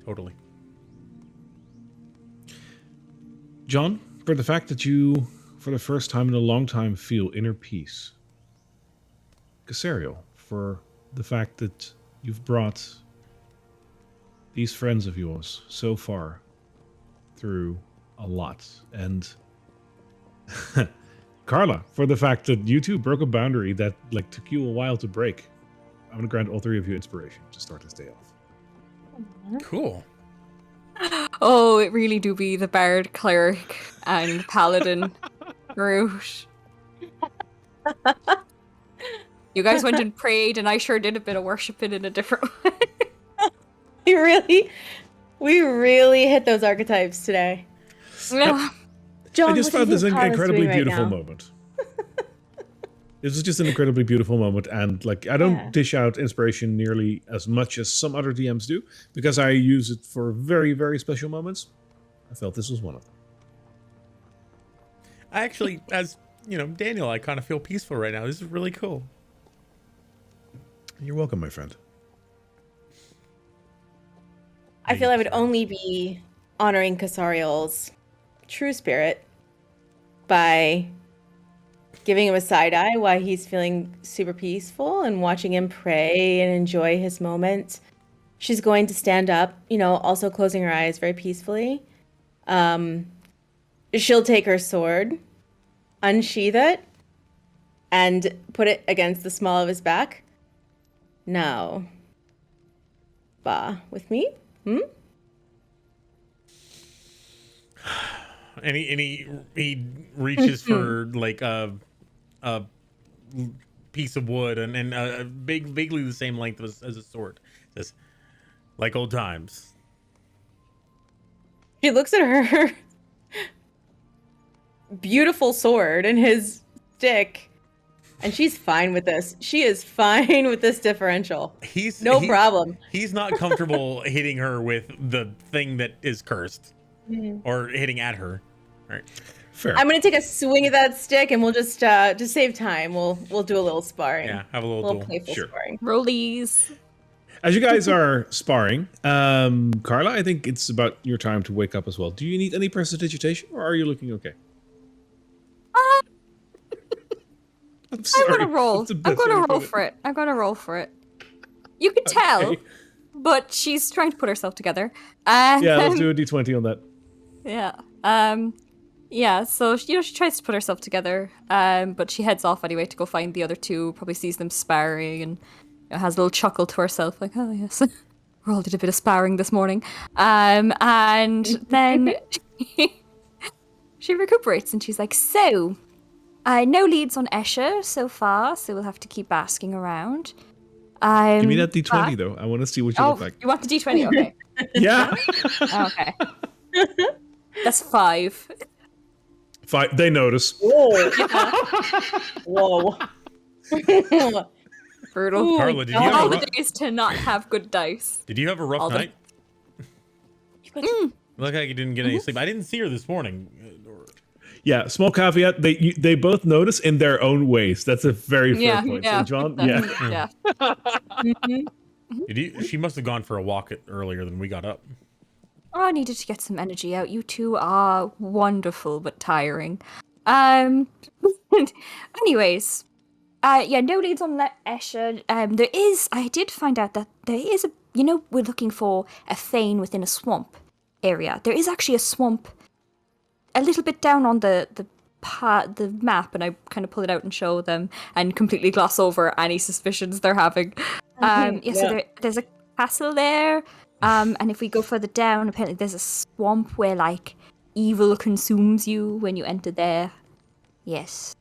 Totally. John, for the fact that you, for the first time in a long time, feel inner peace. Casariel, for the fact that you've brought these friends of yours so far through a lot. And Carla, for the fact that you two broke a boundary that like took you a while to break. I'm going to grant all three of you inspiration to start this day off. Cool. Oh, it really do be the bard, cleric, and paladin route. You guys went and prayed, and I sure did a bit of worshipping in a different way. We really hit those archetypes today. No. John, I just what do you found this think an Carla's incredibly doing right beautiful now? moment. This is just an incredibly beautiful moment, and like I don't dish out inspiration nearly as much as some other DMs do because I use it for very, very special moments. I felt this was one of them. I actually, as you know, Daniel, I kind of feel peaceful right now. This is really cool. You're welcome, my friend. I feel I would only be honoring Casariel's true spirit by giving him a side eye while he's feeling super peaceful and watching him pray and enjoy his moment. She's going to stand up, you know, also closing her eyes very peacefully. She'll take her sword, unsheath it, and put it against the small of his back. Now, with me? And he reaches for like a piece of wood and vaguely the same length as a sword. It says, like old times. She looks at her beautiful sword and his stick, and she's fine with this. She is fine with this differential. No problem. He's not comfortable hitting her with the thing that is cursed, or hitting at her. All right. Fair. I'm gonna take a swing at that stick, and we'll just to save time, we'll do a little sparring. Yeah, have a little duel. playful Sure. sparring. Rollies. As you guys are sparring, Carla, I think it's about your time to wake up as well. Do you need any prestidigitation, or are you looking okay? I'm sorry. I'm gonna roll. That's the I'm best way gonna to roll put it. for it. I'm gonna roll for it. You can tell, but she's trying to put herself together. Yeah, let's do a d20 on that. Yeah. Yeah, so she tries to put herself together, but she heads off anyway to go find the other two, probably sees them sparring and has a little chuckle to herself, like, oh yes, we all did a bit of sparring this morning. And then she recuperates and she's like, so, no leads on Escher so far, so we'll have to keep asking around. Give me that d20 though. I want to see what you look like. You want the d20? Okay. Yeah. Okay. That's 5. 5. They notice. Whoa. Brutal. Carla, did you All have a the rough, days to not have good dice. did you have a rough all the- night? Look like you didn't get any sleep. I didn't see her this morning. Yeah. Small caveat: they both notice in their own ways. That's a very fair point. Yeah. So, John. Yeah. Yeah. Did you? She must have gone for a walk earlier than we got up. Oh, I needed to get some energy out. You two are wonderful but tiring. Anyways, no leads on Escher. I did find out that there is we're looking for a Thane within a swamp area. There is actually a swamp a little bit down on the map, and I kind of pull it out and show them and completely gloss over any suspicions they're having. So there's a castle there. And if we go further down, apparently there's a swamp where, like, evil consumes you when you enter there. Yes.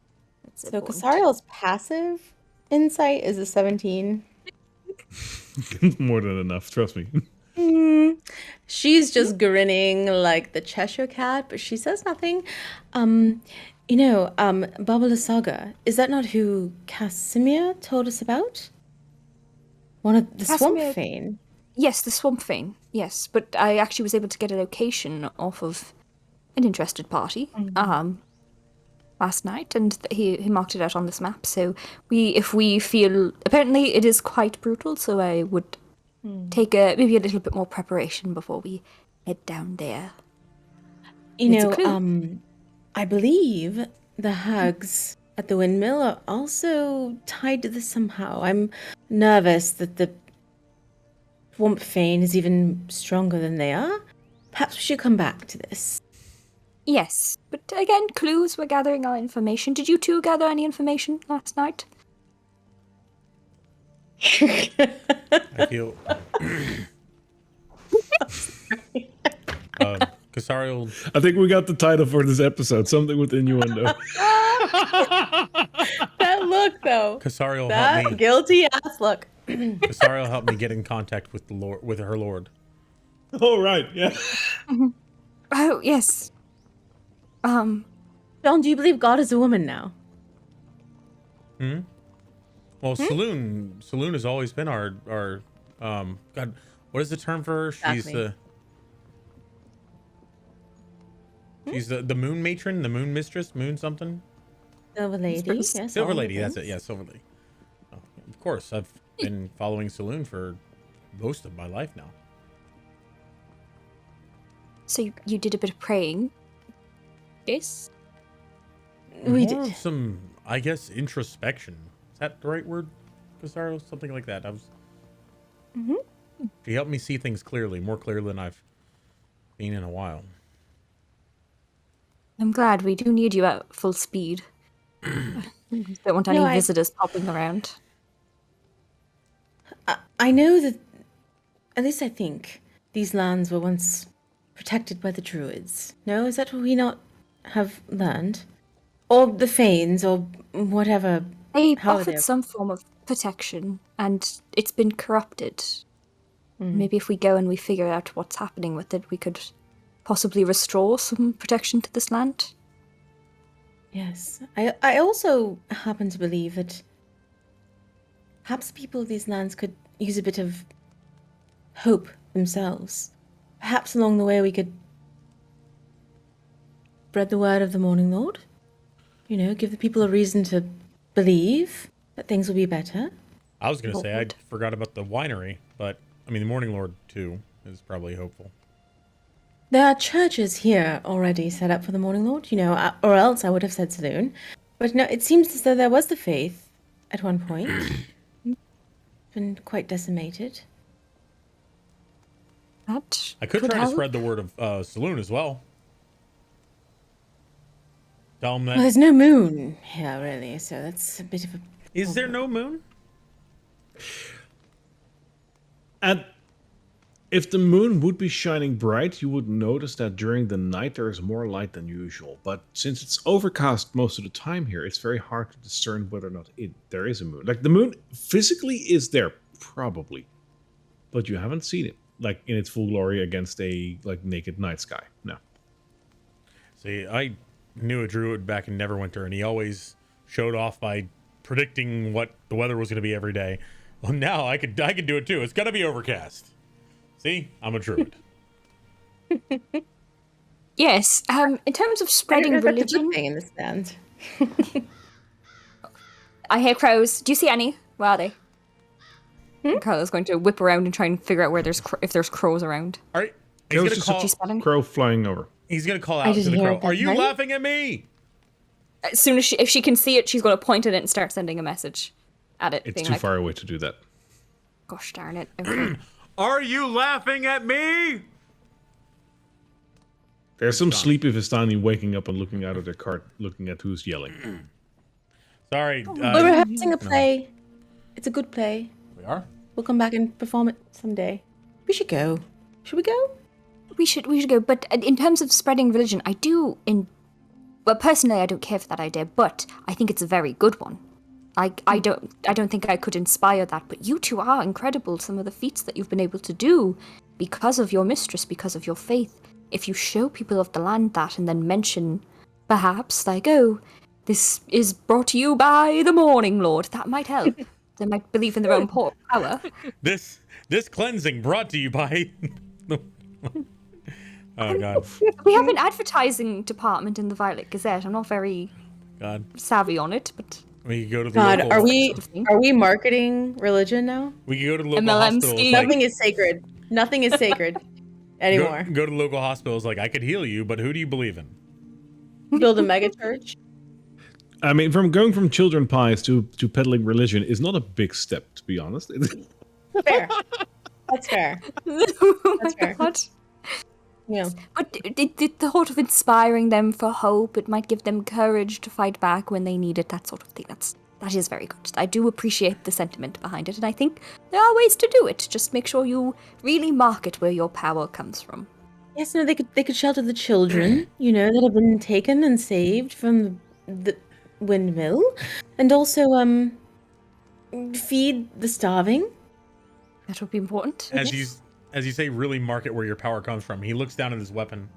That's So important. Kasariel's passive insight is a 17. More than enough. Trust me. She's just grinning like the Cheshire cat, but she says nothing. Babala Saga, is that not who Casimir told us about? One of the Swamp Casimir- Fane. Yes, the swamp thing. Yes, but I actually was able to get a location off of an interested party last night, and he marked it out on this map. So if we feel, apparently it is quite brutal, so I would take maybe a little bit more preparation before we head down there. It's a clue. I believe the hags at the windmill are also tied to this somehow. I'm nervous that the Swamp Fane is even stronger than they are. Perhaps we should come back to this. Yes, but again, clues. We're gathering our information. Did you two gather any information last night? I feel. Kasariel. I think we got the title for this episode. Something with innuendo. That look, though. Kasariel helped That me. guilty ass look. Kasariel helped me get in contact with the Lord, with her Lord. Oh right. Yeah. Oh yes. John, do you believe God is a woman now? Well, Saloon has always been our God. What is the term for her? She's Daphne. the moon matron, the moon mistress, moon something. Silver Lady. Yes, Silver all Lady, the that's it. things. Yeah, Silver Lady. Oh, of course, I've been following Saloon for most of my life now. So you did a bit of praying. Yes. We More did. of some, I guess, introspection. Is that the right word, Casaro? Something like that. She helped me see things clearly, more clearly than I've been in a while. I'm glad. We do need you at full speed. Don't want any No, I- visitors popping around. I know that, at least I think, these lands were once protected by the druids. No, is that what we not have learned? Or the Fanes, or whatever They How are offered they? some form of protection, and it's been corrupted. Mhm. Maybe if we go and we figure out what's happening with it, we could possibly restore some protection to this land. Yes. I also happen to believe that perhaps people of these lands could use a bit of hope themselves. Perhaps along the way we could spread the word of the Morning Lord. You know, give the people a reason to believe that things will be better. I was gonna say I Lord. forgot about the winery, but I mean the Morning Lord too is probably hopeful. There are churches here already set up for the Morning Lord, you know, or else I would have said saloon. But no, it seems as though there was the faith at one point. Been quite decimated. That I could try help. to spread the word of saloon as well. Tell them Well, that. there's no moon here, really, so that's a bit of a... Is there no moon? And if the moon would be shining bright, you would notice that during the night there is more light than usual. But since it's overcast most of the time here, it's very hard to discern whether or not there is a moon. Like, the moon physically is there, probably, but you haven't seen it, like, in its full glory against a, like, naked night sky. No. See, I knew a druid back in Neverwinter, and he always showed off by predicting what the weather was going to be every day. Well, now I could do it too. It's got to be overcast. See, I'm a druid. Yes. In terms of spreading That's a good religion, thing in this land. I hear crows. Do you see any? Where are they? Carla's going to whip around and try and figure out where if there's crows around. All right, There was he's just gonna a call. spelling? crow flying over. He's gonna call I out to didn't the hear crow. it that Are you time. laughing at me? As soon as if she can see it, she's going to point at it and start sending a message at it. It's being too like, far away to do that. Gosh darn it. Okay. Are you laughing at me? There's some sleepy Vistani waking up and looking out of their cart, looking at who's yelling. Sorry. We're rehearsing a play. It's a good play. We are. We'll come back and perform it someday. We should go. Should we go? we should go. But in terms of spreading religion, well, personally, I don't care for that idea, but I think it's a very good one. I don't think I could inspire that, but you two are incredible. Some of the feats that you've been able to do because of your mistress, because of your faith. If you show people of the land that and then mention, perhaps, like, oh, this is brought to you by the Morning Lord, that might help. They might believe in their own power. This cleansing brought to you by. Oh God. We have an advertising department in the Violet Gazette. I'm not very God. savvy on it, but We could go to the God, local. are we marketing religion now? We could go to the local MLM hospitals. scheme. Like, Nothing is sacred. Nothing is sacred anymore. go to local hospitals. Like, I could heal you, but who do you believe in? Build a mega church. I mean, going from children pies to peddling religion is not a big step, to be honest. Fair. That's fair. oh my fair. god. Yeah. But the thought of inspiring them for hope, it might give them courage to fight back when they need it, that sort of thing. That is very good. I do appreciate the sentiment behind it, and I think there are ways to do it. Just make sure you really market where your power comes from. Yes, no, they could shelter the children, you know, that have been taken and saved from the windmill, and also feed the starving. That would be important. As you say, really market where your power comes from. He looks down at his weapon.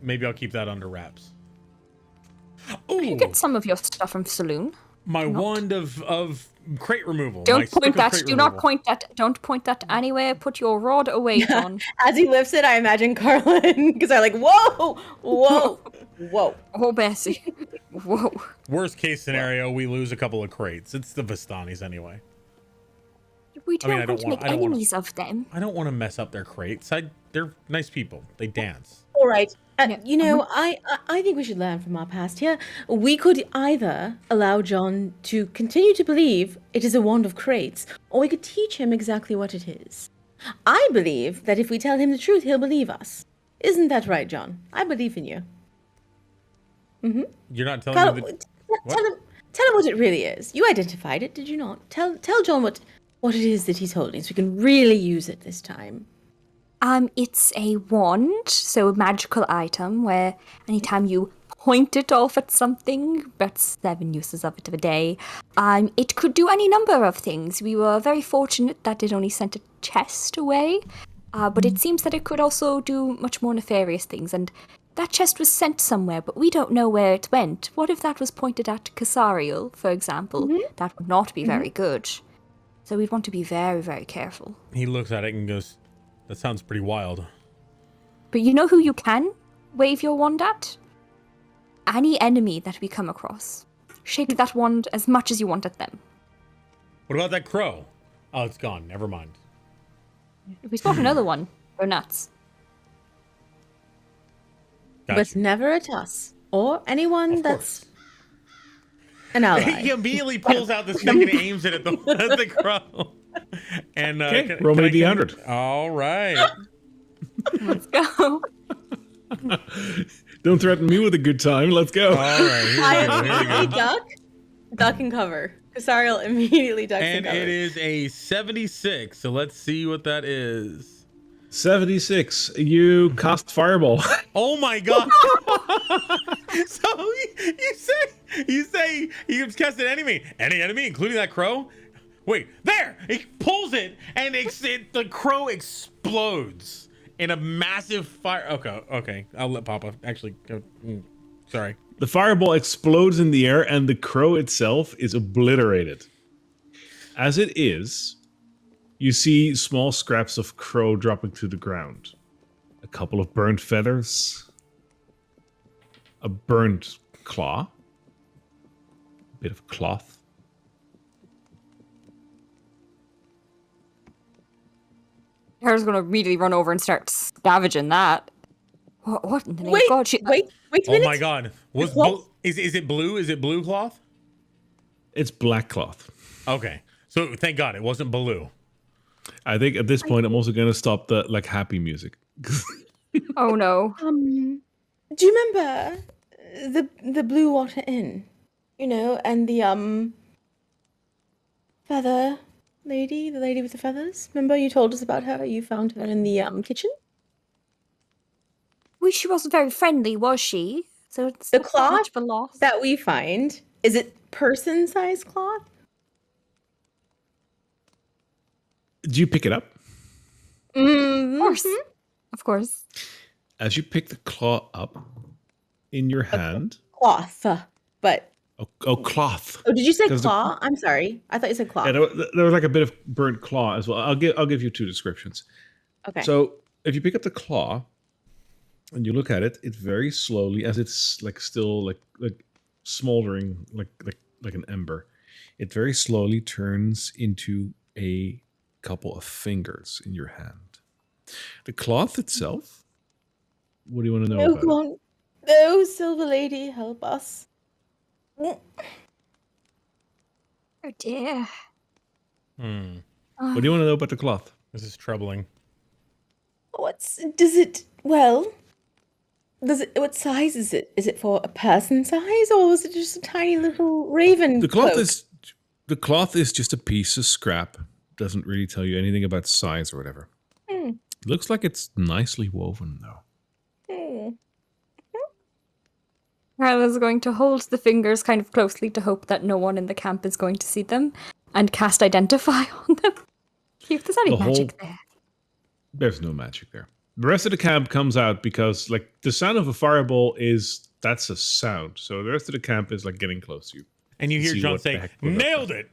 Maybe I'll keep that under wraps. You Ooh, get some of your stuff from Saloon. my wand of crate removal. My Don't stick point of that. crate Do not removal. point that. Don't point that anywhere. Put your rod away, John. As he lifts it, I imagine Carlin, because I'm like, whoa, whoa, whoa. Oh, Bessie. Whoa. Worst case scenario, we lose a couple of crates. It's the Vistanis anyway. We don't I don't want to want- make I don't wanna- enemies of them. I don't want to mess up their crates. They're nice people. They dance. All right. Yeah, You know, I think we should learn from our past here. We could either allow John to continue to believe it is a wand of crates, or we could teach him exactly what it is. I believe that if we tell him the truth, he'll believe us. Isn't that right, John? I believe in you. You're not telling Carl, me that. tell him what it really is. You identified it, did you not? Tell John what it is that he's holding, so we can really use it this time. It's a wand, so a magical item where anytime you point it off at something, but 7 uses of it of a day. It could do any number of things. We were very fortunate that it only sent a chest away, but it seems that it could also do much more nefarious things, and that chest was sent somewhere, but we don't know where it went. What if that was pointed at Casariel, for example? That would not be very good. So we'd want to be very, very careful. He looks at it and goes, that sounds pretty wild. But you know who you can wave your wand at? Any enemy that we come across. Shake that wand as much as you want at them. What about that crow? Oh, it's gone. Never mind. If we spot another one, go nuts. Got But you. never at us or anyone Of that's course. an ally. He immediately pulls out this thing and aims it at the crow. And Okay, roll me a D100. All right. Let's go. Don't threaten me with a good time. Let's go. All right. Here I we go. Here we immediately go. duck and cover. Casariel immediately ducks and And covers. it is a 76. So let's see what that is. 76. You cast Fireball. Oh my god! So you say you cast an enemy, any enemy, including that crow. Wait, there! He pulls it, and the crow explodes in a massive fire. Okay, I'll let Papa actually go. Sorry. The fireball explodes in the air, and the crow itself is obliterated. As it is, you see small scraps of crow dropping to the ground. A couple of burnt feathers. A burnt claw. A bit of cloth. Kara's gonna immediately run over and start scavenging that. What in the name Wait, of God? wait a Oh minute. my god! Cloth? Is it blue? Is it blue cloth? It's black cloth. Okay, so thank God it wasn't blue. I think at this point I'm also going to stop the happy music. Oh no. Do you remember the Blue Water Inn? You know, and the feather lady, the lady with the feathers. Remember you told us about her? You found her in the kitchen. Well, she wasn't very friendly, was she? So it's The not that cloth much of a loss. that we find, is it person-sized cloth? Do you pick it up? Of course. Of course. As you pick the claw up in your hand. Cloth, but Oh, cloth. oh, did you say 'Cause the- claw? I'm sorry, I thought you said cloth. Yeah, there was like a bit of burnt claw as well. I'll give you two descriptions. Okay. So if you pick up the claw and you look at it, it very slowly, as it's still smoldering like an ember, it very slowly turns into a couple of fingers in your hand. The cloth itself. What do you want to know Oh, about come it? on. Oh, Silver Lady, help us. Oh dear. What do you want to know about the cloth? This is troubling. What size is it? Is it for a person size, or is it just a tiny little raven The cloth cloak? is just a piece of scrap. Doesn't really tell you anything about size or whatever. Hmm. Looks like it's nicely woven though. Carla's going to hold the fingers kind of closely to hope that no one in the camp is going to see them and cast Identify on them. See if there's any The magic whole- there. There's no magic there. The rest of the camp comes out because the sound of a fireball that's a sound. So the rest of the camp is getting close to you. And you hear See John what the say, heck was up "Nailed there." it."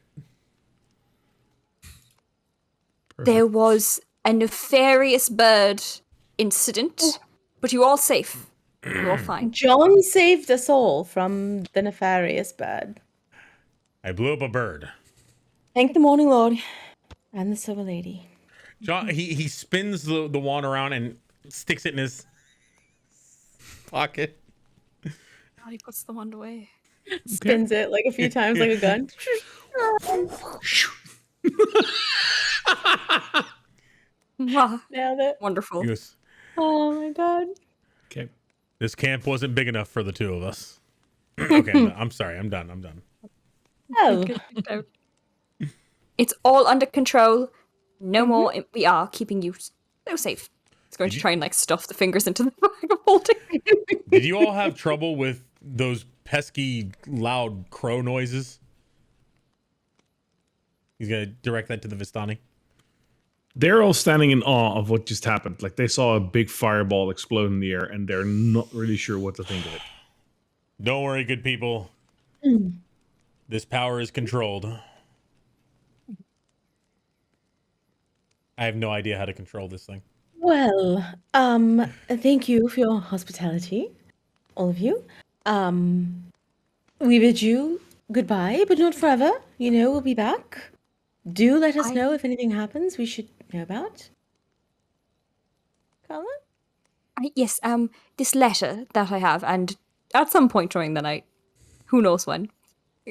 There was a nefarious bird incident, but you're all safe. You're all fine. John saved us all from the nefarious bird. I blew up a bird. Thank the Morning Lord and the Silver Lady. John, he spins the wand around and sticks it in his pocket. God, he puts the wand away. Spins it like a few times like a gun. Mwah. Nailed it. Wonderful. He goes, Oh my god. Okay. "This camp wasn't big enough for the two of us." Okay, I'm sorry. I'm done. Oh. It's all under control. No more. We are keeping you so safe. It's going to try and stuff the fingers into the bag of holding. Did you all have trouble with those pesky loud crow noises. He's gonna direct that to the Vistani. They're all standing in awe of what just happened. Like they saw a big fireball explode in the air, and they're not really sure what to think of it. Don't worry, good people. This power is controlled. I have no idea how to control this thing. Well, thank you for your hospitality, all of you. We bid you goodbye, but not forever. You know, we'll be back. Do let us know if anything happens we should know about. Carla? Yes, this letter that I have, and at some point during the night, who knows when,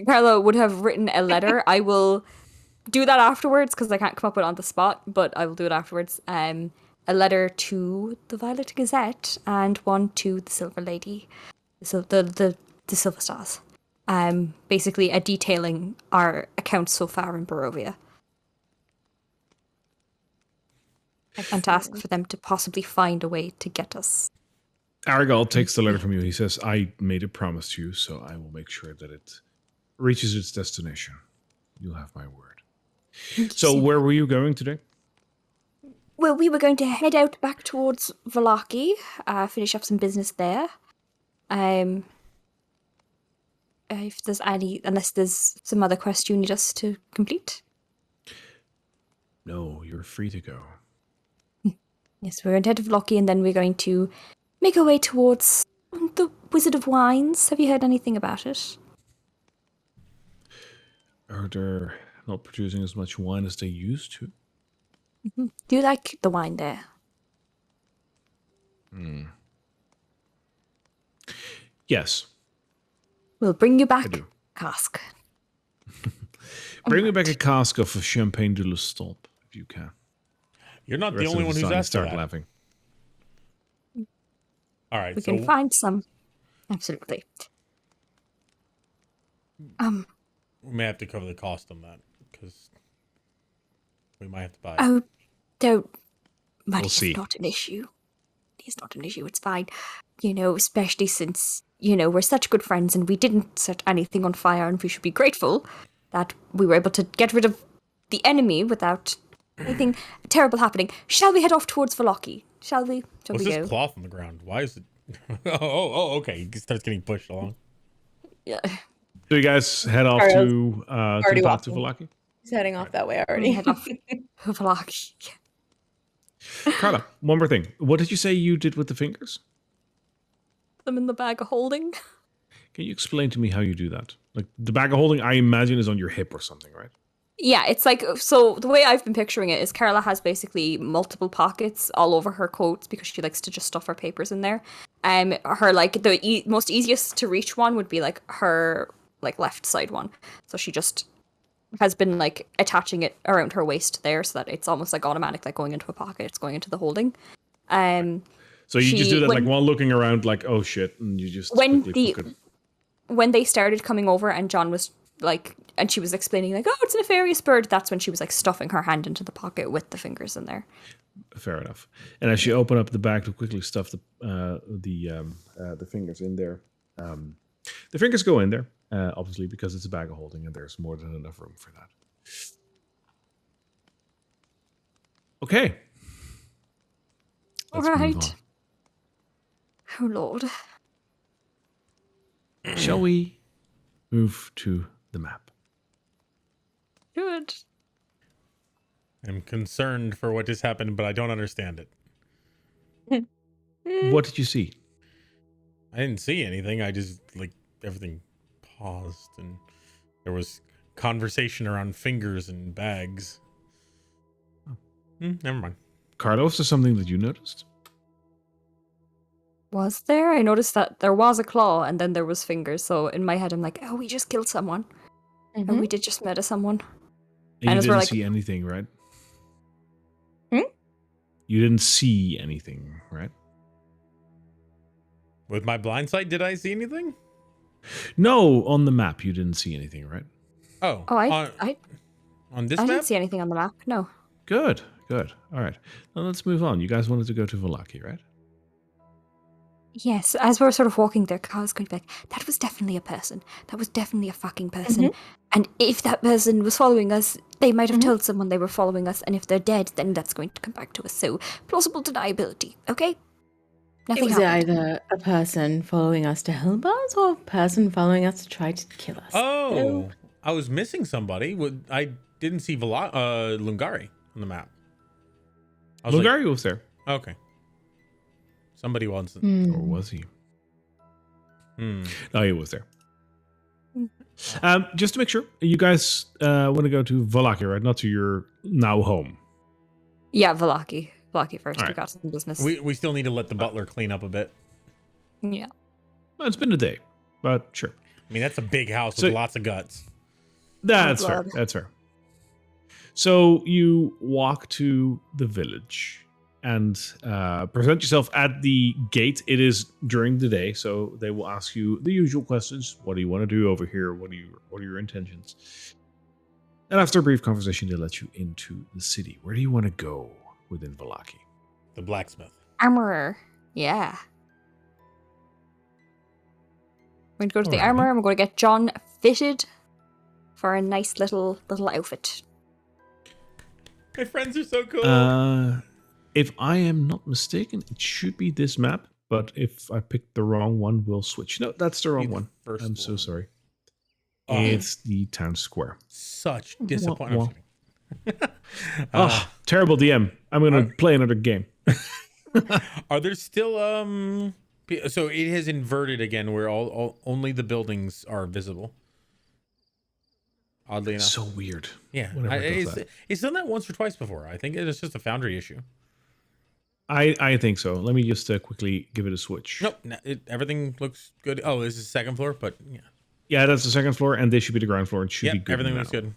Carla would have written a letter. I will do that afterwards because I can't come up with it on the spot, but I will do it afterwards. A letter to the Violet Gazette and one to the Silver Lady, so the Silver Stars. Basically detailing our accounts so far in Barovia. And to ask for them to possibly find a way to get us. Aragol takes the letter from you. He says, I made a promise to you, so I will make sure that it reaches its destination. You'll have my word. So where were you going today? Well, we were going to head out back towards Valaki, finish up some business there. If there's unless there's some other quest you need us to complete. No, you're free to go. Yes, we're going to head to Valaki, and then we're going to make our way towards the Wizard of Wines. Have you heard anything about it? They're not producing as much wine as they used to. Mm-hmm. Do you like the wine there? Yes. We'll bring you I back do. cask. Bring me back a cask of Champagne de l'Estampe, if you can. You're not the rest only of one who's Vistani asked for start that. laughing. All right, We so can find some. Absolutely. we may have to cover the cost on that because we might have to buy it. Oh, don't. Money We'll see. is not an issue. It's not an issue. It's fine. You know, especially since, you know, we're such good friends and we didn't set anything on fire, and we should be grateful that we were able to get rid of the enemy without anything terrible happening. Shall we head off towards Valaki? Shall we? Shall What's we this go? cloth on the ground? Why is it? Okay. It starts getting pushed along. Yeah. So you guys head off Ariel's to the already path to walking. Valaki? He's heading off that way We already. head off to Valaki. Carla, one more thing. What did you say you did with the fingers? Them in the bag of holding. Can you explain to me how you do that? Like the bag of holding, I imagine, is on your hip or something, right? Yeah, it's like, so the way I've been picturing it is Carla has basically multiple pockets all over her coats because she likes to just stuff her papers in there. Her, like, the most easiest to reach one would be, like, her, like, left side one. So she just has been, like, attaching it around her waist there so that it's almost, like, automatic, like, going into a pocket. It's going into the holding. So you just do that, like, while looking around, like, oh, shit, and you just quickly hook it. When they started coming over and John was, like, and she was explaining, like, oh, it's a nefarious bird, that's when she was, like, stuffing her hand into the pocket with the fingers in there. Fair enough. And as you open up the bag to quickly stuff the fingers in there, the fingers go in there, obviously, because it's a bag of holding and there's more than enough room for that. Okay. All Let's move right. on. Oh, Lord. Shall we move to the map? Good. I'm concerned for what just happened, but I don't understand it. What did you see? I didn't see anything. I just, like, everything paused and there was conversation around fingers and bags. Never mind. Carlos, is there something that you noticed? Was there? I noticed that there was a claw and then there was fingers. So in my head, I'm like, oh, we just killed someone. Mm-hmm. And we did just murder someone. And And you as we're didn't like- see anything, right? Hmm? You didn't see anything, right? With my blind sight, did I see anything? No, on the map you didn't see anything, right? Oh, Oh, I on this I map? didn't see anything on the map. No. Good, good. All right. Now let's move on. You guys wanted to go to Valaki, right? Yes, as we're sort of walking there, Carl's going to be like, that was definitely a person. That was definitely a fucking person. And if that person was following us, they might have told someone they were following us, and if they're dead, then that's going to come back to us. So, plausible deniability, okay? Nothing Was happened. it either a person following us to help us or a person following us to try to kill us? Oh, I was missing somebody. I didn't see Lungari on the map. I was Bulgaria was there. okay. Somebody wants it. Or was he? Hmm. No, he was there. Just to make sure, you guys want to go to Wallachia, right? Not to your now home. Yeah, Valaki. Valaki first. All We right. got some business. We still need to let the butler clean up a bit. Yeah. Well, it's been a day, but sure. I mean, that's a big house So- with lots of guts. That's fair. blood. That's fair. So you walk to the village and present yourself at the gate. It is during the day, so they will ask you the usual questions. What do you want to do over here? What are your intentions? And after a brief conversation, they let you into the city. Where do you want to go within Vallaki? The blacksmith. Armorer. Yeah. We're going to go to the Alrighty. armorer and we're going to get John fitted for a nice little outfit. My friends are so cool. If I am not mistaken, it should be this map. But if I picked the wrong one, we'll switch. No, that's the wrong the one. first I'm so one. sorry. Oh. It's the town square. Such disappointment. Terrible DM. I'm going to play another game. Are there still so it has inverted again where all only the buildings are visible. Oddly enough. So weird. Yeah. Whatever does that. It's done that once or twice before. I think it's just a Foundry issue. I think so. Let me just quickly give it a switch. Nope. Everything looks good. Oh, this is the second floor, but yeah. Yeah, that's the second floor, and this should be the ground floor. It should be Yep, good. everything now. looks good.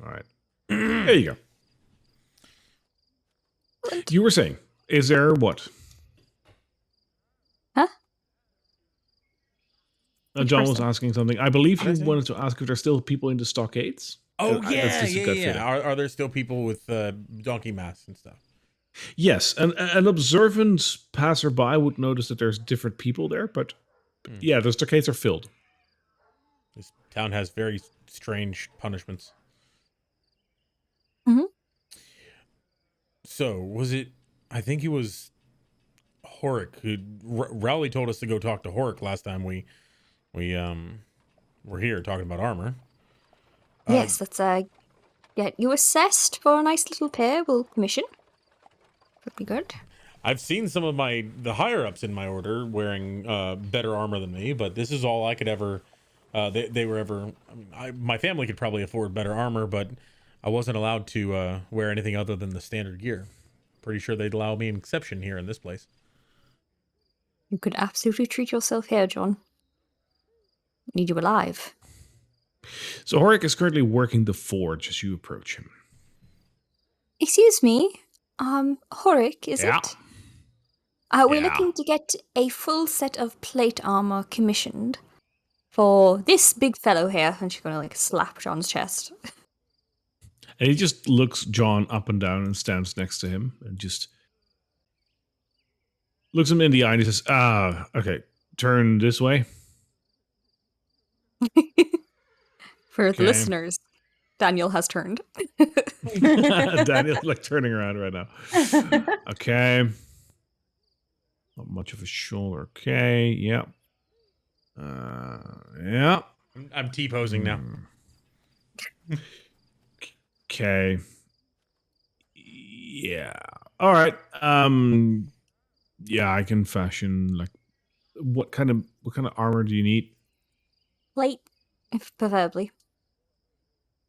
All right. There you go. You were saying, is there what? Huh? John was person? asking something. I believe What did I you say? wanted to ask if there's still people in the stockades. Oh That's yeah, just a gut feeling. Are there still people with donkey masks and stuff? Yes, an observant passerby would notice that there's different people there, but yeah, the stockades are filled. This town has very strange punishments. Mhm. So was it? I think it was Horik who Rowley told us to go talk to Horik last time we were here talking about armor. Yes, let's get you assessed for a nice little payable commission. Would be good. I've seen some of the higher ups in my order wearing better armor than me, but this is all I could ever. They were ever. My family could probably afford better armor, but I wasn't allowed to wear anything other than the standard gear. Pretty sure they'd allow me an exception here in this place. You could absolutely treat yourself here, John. Need you alive. So Horik is currently working the forge as you approach him. Excuse me, Horik, is Yeah. it? We're Yeah. looking to get a full set of plate armor commissioned for this big fellow here. And she's going to like slap John's chest. And he just looks John up and down and stands next to him and just looks him in the eye and he says, okay, turn this way. For Okay. the listeners, Daniel has turned. Daniel's like turning around right now. Okay. Not much of a shoulder. Okay. Yeah. Yeah. I'm T-posing now. Okay. Yeah. All right. Yeah, I can fashion like what kind of armor do you need? Plate. If preferably.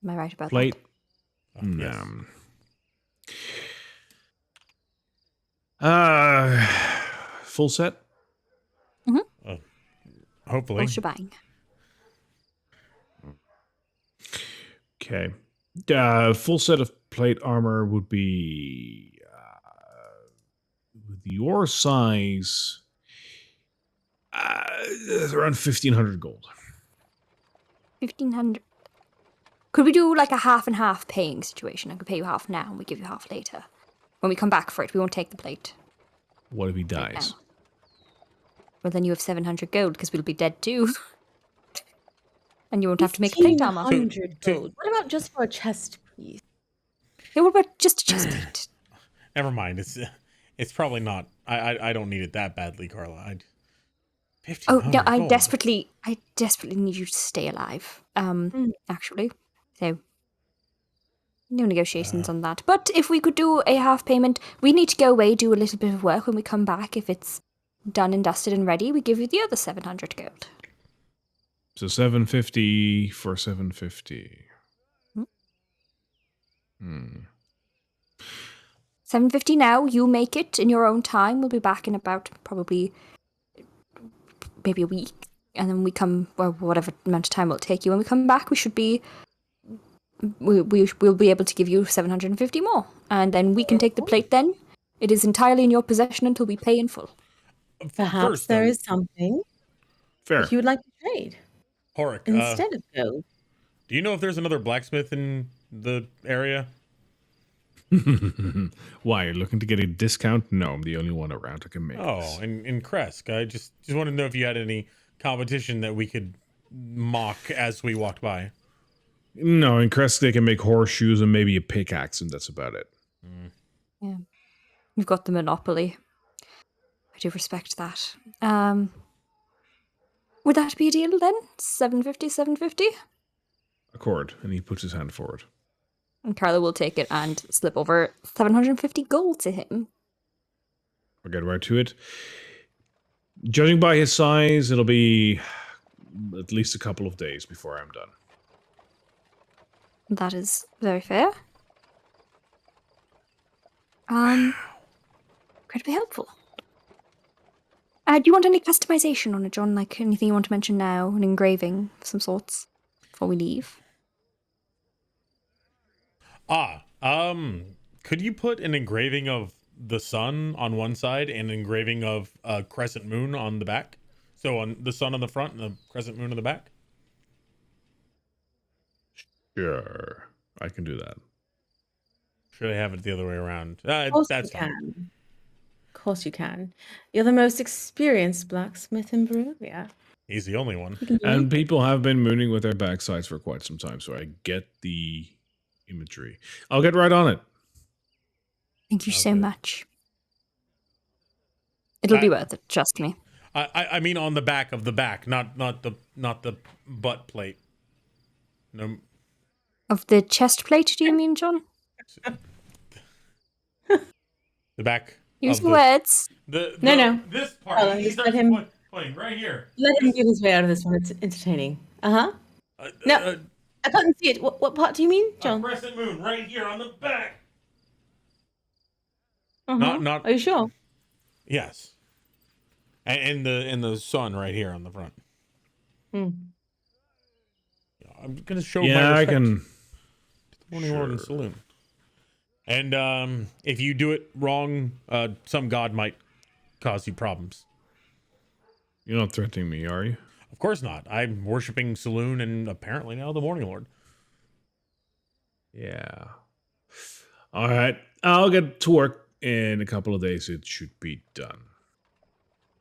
Am I right about Plate. Yes. Full set. Hopefully. Full shebang. Okay. Full set of plate armor would be with your size around 1,500 gold. 1,500. Could we do like a half and half paying situation? I could pay you half now and we give you half later. When we come back for it, we won't take the plate. What if he dies? Well, then you have 700 gold because we'll be dead too. And you won't have to make a plate armor. 1,500 To- gold. What about just for a chest piece? Yeah, what about just a chest plate? Never mind. It's probably not. I don't need it that badly, Carla. Oh 1,500 no, I gold. desperately need you to stay alive. Actually, so no negotiations on that. But if we could do a half payment, we need to go away, do a little bit of work. When we come back, if it's done and dusted and ready, we give you the other 700 gold. So 750 for 750. Hmm. 750 now. You make it in your own time. We'll be back in about probably maybe a week, and then we come, or whatever amount of time it'll take you. When we come back, we should be. We'll be able to give you 750 more, and then we can take the plate. Then it is entirely in your possession until we pay in full. Perhaps First, there though, is something Fair. that you would like to trade Horik, instead of gold. do you know if there's another blacksmith in the area? Why, you're looking to get a discount? No, I'm the only one around who can make this. Oh, in Kresk. I just wanted to know if you had any competition that we could mock as we walked by. No, in Crest they can make horseshoes and maybe a pickaxe, and that's about it. Yeah, you've got the monopoly. I do respect that. Would that be a deal then? 750, 750? Accord, and he puts his hand forward. And Carla will take it and slip over 750 gold to him. We'll get right to it. Judging by his size, it'll be at least a couple of days before I'm done. That is very fair. Incredibly helpful. Do you want any customization on it, John? Like anything you want to mention now? An engraving of some sorts before we leave? Could you put an engraving of the sun on one side and an engraving of a crescent moon on the back? So on the sun on the front and the crescent moon on the back? Sure, I can do that. Should I have it the other way around? Of course That's you fine. can. Of course you can. You're the most experienced blacksmith in Barovia. He's the only one. You can do And it. people have been mooning with their backsides for quite some time, so I get the imagery. I'll get right on it. Thank you so Okay. much. It'll be worth it, trust me. I mean on the back of the back, not the butt plate. No. Of the chest plate, do you mean, John? The back. Use of the words. No. This part. Hold on, He just starts let him- pointing right here. Let him get his way out of this one. It's entertaining. No. I can't see it. What part do you mean, A John? crescent moon right here on the back. Uh-huh. Not. Are you sure? Yes. And the sun right here on the front. Hmm. I'm gonna show my Yeah, I respect can. to the Morning Lord and Sure. Saloon. And if you do it wrong, some god might cause you problems. You're not threatening me, are you? Of course not. I'm worshiping Saloon and apparently now the Morning Lord. Yeah. All right. I'll get to work in a couple of days. It should be done.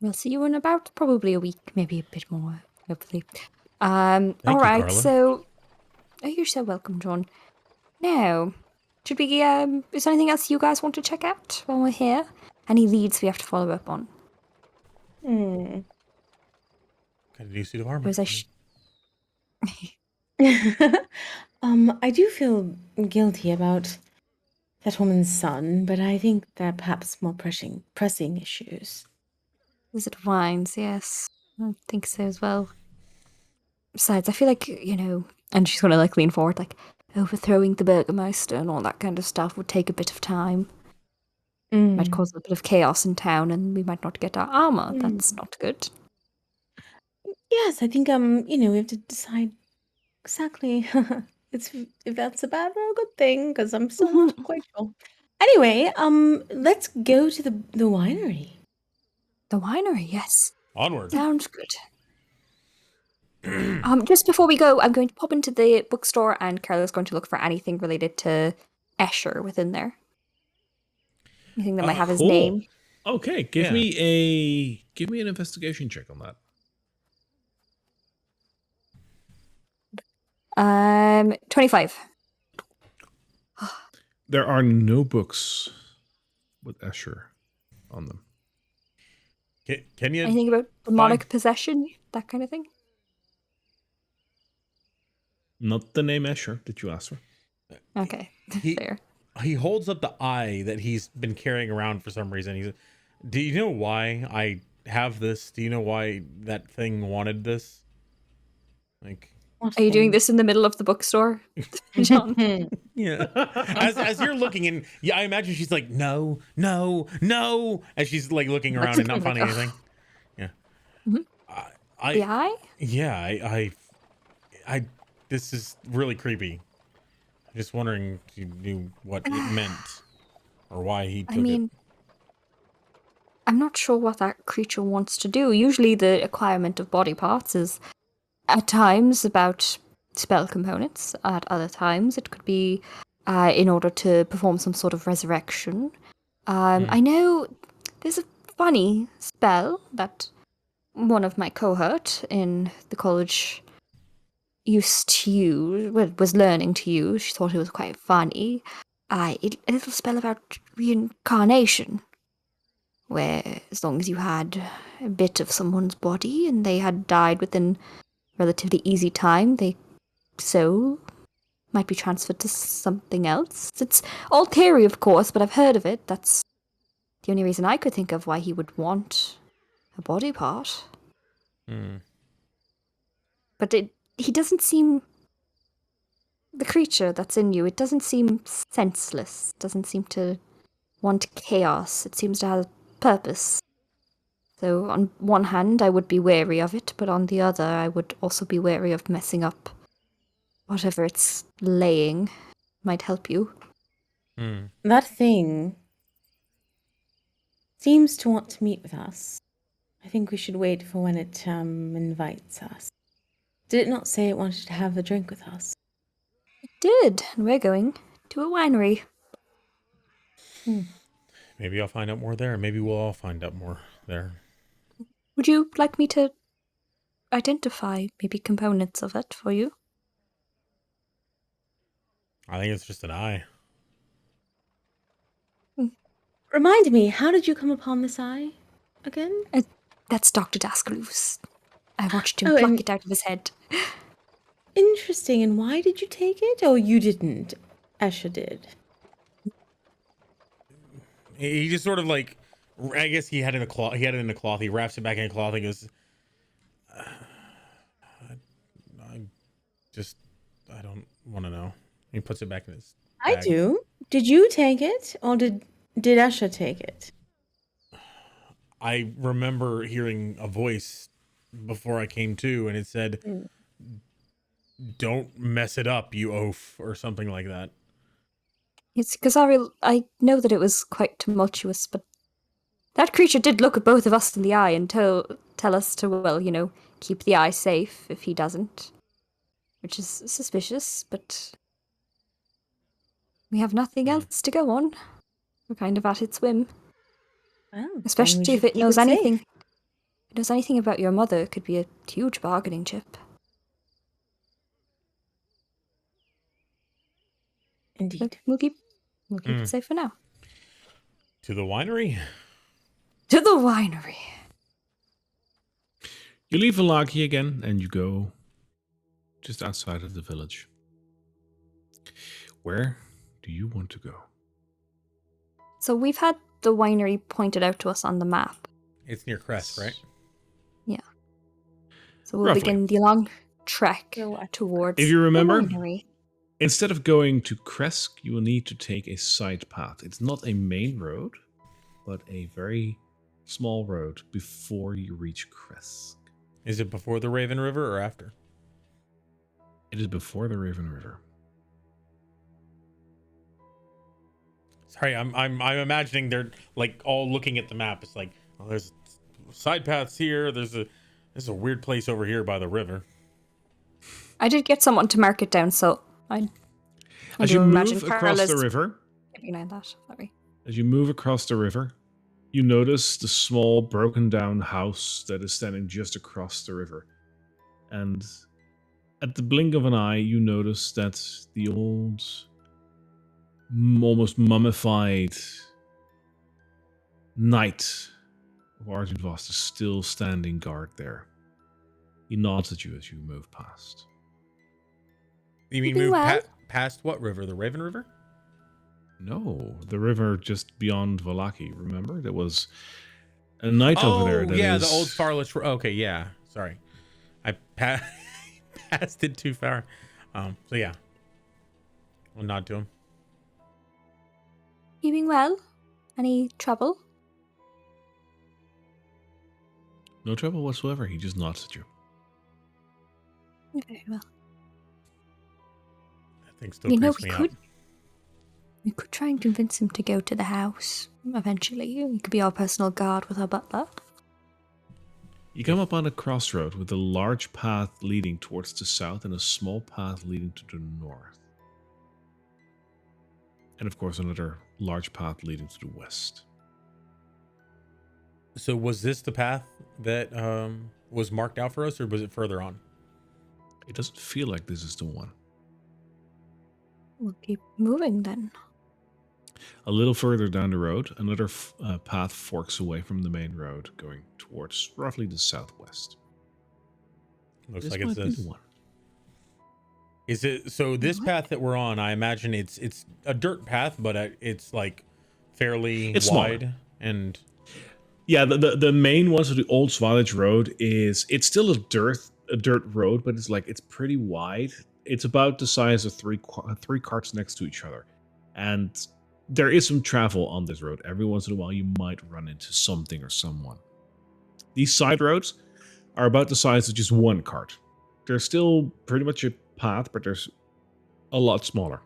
We'll see you in about probably a week, maybe a bit more, hopefully. you, All right, Carla. so... Oh, you're so welcome, John. Now, should we, is there anything else you guys want to check out while we're here? Any leads we have to follow up on? Got a new suit of armor. Or was I I do feel guilty about that woman's son, but I think there are perhaps more pressing issues. Was it wines? Yes. I think so as well. Besides, I feel like, and she's gonna lean forward, overthrowing the Burgermeister and all that kind of stuff would take a bit of time. Might cause a bit of chaos in town and we might not get our armor. That's not good. Yes, I think we have to decide exactly if that's a bad or a good thing, because I'm still not quite sure. Anyway, let's go to the winery. The winery, yes. Onward. Sounds good. Just before we go, I'm going to pop into the bookstore and Carla's going to look for anything related to Escher within there. Anything that might have his Cool. name. Okay, give me an investigation check on that. 25. There are no books with Escher on them. Can you Anything about demonic possession, that kind of thing? Not the name Escher that you asked for. Okay, fair. He holds up the eye that he's been carrying around for some reason. He's, do you know why I have this? Do you know why that thing wanted this? Like, Are you doing this in the middle of the bookstore, John? yeah. As you're looking in, yeah, I imagine she's like, no, as she's like looking around and not finding anything. Yeah. Mm-hmm. The eye? Yeah, I. This is really creepy. I'm just wondering if you knew what it meant or why he took it. I'm not sure what that creature wants to do. Usually the acquirement of body parts is at times about spell components. At other times it could be in order to perform some sort of resurrection. I know there's a funny spell that one of my cohort in the college used to use, was learning to use. She thought it was quite funny. A little spell about reincarnation, where as long as you had a bit of someone's body and they had died within relatively easy time, they soul might be transferred to something else. It's all theory, of course, but I've heard of it. That's the only reason I could think of why he would want a body part. But he doesn't seem... The creature that's in you, it doesn't seem senseless. It doesn't seem to want chaos. It seems to have purpose. So on one hand, I would be wary of it, but on the other, I would also be wary of messing up whatever it's laying. Might help you. That thing seems to want to meet with us. I think we should wait for when it invites us. Did it not say it wanted to have a drink with us? It did, and we're going to a winery. Maybe I'll find out more there. Maybe we'll all find out more there. Would you like me to identify maybe components of it for you? I think it's just an eye. Remind me, how did you come upon this eye again? That's Dr. Dascalu's. I watched him pluck it out of his head. Interesting. And why did you take it? Oh, you didn't. Escher did. He just sort of like, I guess he had it in a cloth. He had it in a cloth. He wraps it back in a cloth. He goes, I don't want to know. He puts it back in his bag. I do. Did you take it, or did Escher take it? I remember hearing a voice before I came to, and it said, "Don't mess it up, you oaf," or something like that. It's because I know that it was quite tumultuous, but that creature did look at both of us in the eye and tell us to, well, keep the eye safe if he doesn't. Which is suspicious, but we have nothing else to go on. We're kind of at its whim. Well, especially if it knows anything. If it knows anything about your mother, it could be a huge bargaining chip. Indeed. So we'll keep it safe for now. To the winery? To the winery. You leave Vallaki again, and you go just outside of the village. Where do you want to go? So we've had the winery pointed out to us on the map. It's near Crest, right? Yeah. So we'll Roughly. begin the long trek towards If you remember, the winery. Instead of going to Kresk, you will need to take a side path. It's not a main road, but a very small road before you reach Kresk. Is it before the Raven River or after? It is before the Raven River. Sorry, I'm imagining they're like all looking at the map. It's like, oh, there's side paths here. There's a weird place over here by the river. I did get someone to mark it down, so As you move across the river, behind that. Sorry. as you move across the river, you notice the small broken down house that is standing just across the river. And at the blink of an eye, you notice that the old, almost mummified knight of Argentvost is still standing guard there. He nods at you as you move past. You mean Keeping move well? past what river? The Raven River? No, the river just beyond Valaki. Remember, there was a knight over there. That yeah, is... the old Starless. Okay, yeah. Sorry, I passed it too far. So yeah, I'll nod to him. Keeping well? Any trouble? No trouble whatsoever. He just nods at you. Very well. That thing still You know, creeps we me could out. we could try and convince him to go to the house eventually. He could be our personal guard with our butler. You come up on a crossroad with a large path leading towards the south and a small path leading to the north. And of course, another large path leading to the west. So was this the path that was marked out for us, or was it further on? It doesn't feel like this is the one. We'll keep moving then. A little further down the road, another path forks away from the main road, going towards roughly the southwest. Looks This like it's might be this. the one. Is it so? This What? path that we're on, I imagine it's a dirt path, but it's like fairly It's wide smaller. and. Yeah, the main one, so the old Svalage Road it's still a dirt road, but it's pretty wide. It's about the size of three carts next to each other, and there is some travel on this road. Every once in a while, you might run into something or someone. These side roads are about the size of just one cart. They're still pretty much a path, but they're a lot smaller.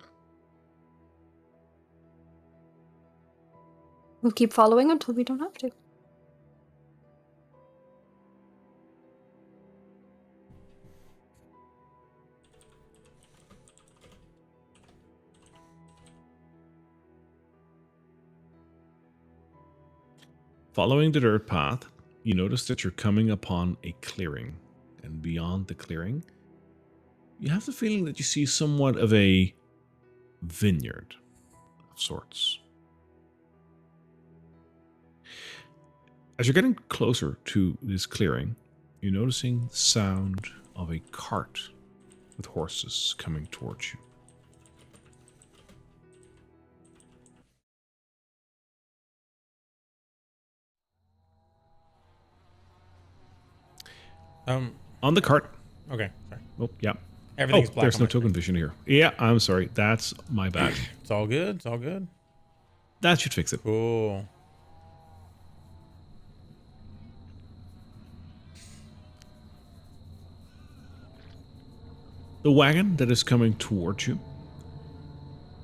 We'll keep following until we don't have to. Following the dirt path, you notice that you're coming upon a clearing, and beyond the clearing, you have the feeling that you see somewhat of a vineyard of sorts. As you're getting closer to this clearing, you're noticing the sound of a cart with horses coming towards you. On the cart. Okay, sorry. Oh, yeah. Everything's black. There's on no my token screen. vision here. Yeah, I'm sorry. That's my bad. It's all good. It's all good. That should fix it. Cool. The wagon that is coming towards you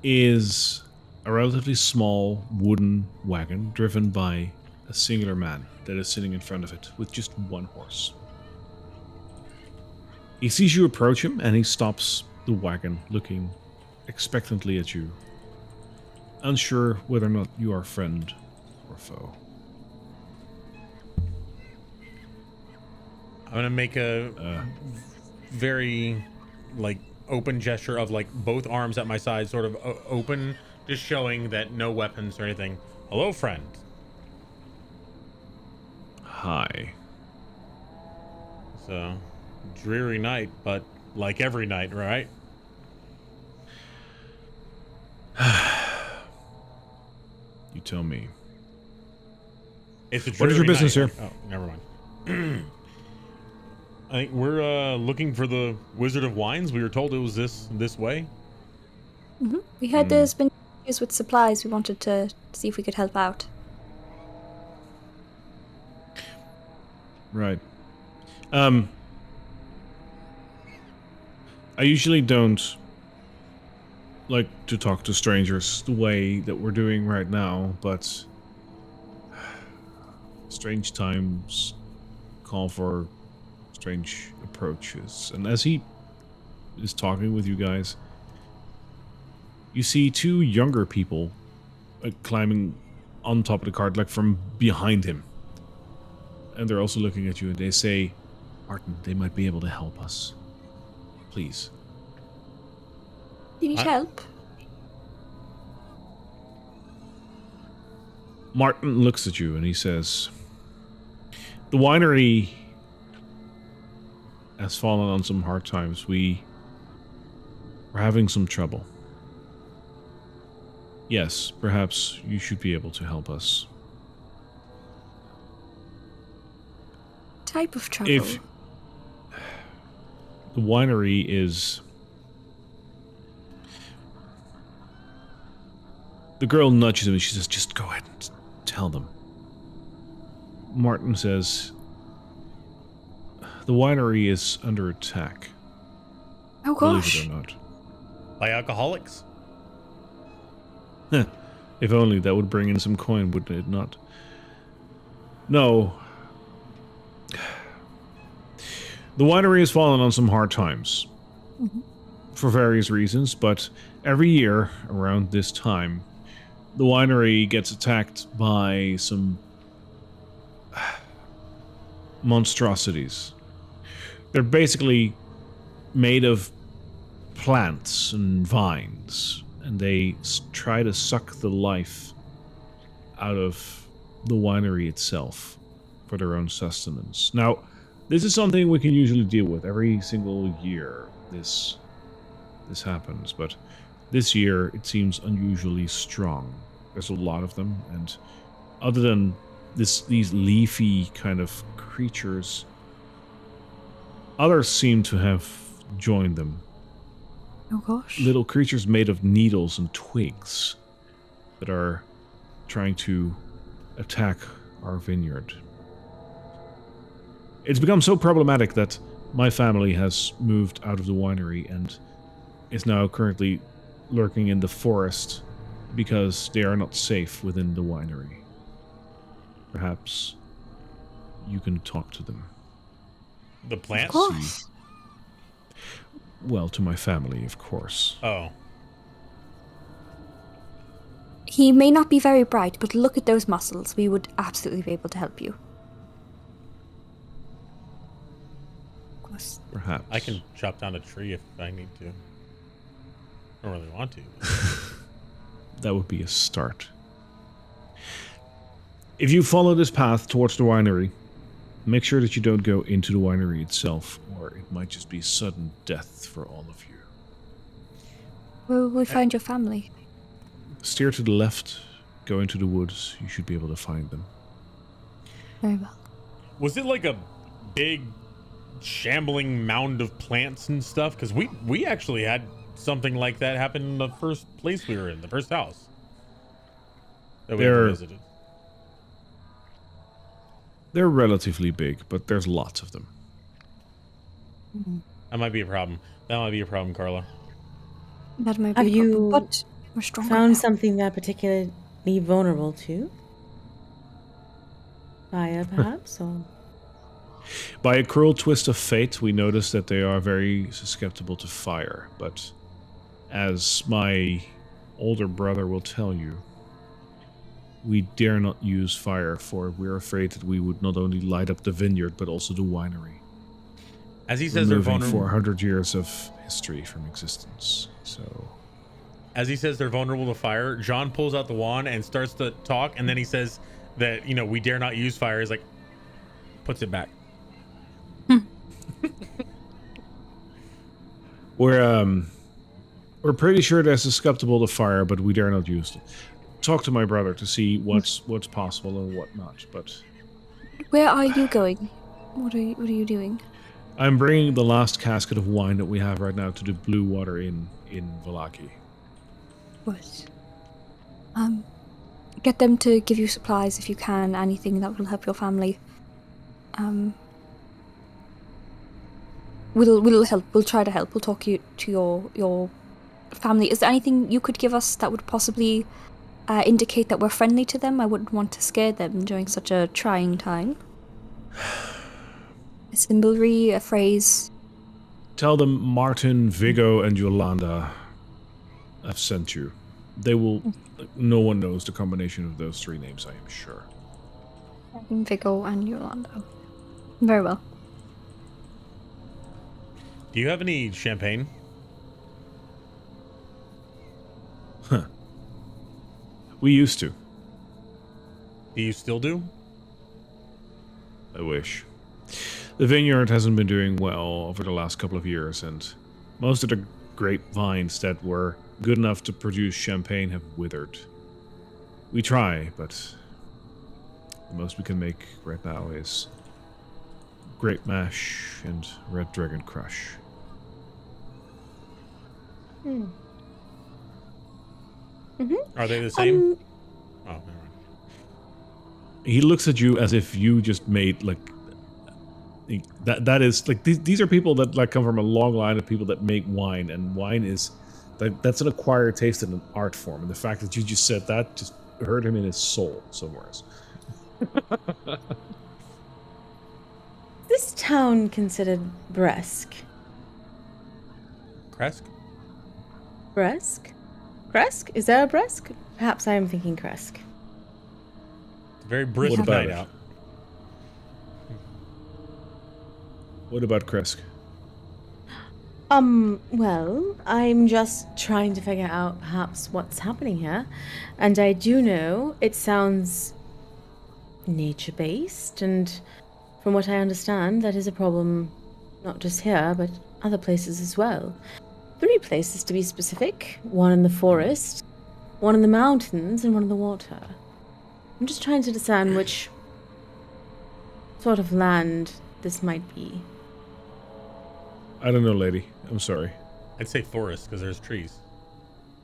is a relatively small wooden wagon driven by a singular man that is sitting in front of it with just one horse. He sees you approach him and he stops the wagon, looking expectantly at you, unsure whether or not you are friend or foe. I'm gonna make a very like open gesture of like both arms at my side, sort of open, just showing that no weapons or anything. Hello, friend. Hi. It's a dreary night, but like every night, right? You tell me. It's a What is your dreary business night. here? Oh, never mind. I think we're looking for the Wizard of Wines. We were told it was this way. Mm-hmm. We heard there's been issues with supplies. We wanted to see if we could help out. Right. I usually don't like to talk to strangers the way that we're doing right now, but strange times call for strange approaches. And as he is talking with you guys, you see two younger people climbing on top of the cart, like from behind him. And they're also looking at you, and they say, Martin, they might be able to help us. Please. You need help? Martin looks at you and he says, the winery has fallen on some hard times. We're having some trouble. Yes, perhaps you should be able to help us. Type of trouble? If the winery is... The girl nudges him and she says, just go ahead and tell them. Martin says, the winery is under attack. Oh gosh. Believe it or not. By alcoholics? If only that would bring in some coin, wouldn't it not? No. The winery has fallen on some hard times. Mm-hmm. For various reasons, but every year around this time, the winery gets attacked by some monstrosities. They're basically made of plants and vines, and they try to suck the life out of the winery itself for their own sustenance. Now, this is something we can usually deal with every single year. This happens, but this year it seems unusually strong. There's a lot of them, and other than these leafy kind of creatures, others seem to have joined them. Oh gosh. Little creatures made of needles and twigs that are trying to attack our vineyard. It's become so problematic that my family has moved out of the winery and is now currently lurking in the forest because they are not safe within the winery. Perhaps you can talk to them. The plants? Of course. Well, to my family, of course. Oh. He may not be very bright, but look at those muscles. We would absolutely be able to help you. Of course. Perhaps. I can chop down a tree if I need to. I don't really want to. That would be a start. If you follow this path towards the winery, make sure that you don't go into the winery itself, or it might just be sudden death for all of you. Where will we find your family? Steer to the left, go into the woods, you should be able to find them. Very well. Was it like a big shambling mound of plants and stuff? Because we actually had something like that happen in the first place we were in, the first house that we ever visited. They're relatively big, but there's lots of them. That might be a problem. That might be a problem, Carla. That might be Have a problem, you but we're stronger found now. something that particularly vulnerable to? Fire, perhaps? Or... By a cruel twist of fate, we notice that they are very susceptible to fire, but as my older brother will tell you, we dare not use fire, for we're afraid that we would not only light up the vineyard, but also the winery. As he says, they're removing vulnerable. 400 years of history from existence. So, As he says, they're vulnerable to fire. John pulls out the wand and starts to talk, and then he says that, we dare not use fire. He's like, puts it back. we're pretty sure they're susceptible to fire, but we dare not use them. Talk to my brother to see what's possible and what not. But Where are you going? What are you doing? I'm bringing the last casket of wine that we have right now to the Blue Water Inn in Valaki. What? Get them to give you supplies if you can. Anything that will help your family. We'll help. We'll try to help. We'll talk you to your family. Is there anything you could give us that would possibly indicate that we're friendly to them? I wouldn't want to scare them during such a trying time. A symbolry, a phrase. Tell them Martin, Viggo, and Yolanda have sent you. They will. No one knows the combination of those three names, I am sure. Vigo and Yolanda. Very well. Do you have any champagne? We used to. Do you still do? I wish. The vineyard hasn't been doing well over the last couple of years, and most of the grapevines that were good enough to produce champagne have withered. We try, but the most we can make right now is grape mash and red dragon crush. Are they the same? Oh, never mind. He looks at you as if you just made like that is like these are people that like come from a long line of people that make wine, and wine is that's an acquired taste and an art form, and the fact that you just said that just hurt him in his soul somewhere else. This town considered Bresk. Kresk? Bresk? Kresk? Is there a Bresk? Perhaps I am thinking Kresk. It's a very brisk What about night it? out. What about Kresk? Well, I'm just trying to figure out perhaps what's happening here. And I do know it sounds nature-based, and from what I understand, that is a problem not just here, but other places as well. 3 places to be specific. 1 in the forest, 1 in the mountains, and 1 in the water. I'm just trying to discern which sort of land this might be. I don't know, lady. I'm sorry. I'd say forest because there's trees.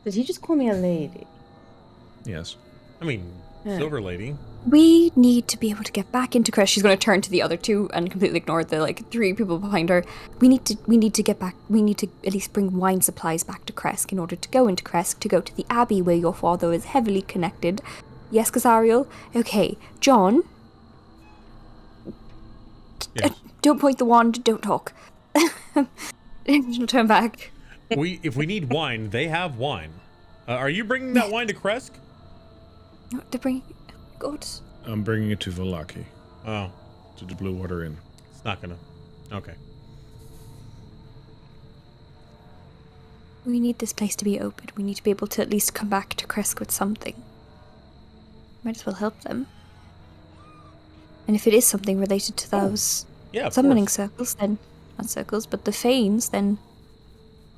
Did he just call me a lady? Yes. I mean, Yeah. silver lady. We need to be able to get back into Kresk. She's going to turn to the other 2 and completely ignore the 3 people behind her. We need to get back. We need to at least bring wine supplies back to Kresk in order to go into Kresk, to go to the abbey where your father is heavily connected. Yes, Casariel? Okay, John. Yes. Don't point the wand. Don't talk. She'll turn back. If we need wine, they have wine. Are you bringing that wine to Kresk? No, to bring. God. I'm bringing it to Valaki, Oh, to the Blue Water Inn. it's not gonna. Okay. We need this place to be open. We need to be able to at least come back to Kresk with something. Might as well help them. And if it is something related to those Yeah, of summoning course. circles, then not circles, but the Fanes, then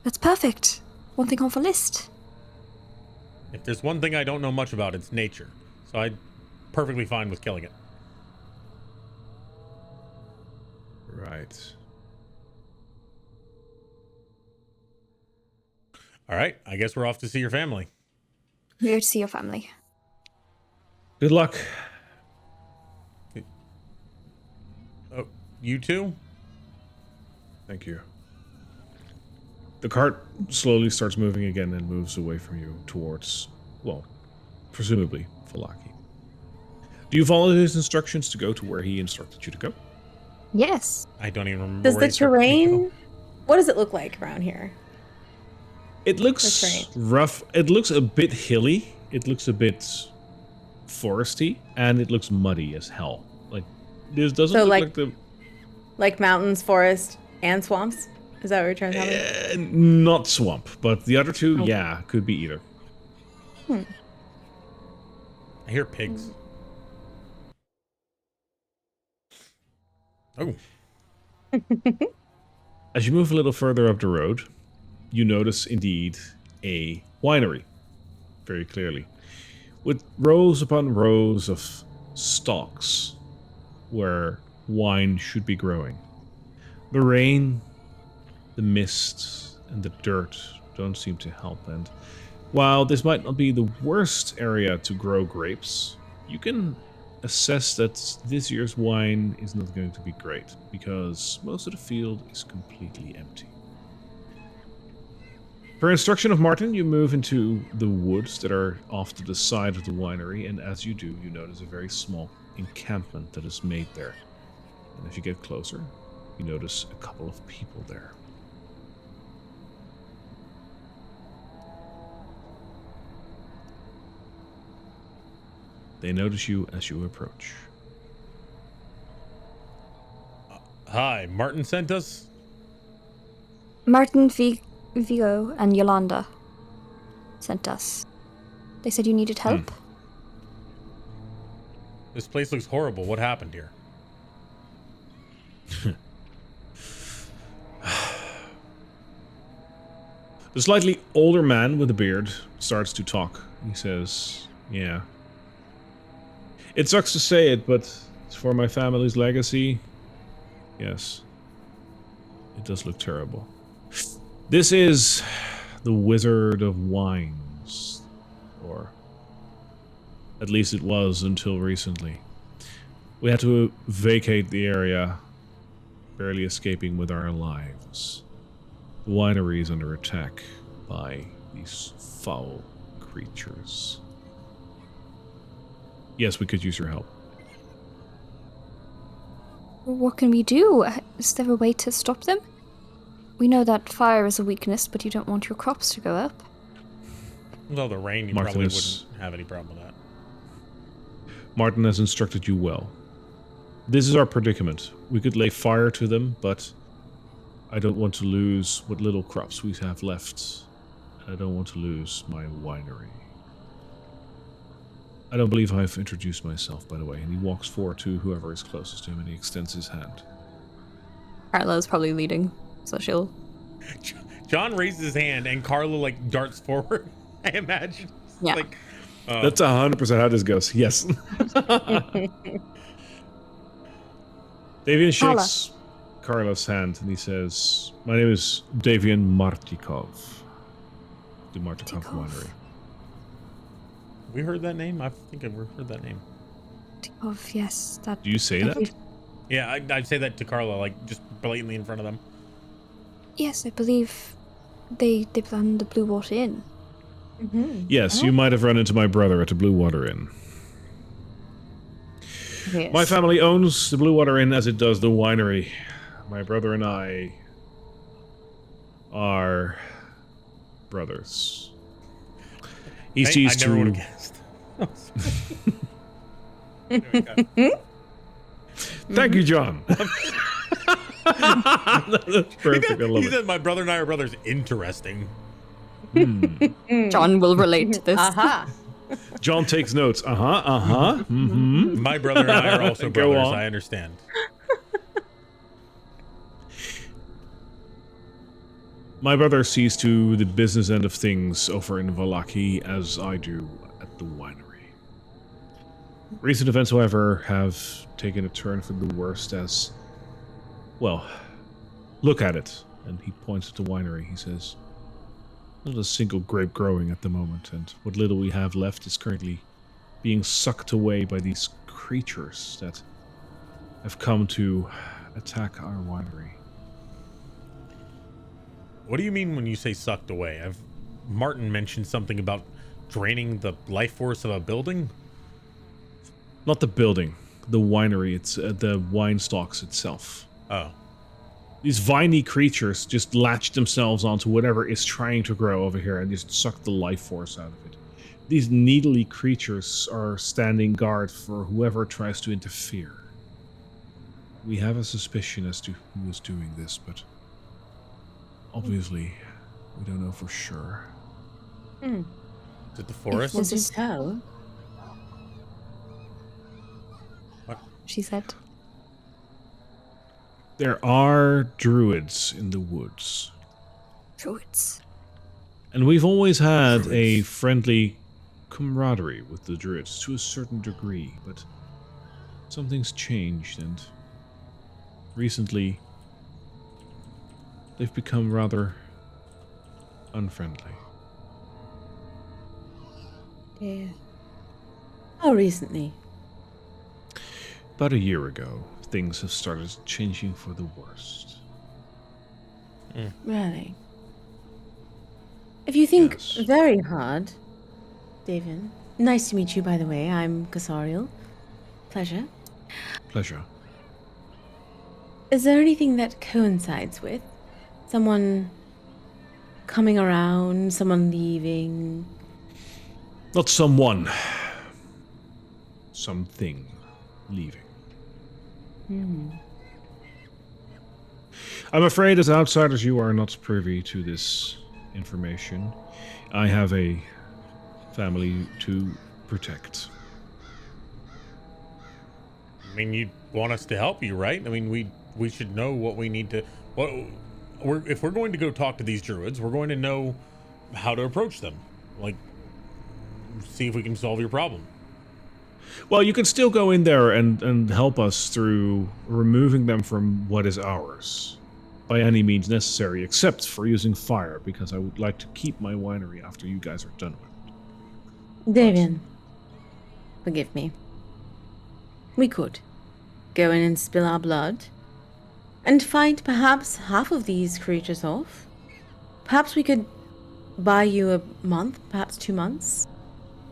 that's perfect. One thing off a list. If there's one thing I don't know much about, it's nature. So I'm perfectly fine with killing it. Right. All right, I guess we're off to see your family. We go to see your family. Good luck. Oh, you too? Thank you. The cart slowly starts moving again and moves away from you towards, well, presumably Falaki. Do you follow his instructions to go to where he instructed you to go? Yes. I don't even remember. Does where the he started to terrain... go. What does it look like around here? It looks That's right. rough. It looks a bit hilly. It looks a bit foresty, and it looks muddy as hell. Like this doesn't So, look like- like the Like mountains, forest, and swamps? Is that what you're trying to tell me? not swamp, but the other two, Okay. yeah, could be either. I hear pigs. Oh, As you move a little further up the road, you notice indeed a winery, very clearly, with rows upon rows of stalks where wine should be growing. The rain, the mist, and the dirt don't seem to help, and while this might not be the worst area to grow grapes, you can assess that this year's wine is not going to be great, because most of the field is completely empty. Per instruction of Martin, you move into the woods that are off to the side of the winery, and as you do, you notice a very small encampment that is made there. And as you get closer, you notice a couple of people there. They notice you as you approach. Hi, Martin sent us. Martin, Vigo, and Yolanda sent us. They said you needed help. This place looks horrible. What happened here? The slightly older man with a beard starts to talk. He says, yeah. It sucks to say it, but it's for my family's legacy. Yes. It does look terrible. This is the Wizard of Wines. Or at least it was until recently. We had to vacate the area, barely escaping with our lives. The winery is under attack by these foul creatures. Yes, we could use your help. What can we do? Is there a way to stop them? We know that fire is a weakness, but you don't want your crops to go up. Well, the rain, you probably wouldn't have any problem with that. Martin has instructed you well. This is our predicament. We could lay fire to them, but I don't want to lose what little crops we have left. I don't want to lose my winery. I don't believe I've introduced myself, by the way. And he walks forward to whoever is closest to him and he extends his hand. Carla is probably leading, so she'll... John raises his hand and Carla like darts forward, I imagine. Yeah. Like, That's 100% how this goes. Yes. Davian shakes Carla's hand and he says, my name is Davian Martikov. The Martikov Winery. We heard that name? I think I've heard that name. Oh, yes. Do you say that? Yeah, I'd say that to Carla, like just blatantly in front of them. Yes, I believe they run the Blue Water Inn. Mm-hmm. Yes, you might have run into my brother at the Blue Water Inn. Yes. My family owns the Blue Water Inn as it does the winery. My brother and I are brothers. He sees I never would to... have guessed. Thank you, John. That's perfect. I love He it. said, my brother and I are brothers. Interesting. John will relate to this. Aha. John takes notes. Mm-hmm. My brother and I are also Go brothers. on. I understand. My brother sees to the business end of things over in Valaki as I do at the winery. Recent events, however, have taken a turn for the worst as... Well, look at it. And he points at the winery. He says, not a single grape growing at the moment, and what little we have left is currently being sucked away by these creatures that have come to attack our winery. What do you mean when you say sucked away? Martin mentioned something about draining the life force of a building? Not the building, the winery, it's the wine stalks itself. Oh. These viney creatures just latch themselves onto whatever is trying to grow over here and just suck the life force out of it. These needly creatures are standing guard for whoever tries to interfere. We have a suspicion as to who is doing this, but obviously we don't know for sure. Is it the forest? Would you tell? She said. There are druids in the woods. Druids. And we've always had a friendly camaraderie with the druids to a certain degree, but something's changed, and recently they've become rather unfriendly. Yeah. How recently? About a year ago, things have started changing for the worst. Really? If you think Yes. very hard, David. Nice to meet you, by the way. I'm Casariel. Pleasure. Pleasure. Is there anything that coincides with someone coming around, someone leaving? Not someone. something leaving. I'm afraid as outsiders you are not privy to this information. I have a family to protect. I mean, you want us to help you, right? I mean, we should know what we need to. If we're going to go talk to these druids, we're going to know how to approach them. Like, see if we can solve your problem. Well, you can still go in there and help us through removing them from what is ours. By any means necessary, except for using fire, because I would like to keep my winery after you guys are done with it. Davian, forgive me. We could go in and spill our blood and fight perhaps half of these creatures off. Perhaps we could buy you a month, perhaps 2 months,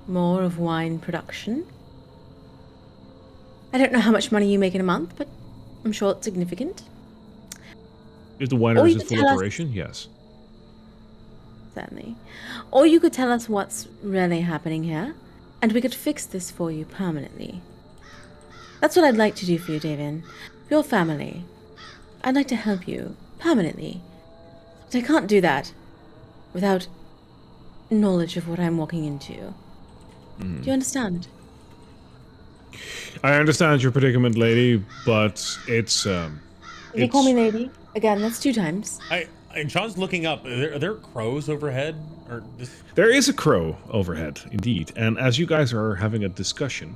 more of wine production. I don't know how much money you make in a month, but I'm sure it's significant. If the winery is in full operation, yes. Certainly. Or you could tell us what's really happening here, and we could fix this for you permanently. That's what I'd like to do for you, Davian. For your family. I'd like to help you permanently. But I can't do that without knowledge of what I'm walking into. Do you understand? I understand your predicament, lady, but it's You call me lady. Again, that's 2 times. And Sean's looking up. Are there crows overhead? Or this? There is a crow overhead, indeed. And as you guys are having a discussion,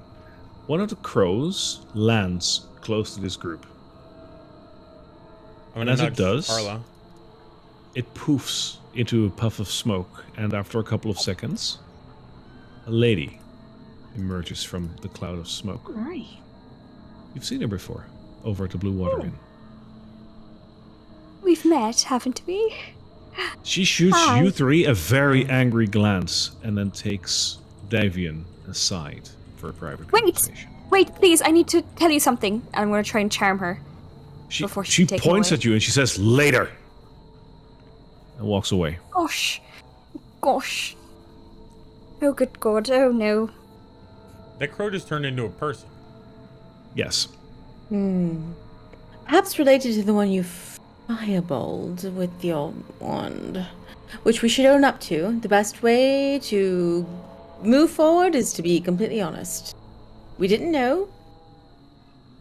one of the crows lands close to this group. And as it does, Carla. it poofs into a puff of smoke. And after a couple of seconds, a lady emerges from the cloud of smoke. Right. You've seen her before, over at the Blue Water Inn. We've met, haven't we? She shoots Hi. you 3 a very angry glance and then takes Davian aside for a private conversation. Wait, please, I need to tell you something. I'm going to try and charm her. Before She take points away. at you and she says, "Later," and walks away. Gosh. Oh, good God. Oh, no. That crow just turned into a person. Yes. Perhaps related to the one you fireballed with your wand, which we should own up to. The best way to move forward is to be completely honest. We didn't know.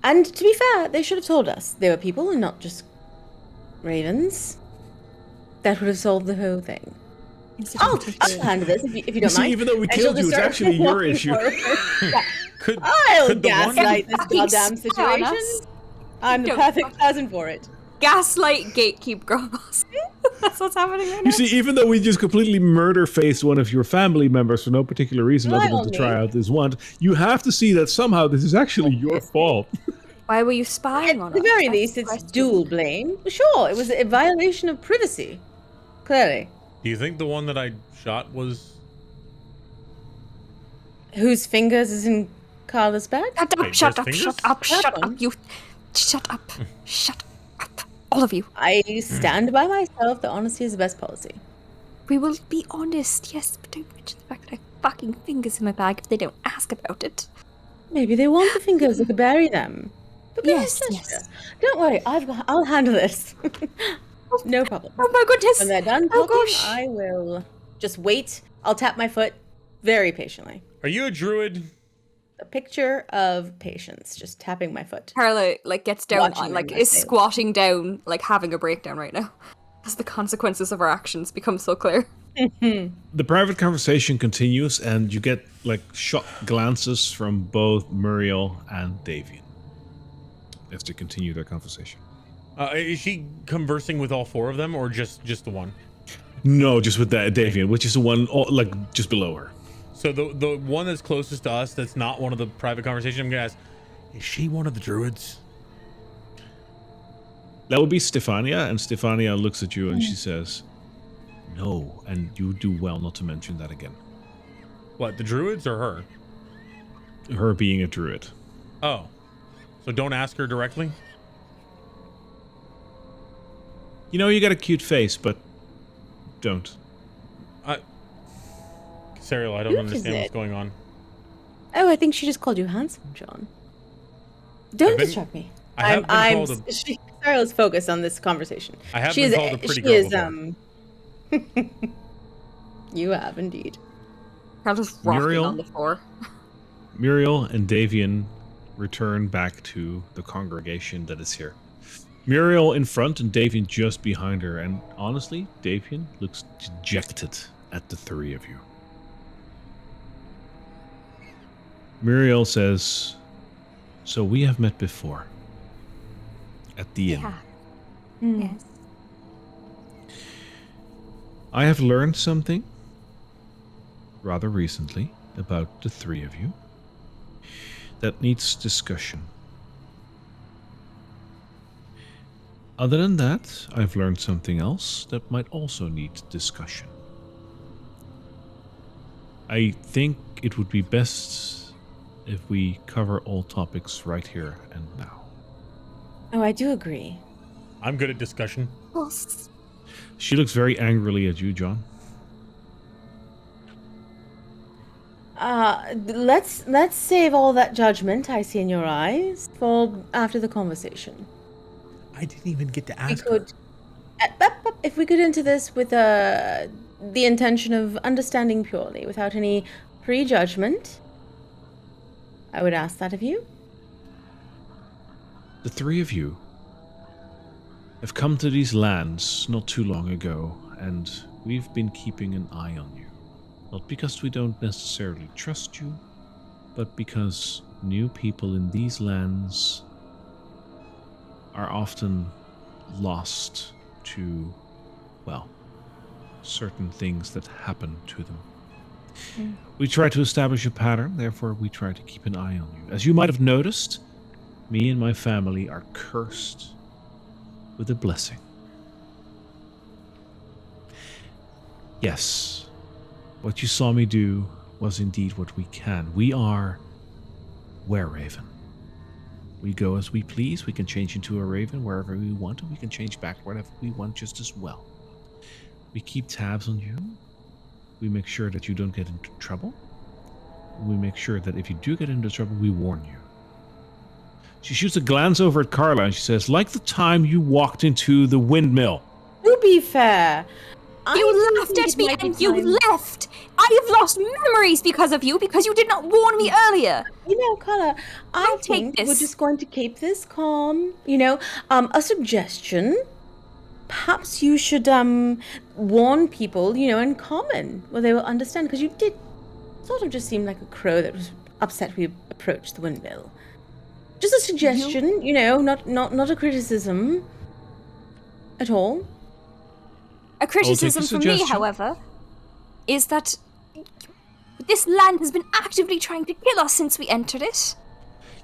And to be fair, they should have told us. They were people and not just ravens. That would have solved the whole thing. I'll handle this if you don't See, mind. even though we And she'll killed you, just it's start actually your walking issue. forward. Could I'll could the one- gaslight this Fucking goddamn spy on situation. us. I'm the Don't perfect person for it. Gaslight gatekeep girl boss. That's what's happening right now. You see, even though we just completely murder-faced one of your family members for no particular reason Rely other than on to try me. out this wand, you have to see that somehow this is actually your fault. Why were you spying on At the us? very That's least, the it's question. dual blame. Sure, it was a violation of privacy. Clearly. Do you think the one that I shot was? Whose fingers is in Carla's bag? Shut Wait, up, shut there's up, fingers? shut up, shut That up, one? you. Shut up. Shut up. All of you. I stand by myself that honesty is the best policy. We will be honest, yes, but don't mention the fact that I have fucking fingers in my bag if they don't ask about it. Maybe they want the fingers, they could bury them. But Yes, yes, yes. Don't worry, I'll handle this. No problem. Oh my goodness! When they're done Oh talking, gosh! I will just wait. I'll tap my foot very patiently. Are you a druid? A picture of patience, just tapping my foot. Carla gets down, Watching like them, is I say. squatting down, like having a breakdown right now, as the consequences of our actions become so clear. The private conversation continues, and you get shocked glances from both Muriel and Davian as they continue their conversation. Is she conversing with all 4 of them, or just the one? No, just with that Davian, which is the one just below her. So the one that's closest to us, that's not one of the private conversations. I'm gonna ask, is she one of the druids? That would be Stefania, and Stefania looks at you and she says, "No," and you do well not to mention that again. What, the druids or her? Her being a druid. Oh, so don't ask her directly. You know, you got a cute face, but don't. Serial, I don't Who is understand what's it? going on. Oh, I think she just called you handsome, John. Don't distract me. I have been called Cyril's focused on this conversation. I have She been is- called a pretty she girl is, before. You have indeed. I'm just rocking Muriel? on the floor. Muriel and Davian return back to the congregation that is here. Muriel in front and Davian just behind her, and honestly, Davian looks dejected at the three of you. Muriel says, "So we have met before. At the inn. Yeah. Hmm. Yes. I have learned something rather recently about the three of you that needs discussion. Other than that, I've learned something else that might also need discussion. I think it would be best if we cover all topics right here and now." Oh, I do agree. I'm good at discussion. Boss. She looks very angrily at you, John. Let's save all that judgment I see in your eyes for after the conversation. I didn't even get to We ask her. could, if we could enter this with the intention of understanding purely, without any prejudgment, I would ask that of you. The three of you have come to these lands not too long ago, and we've been keeping an eye on you. Not because we don't necessarily trust you, but because new people in these lands are often lost to, well, certain things that happen to them. We try to establish a pattern, therefore we try to keep an eye on you. As you might have noticed, me and my family are cursed with a blessing. Yes, what you saw me do was indeed what we can. We are were-raven. We go as we please. We can change into a raven wherever we want, and we can change back wherever we want just as well. We keep tabs on you. We make sure that you don't get into trouble. We make sure that if you do get into trouble, we warn you. She shoots a glance over at Carla and she says, "Like the time you walked into the windmill." To be fair, You laughed at me and you left! I have lost memories because of you, because you did not warn me earlier! You know, Carla, I I'll take think we're this. just going to keep this calm. You know, a suggestion. Perhaps you should warn people, you know, in common, where they will understand, because you did sort of just seem like a crow that was upset we approached the windmill. Just a suggestion, you know, not a criticism at all. A criticism from me, suggestion. however, is that this land has been actively trying to kill us since we entered it.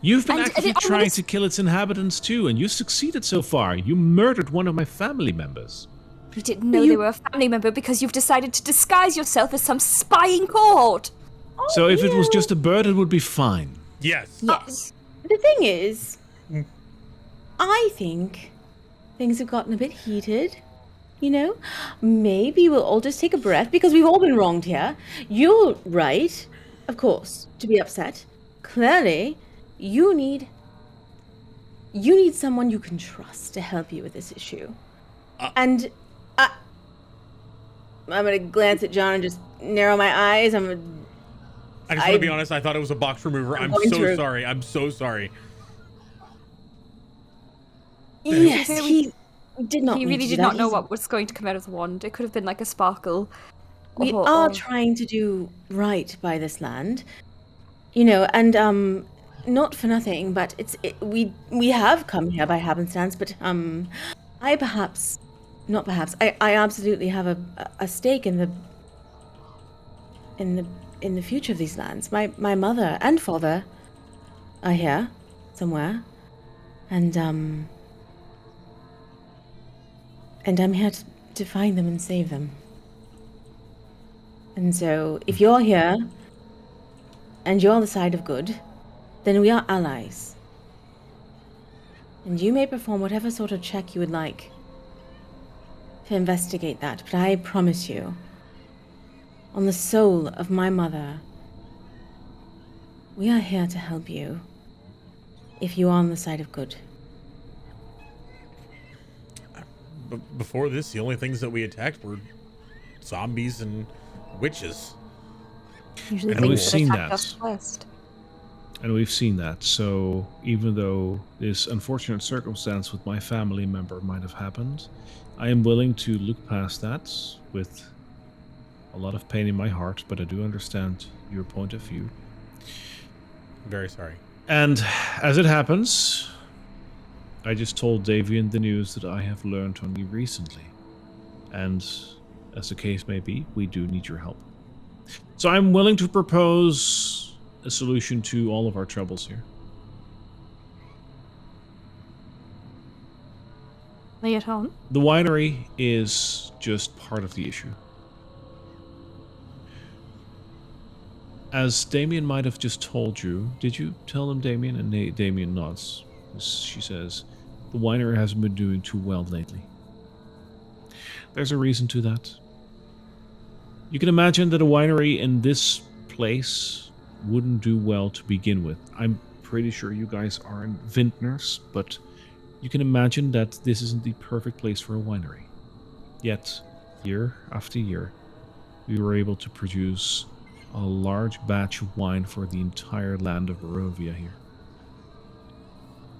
You've been And- actively and I'm trying gonna to kill its inhabitants too, and you've succeeded so far. You murdered one of my family members. We didn't know they were a family member because you've decided to disguise yourself as some spying cohort. So if it was just a bird, it would be fine. Yes. Yes. The thing is, I think things have gotten a bit heated. You know, maybe we'll all just take a breath, because we've all been wronged here. You're right, of course, to be upset. Clearly, you need someone you can trust to help you with this issue. And I'm gonna glance at John and just narrow my eyes. I just want to be honest, I thought it was a box remover. I'm going so through- sorry. I'm so sorry. Yes, Here he did not. He mean really to do did that. not know He's- what was going to come out of the wand. It could have been like a sparkle. We or- are or- trying to do right by this land, you know, and not for nothing, but we have come here by happenstance. But I absolutely have a stake in the future of these lands. My mother and father are here somewhere, and I'm here to find them and save them. And so, if you're here, and you're on the side of good, then we are allies. And you may perform whatever sort of check you would like to investigate that, but I promise you, on the soul of my mother We are here to help you. If you are on the side of good. Before this, the only things that we attacked were zombies and witches. Usually And we've things that seen attack that. us first. And we've seen that. So even though this unfortunate circumstance with my family member might have happened, I am willing to look past that with a lot of pain in my heart, but I do understand your point of view. Very sorry. And as it happens, I just told Davian the news that I have learned only recently. And as the case may be, we do need your help. So I'm willing to propose a solution to all of our troubles here. Lay it on. The winery is just part of the issue. As Damien might have just told you, did you tell him, Damien? And Damien nods. She says, the winery hasn't been doing too well lately. There's a reason to that. You can imagine that a winery in this place wouldn't do well to begin with. I'm pretty sure you guys aren't vintners, but you can imagine that this isn't the perfect place for a winery. Yet, year after year, we were able to produce a large batch of wine for the entire land of Barovia here.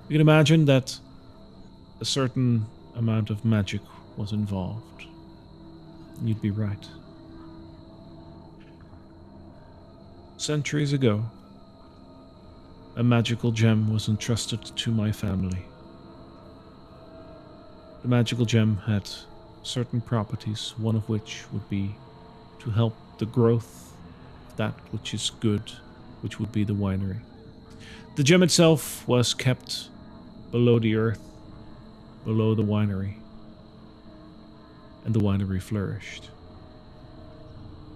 You can imagine that a certain amount of magic was involved. You'd be right. Centuries ago, a magical gem was entrusted to my family. The magical gem had certain properties, one of which would be to help the growth of that which is good, which would be the winery. The gem itself was kept below the earth, below the winery, and the winery flourished.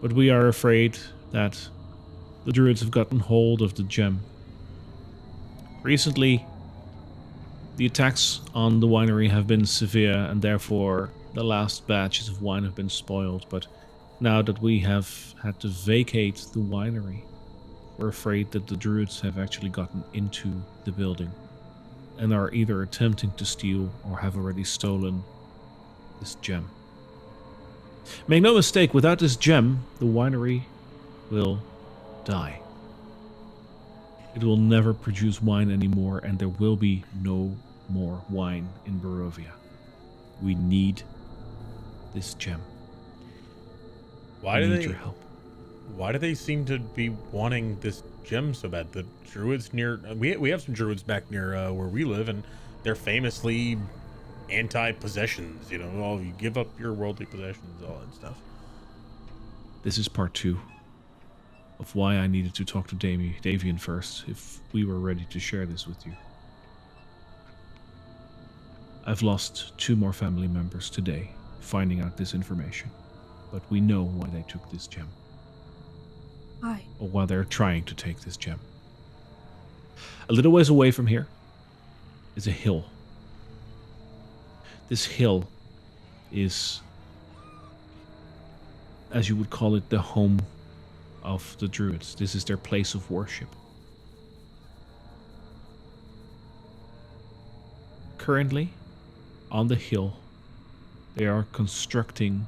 But we are afraid that the druids have gotten hold of the gem. Recently, the attacks on the winery have been severe, and therefore the last batches of wine have been spoiled. But now that we have had to vacate the winery, we're afraid that the druids have actually gotten into the building and are either attempting to steal or have already stolen this gem. Make no mistake, without this gem, the winery will die. It will never produce wine anymore, and there will be no more wine in Barovia. We need this gem. Why we do need they? your help. Why do they seem to be wanting this gem so bad? The druids near we have some druids back near where we live, and they're famously anti-possessions. You know, oh, you give up your worldly possessions, all that stuff. This is part 2 of why I needed to talk to Davian first, if we were ready to share this with you. I've lost 2 more family members today finding out this information, but we know why they took this gem. Why? Or why they're trying to take this gem. A little ways away from here is a hill. This hill is, as you would call it, the home of the druids. This is their place of worship. Currently, on the hill, they are constructing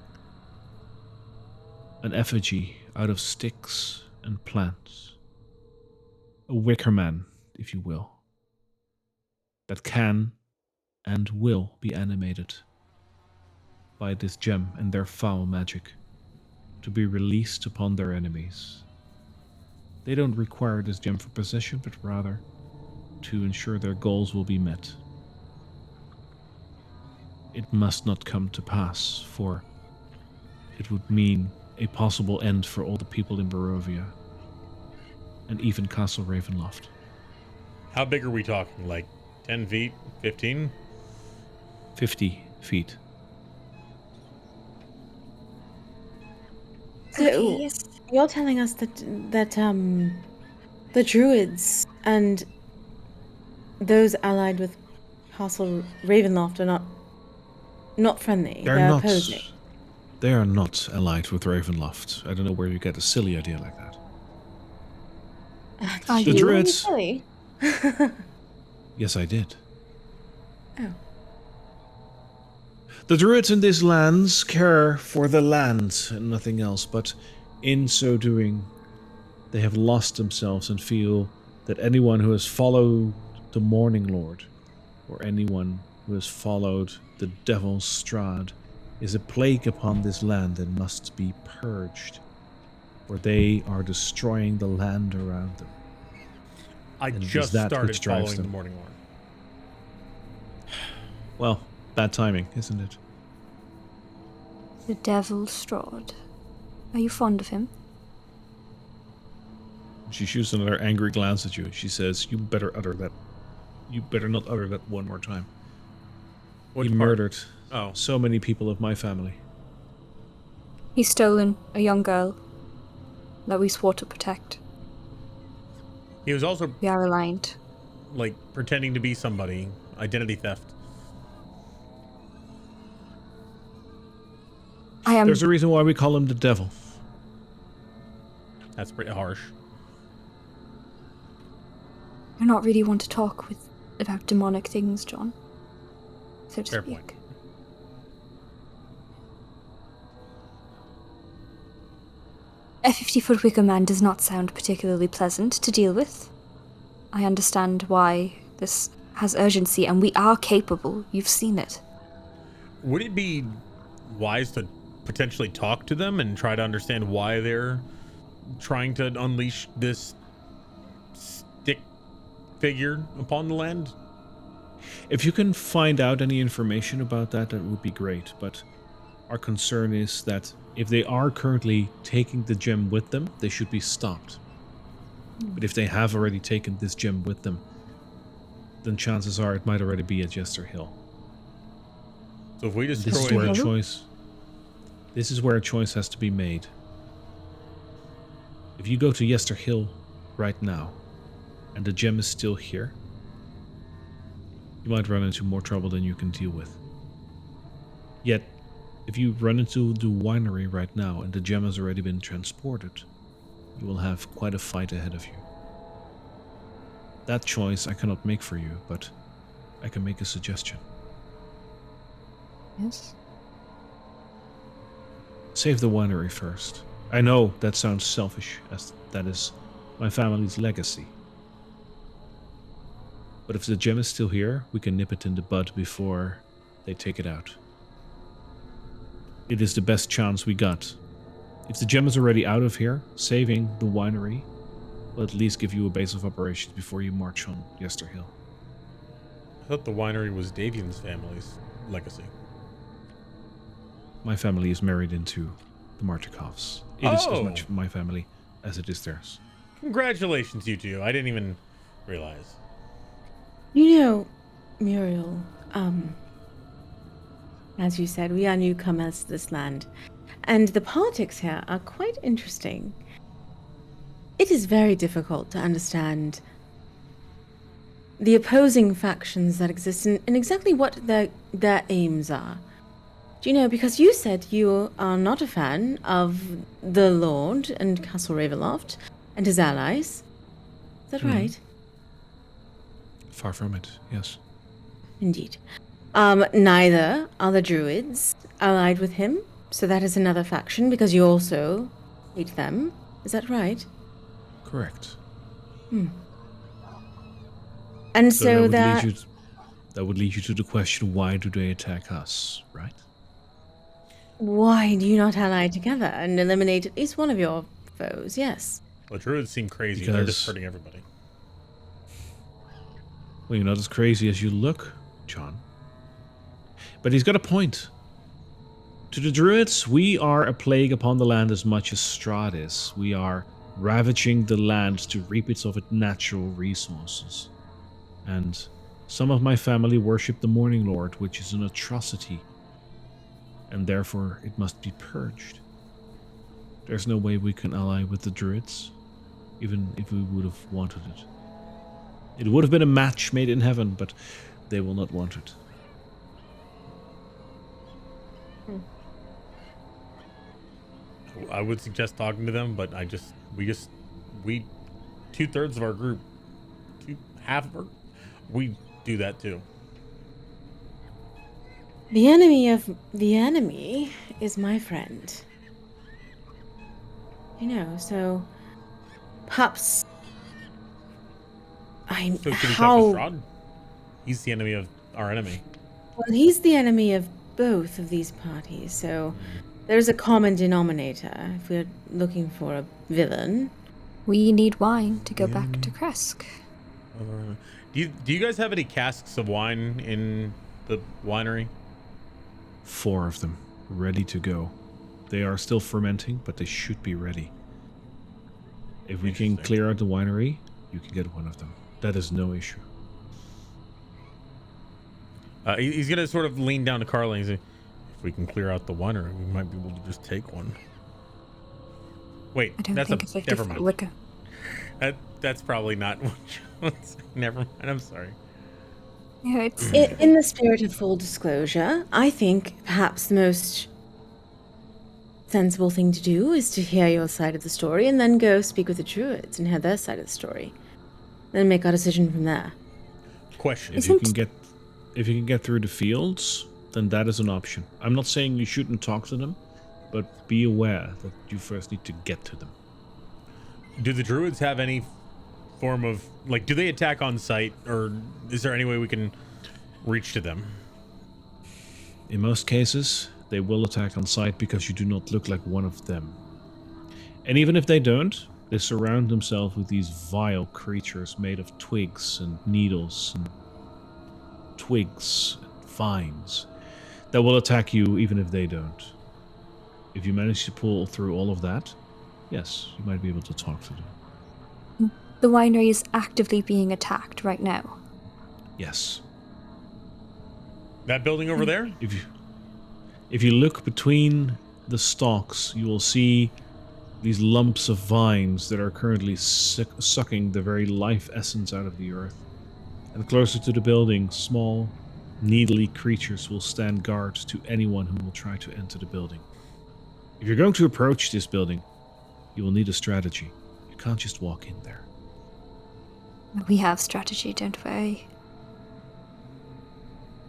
an effigy out of sticks and plants. A wicker man, if you will, that can and will be animated by this gem and their foul magic to be released upon their enemies. They don't require this gem for possession, but rather to ensure their goals will be met. It must not come to pass, for it would mean a possible end for all the people in Barovia, and even Castle Ravenloft. How big are we talking? Like 10 feet? 15? 50 feet. So Okay, yes. you're telling us that the druids and those allied with Castle Ravenloft are not friendly. They're opposing. They are not allied with Ravenloft. I don't know where you get a silly idea like that. Are The you? druids. Silly. Yes, I did. Oh. The druids in these lands care for the land and nothing else, but in so doing, they have lost themselves and feel that anyone who has followed the Morning Lord, or anyone who has followed the Devil's Strahd, is a plague upon this land and must be purged, for they are destroying the land around them. I And it is just that started which drives following the them. Morning Lord. Well, bad timing, isn't it? The Devil Strahd. Are you fond of him? She shoots another angry glance at you. She says, "You better utter that. You better not utter that one more time." Which He part? murdered Oh, so many people of my family. He's stolen a young girl that we swore to protect. he was also We are aligned. like pretending to be somebody. Identity theft. I am. There's a reason why we call him the devil. That's pretty harsh. I do not really want to talk about demonic things, John. So to Fair speak. point. A 50-foot wicker man does not sound particularly pleasant to deal with. I understand why this has urgency, and we are capable. You've seen it. Would it be wise to potentially talk to them and try to understand why they're trying to unleash this stick figure upon the land? If you can find out any information about that, that would be great. But our concern is that if they are currently taking the gem with them, they should be stopped. But if they have already taken this gem with them, then chances are it might already be at Jester Hill. So if we This destroy is where a the- choice. This is where a choice has to be made. If you go to Jester Hill right now, and the gem is still here, you might run into more trouble than you can deal with. Yet, if you run into the winery right now and the gem has already been transported, you will have quite a fight ahead of you. That choice I cannot make for you, but I can make a suggestion. Yes. Save the winery first. I know that sounds selfish, as that is my family's legacy. But if the gem is still here, we can nip it in the bud before they take it out. It is the best chance we got. If the gem is already out of here, saving the winery will at least give you a base of operations before you march on Jester Hill. I thought the winery was Davian's family's legacy. My family is married into the Martikovs. It is as Oh. much my family as it is theirs. Congratulations, you two. I didn't even realize. You know, Muriel, as you said, we are newcomers to this land, and the politics here are quite interesting. It is very difficult to understand the opposing factions that exist and exactly what their aims are. Do you know, because you said you are not a fan of the Lord and Castle Ravenloft and his allies. Is that right? Far from it, yes. Indeed. Neither are the Druids allied with him, so that is another faction because you also hate them. Is that right? Correct. And So so that would lead you to the question, why do they attack us, right? why do you not ally together and eliminate at least one of your foes? Yes. Well, druids seem crazy. They're just Because- hurting everybody. Well, you're not as crazy as you look, John. But he's got a point. To the Druids, we are a plague upon the land as much as Strahd is. We are ravaging the land to reap its of its natural resources. And some of my family worship the Morning Lord, which is an atrocity. And therefore it must be purged. There's no way we can ally with the Druids, even if we would have wanted it. It would have been a match made in heaven, but they will not want it. I would suggest talking to them, but we 2/3 of our group, half of our, we do that too. The enemy of the enemy is my friend. You know, so perhaps So should we talk to how Strahd? He's the enemy of our enemy. well, he's the enemy of both of these parties, so there's a common denominator if we're looking for a villain. We need wine to go back to Kresk. Do you guys have any casks of wine in the winery? 4 of them, ready to go. They are still fermenting, but they should be ready. If we can clear out the winery, you can get one of them. That is no issue. He's gonna sort of lean down to Carla and say, if we can clear out the winery, we might be able to just take one. Wait, I don't that's think it's like never different mind. liquor. That's probably not what you want to say. Never mind. I'm sorry. Yeah, it's In the spirit of full disclosure, I think perhaps the most sensible thing to do is to hear your side of the story and then go speak with the druids and hear their side of the story. Then make our decision from there. Question. If you can get through the fields, then that is an option. I'm not saying you shouldn't talk to them, but be aware that you first need to get to them. Do the druids have any form of, like, do they attack on sight, or is there any way we can reach to them? In most cases, they will attack on sight because you do not look like one of them. And even if they don't, they surround themselves with these vile creatures made of twigs and needles and twigs and vines that will attack you even if they don't. If you manage to pull through all of that, yes, you might be able to talk to them. the winery is actively being attacked right now. Yes. That building over there? If you look between the stalks, you will see these lumps of vines that are currently sucking the very life essence out of the earth. And closer to the building, small, needly creatures will stand guard to anyone who will try to enter the building. If you're going to approach this building, you will need a strategy. You can't just walk in there. We have strategy, don't we?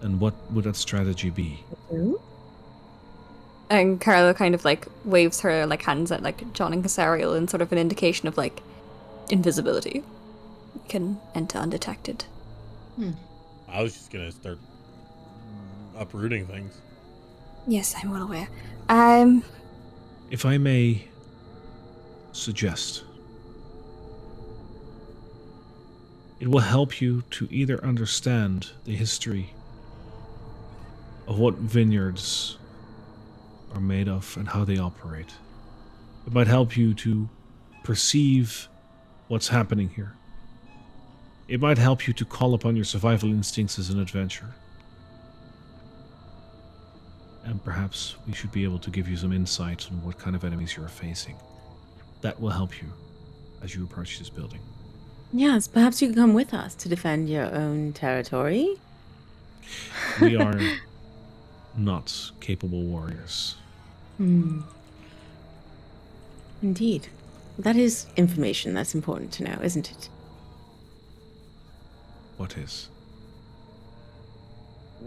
And what would that strategy be? And Carla kind of like waves her like hands at like John and Cassariel in sort of an indication of like invisibility. We can enter undetected. I was just gonna start uprooting things. Yes, I'm well aware. If I may suggest, it will help you to either understand the history of what vineyards are made of and how they operate. It might help you to perceive what's happening here. It might help you to call upon your survival instincts as an adventurer. And perhaps we should be able to give you some insight on what kind of enemies you're facing. That will help you as you approach this building. Yes, perhaps you can come with us to defend your own territory. We are not capable warriors. Indeed. That is information that's important to know, isn't it? What is?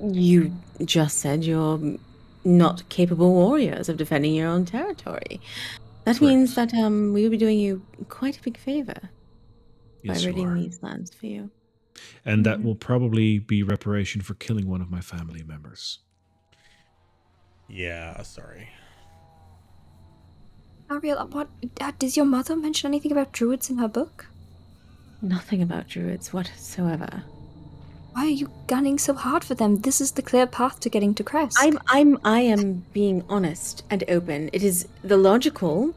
You just said you're not capable warriors of defending your own territory. That means that we will be doing you quite a big favor by Yes, you ridding are. these lands for you. And that will probably be reparation for killing one of my family members. Yeah, sorry. Ariel, does your mother mention anything about druids in her book? Nothing about druids whatsoever. Why are you gunning so hard for them? This is the clear path to getting to Kresk. I am being honest and open. It is the logical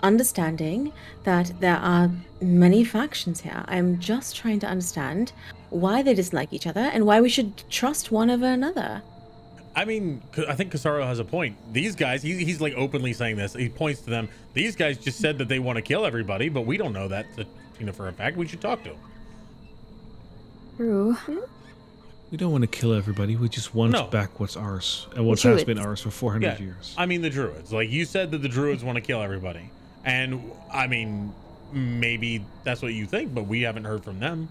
understanding that there are many factions here. I'm just trying to understand why they dislike each other and why we should trust one over another. I mean, I think Casario has a point. These guys, he's like openly saying this. He points to them. These guys just said that they want to kill everybody, but we don't know that for a fact. We should talk to them. True. We don't want to kill everybody. We just want back what's ours and what has been ours for 400 years. I mean, the druids. Like you said that the druids want to kill everybody. And I mean, maybe that's what you think, but we haven't heard from them.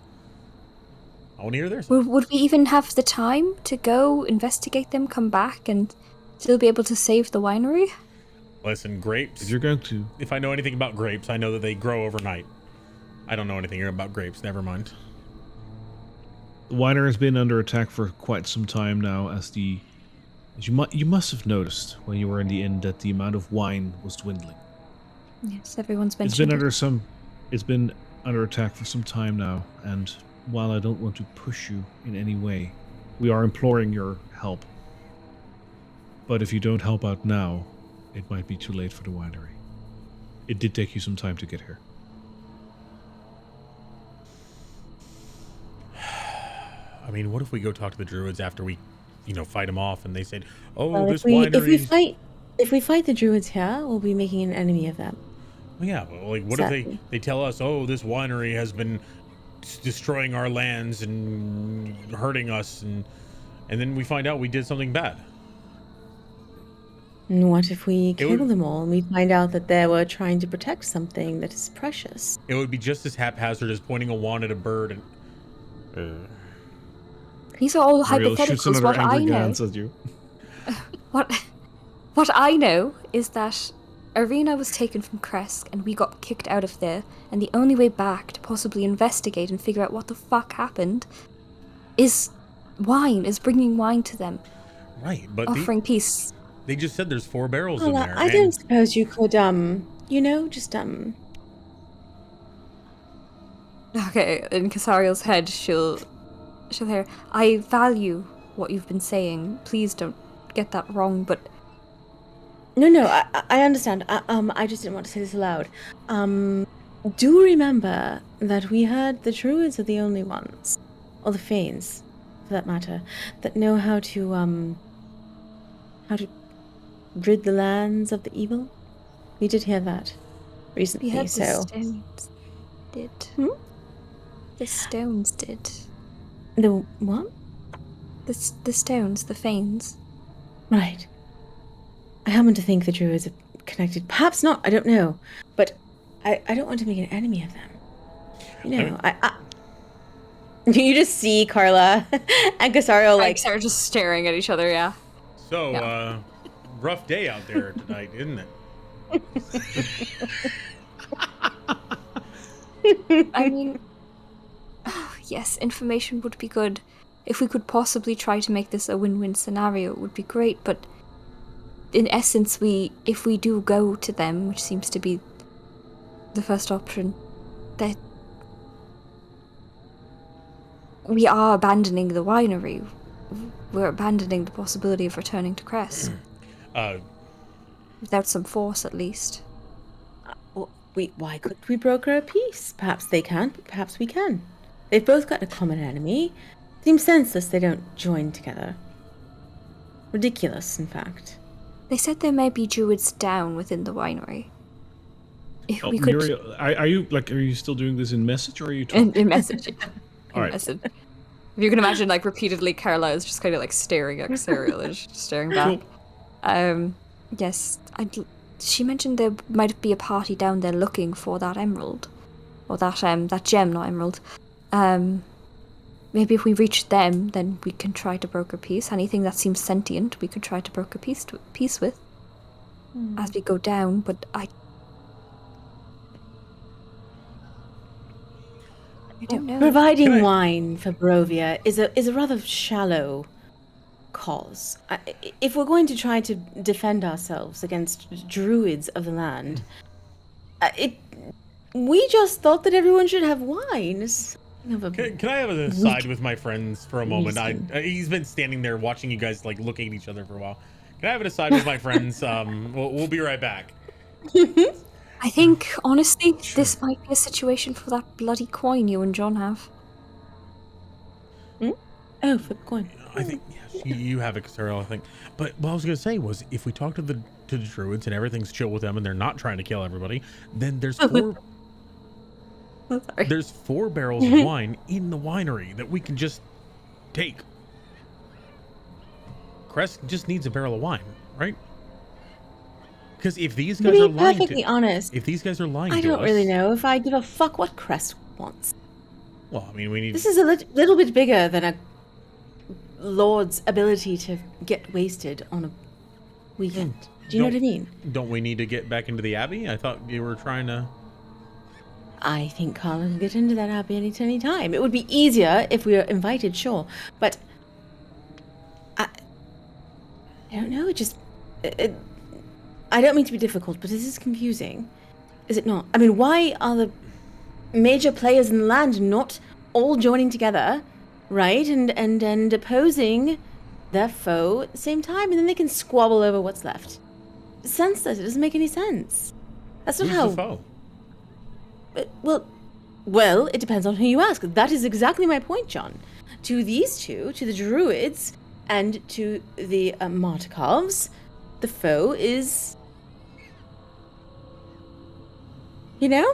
I want to hear their side. Would we even have the time to go investigate them, come back, and still be able to save the winery? Listen, grapes. If you're going to, If I know anything about grapes, I know that they grow overnight. I don't know anything about grapes. Never mind. the winery has been under attack for quite some time now. As you must have noticed when you were in the inn that the amount of wine was dwindling. Yes, everyone's mentioned It's been under attack for some time now, and while I don't want to push you in any way, we are imploring your help. But if you don't help out now, it might be too late for the winery. It did take you some time to get here. I mean, what if we go talk to the druids after we, fight them off, and they said, "Oh, Well, this if we winery." if we fight the druids here, we'll be making an enemy of them. Well, yeah, but like, what Exactly. if they tell us, "Oh, this winery has been destroying our lands and hurting us," and then we find out we did something bad. And what if we kill would- them all and we find out that they were trying to protect something that is precious? It would be just as haphazard as pointing a wand at a bird and. These are all Ariel shoots hypotheticals. another What I angry know, glance at you. what I know is that Arena was taken from Kresk and we got kicked out of there, and the only way back to possibly investigate and figure out what the fuck happened is bringing wine to them, Right, but offering peace. they just said there's 4 barrels in Well, there. I and- don't suppose you could, just Okay, in Casariel's head, she'll hear, I value what you've been saying. Please don't get that wrong, but No, I understand. I just didn't want to say this aloud. Do remember that we heard the druids are the only ones, or the Fanes, for that matter, that know how to rid the lands of the evil. We did hear that We recently, had the so stones did. Hmm? The stones did. the what? The stones, the Fanes. Right. I happen to think the druids are connected. Perhaps not. I don't know, but I don't want to make an enemy of them. You just see Carla and Casario like they're just staring at each other, yeah. So, Yeah. rough day out there tonight, isn't it? I mean, yes, information would be good. If we could possibly try to make this a win-win scenario, it would be great, but in essence, if we do go to them, which seems to be the first option, that we are abandoning the winery. We're abandoning the possibility of returning to Cress. Without some force, at least. Why couldn't we broker a peace? Perhaps they can't, but perhaps we can. They've both got a common enemy. Seems senseless they don't join together. Ridiculous, in fact. They said there may be druids down within the winery. If Oh, we could... Muriel, are you still doing this in message, or are you talking? In message. All right. Message. If you can imagine, like, repeatedly, Carla is just kind of, like, staring at Casariel and just staring back. Yes, she mentioned there might be a party down there looking for that emerald. Or that gem, not emerald. Maybe if we reach them, then we can try to broker peace. Anything that seems sentient, we could try to broker peace with. As we go down, but I don't know. Providing wine for Barovia is a rather shallow cause. If we're going to try to defend ourselves against druids of the land, we just thought that everyone should have wine. Can I have an aside with my friends for a moment? He's been standing there watching you guys, like, looking at each other for a while. Can I have an aside with my friends? We'll be right back. I think, honestly, this might be a situation for that bloody coin you and John have. Oh, for coin. I think yes, you have it, Casariel, I think. But what I was gonna say was, if we talk to the druids and everything's chill with them and they're not trying to kill everybody, then there's there's 4 barrels of wine in the winery that we can just take. Crest just needs a barrel of wine, right? Because if these To guys be are lying perfectly honest, if these guys are lying I to don't us, really know if I give a fuck what Crest wants. Well, I mean, we need. This is a little bit bigger than a lord's ability to get wasted on a weekend. Do you know what I mean? Don't we need to get back into the Abbey? I thought you were trying to. I think Carla can get into that abbey any time. It would be easier if we were invited, sure, but I don't know. I don't mean to be difficult, but this is confusing, is it not? I mean, why are the major players in the land not all joining together, right, and opposing their foe at the same time, and then they can squabble over what's left? Senseless. It doesn't make any sense. That's not Who's how. the foe? Well, it depends on who you ask. That is exactly my point, John. To these two, to the Druids, and to the Martikovs, the foe is... You know?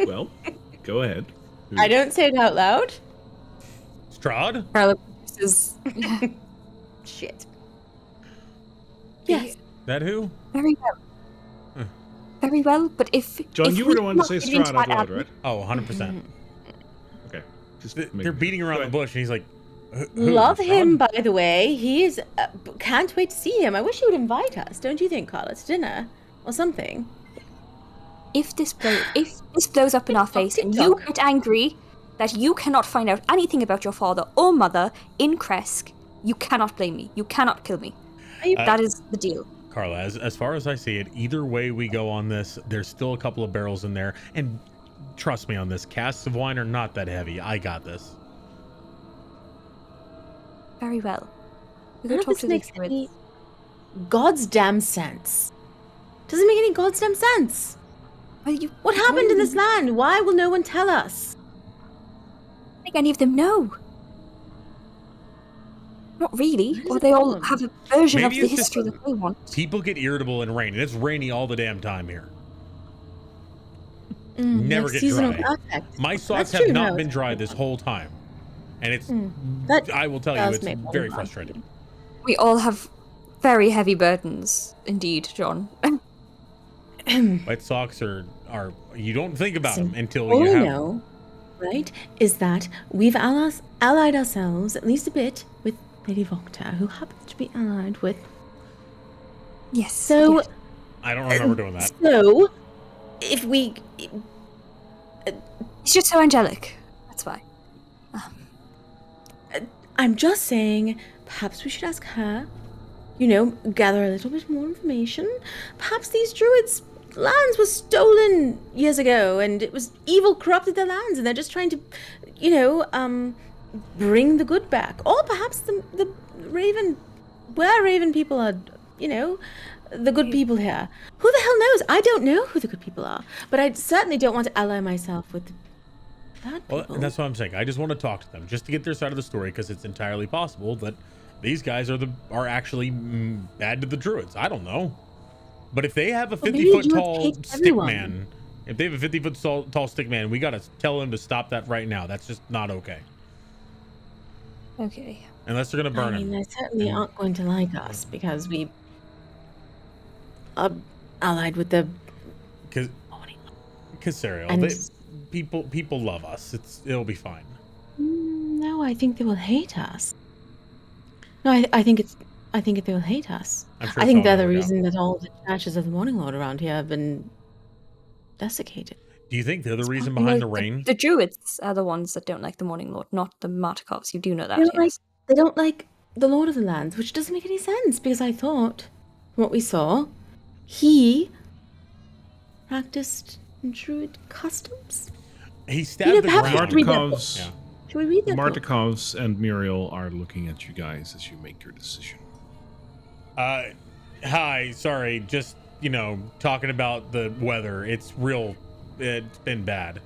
Well, go ahead. I don't say it out loud. Strahd? Carla is Shit. Yes. That who? Very well. Very well, but if John, if you were the we one to not say get into Strahd out that loud, abbey- right? Oh, 100%. Okay. Just They're beating around the bush, and he's like, who? Love him, Strahd? by the way. He's... can't wait to see him. I wish he would invite us. Don't you think, Carla? To dinner? Or something. If this blows up in our face and you get angry that you cannot find out anything about your father or mother in Kresk, you cannot blame me. You cannot kill me. That is the deal. Carla, as far as I see it, either way we go on this, there's still a couple of barrels in there. And trust me on this, casks of wine are not that heavy. I got this. Very well. We None go of talk this to the makes druids. any god's damn sense. Doesn't make any god's damn sense. Well, What happened in this land? Why will no one tell us? I don't think any of them know. Not really. What is Or the they all problem? have a version Maybe of the it's just- history that they want. People get irritable in rain, and it's rainy all the damn time here. Never Like get seasonal dry. affect. My socks That's have true, not no, been it's dry true. this whole time. And it's, That I will tell you, does it's make one very laugh. frustrating. we all have very heavy burdens, indeed, John. Wet socks are you don't think about them until All you we have know, right, is that we've allied ourselves at least a bit with Lady Vocta, who happens to be allied with. Yes. So, yes. I don't remember doing that. so if we, She's just so angelic. That's why. I'm just saying, perhaps we should ask her. You know, gather a little bit more information. Perhaps these druids' lands were stolen years ago, and it was evil corrupted their lands, and they're just trying to, you know, bring the good back. Or perhaps the Raven, where Raven people are, you know, the good people here. Who the hell knows? I don't know who the good people are, but I certainly don't want to ally myself with the bad people. Well, that's what I'm saying. I just want to talk to them just to get their side of the story, because it's entirely possible that these guys are actually bad to the druids. I don't know. But if they have a Well, maybe 50-foot druids tall hate stick everyone. man, if they have a 50-foot tall stick man, we got to tell them to stop that right now. That's just not okay. Okay. Unless they're going to burn I mean, him. they certainly aren't going to like us because we are allied with the. Because Cereal, And- people love us. It'll be fine. No, I think they will hate us. No, I think they will hate us. I'm sure I it's think all they're gonna the work out. reason that all the churches of the Morning Lord around here have been desiccated. Do you think they're the reason No, behind the rain? The druids are the ones that don't like the Morning Lord, not the Martikovs. You do know that, They don't like yes. they don't like the Lord of the Lands, which doesn't make any sense because I thought, from what we saw, he practiced druid customs. He stabbed the perhaps ground. read that book. Martikovs, Yeah. Should we read that? book? Martikovs and Muriel are looking at you guys as you make your decision. Hi, sorry, just, talking about the weather. It's been bad.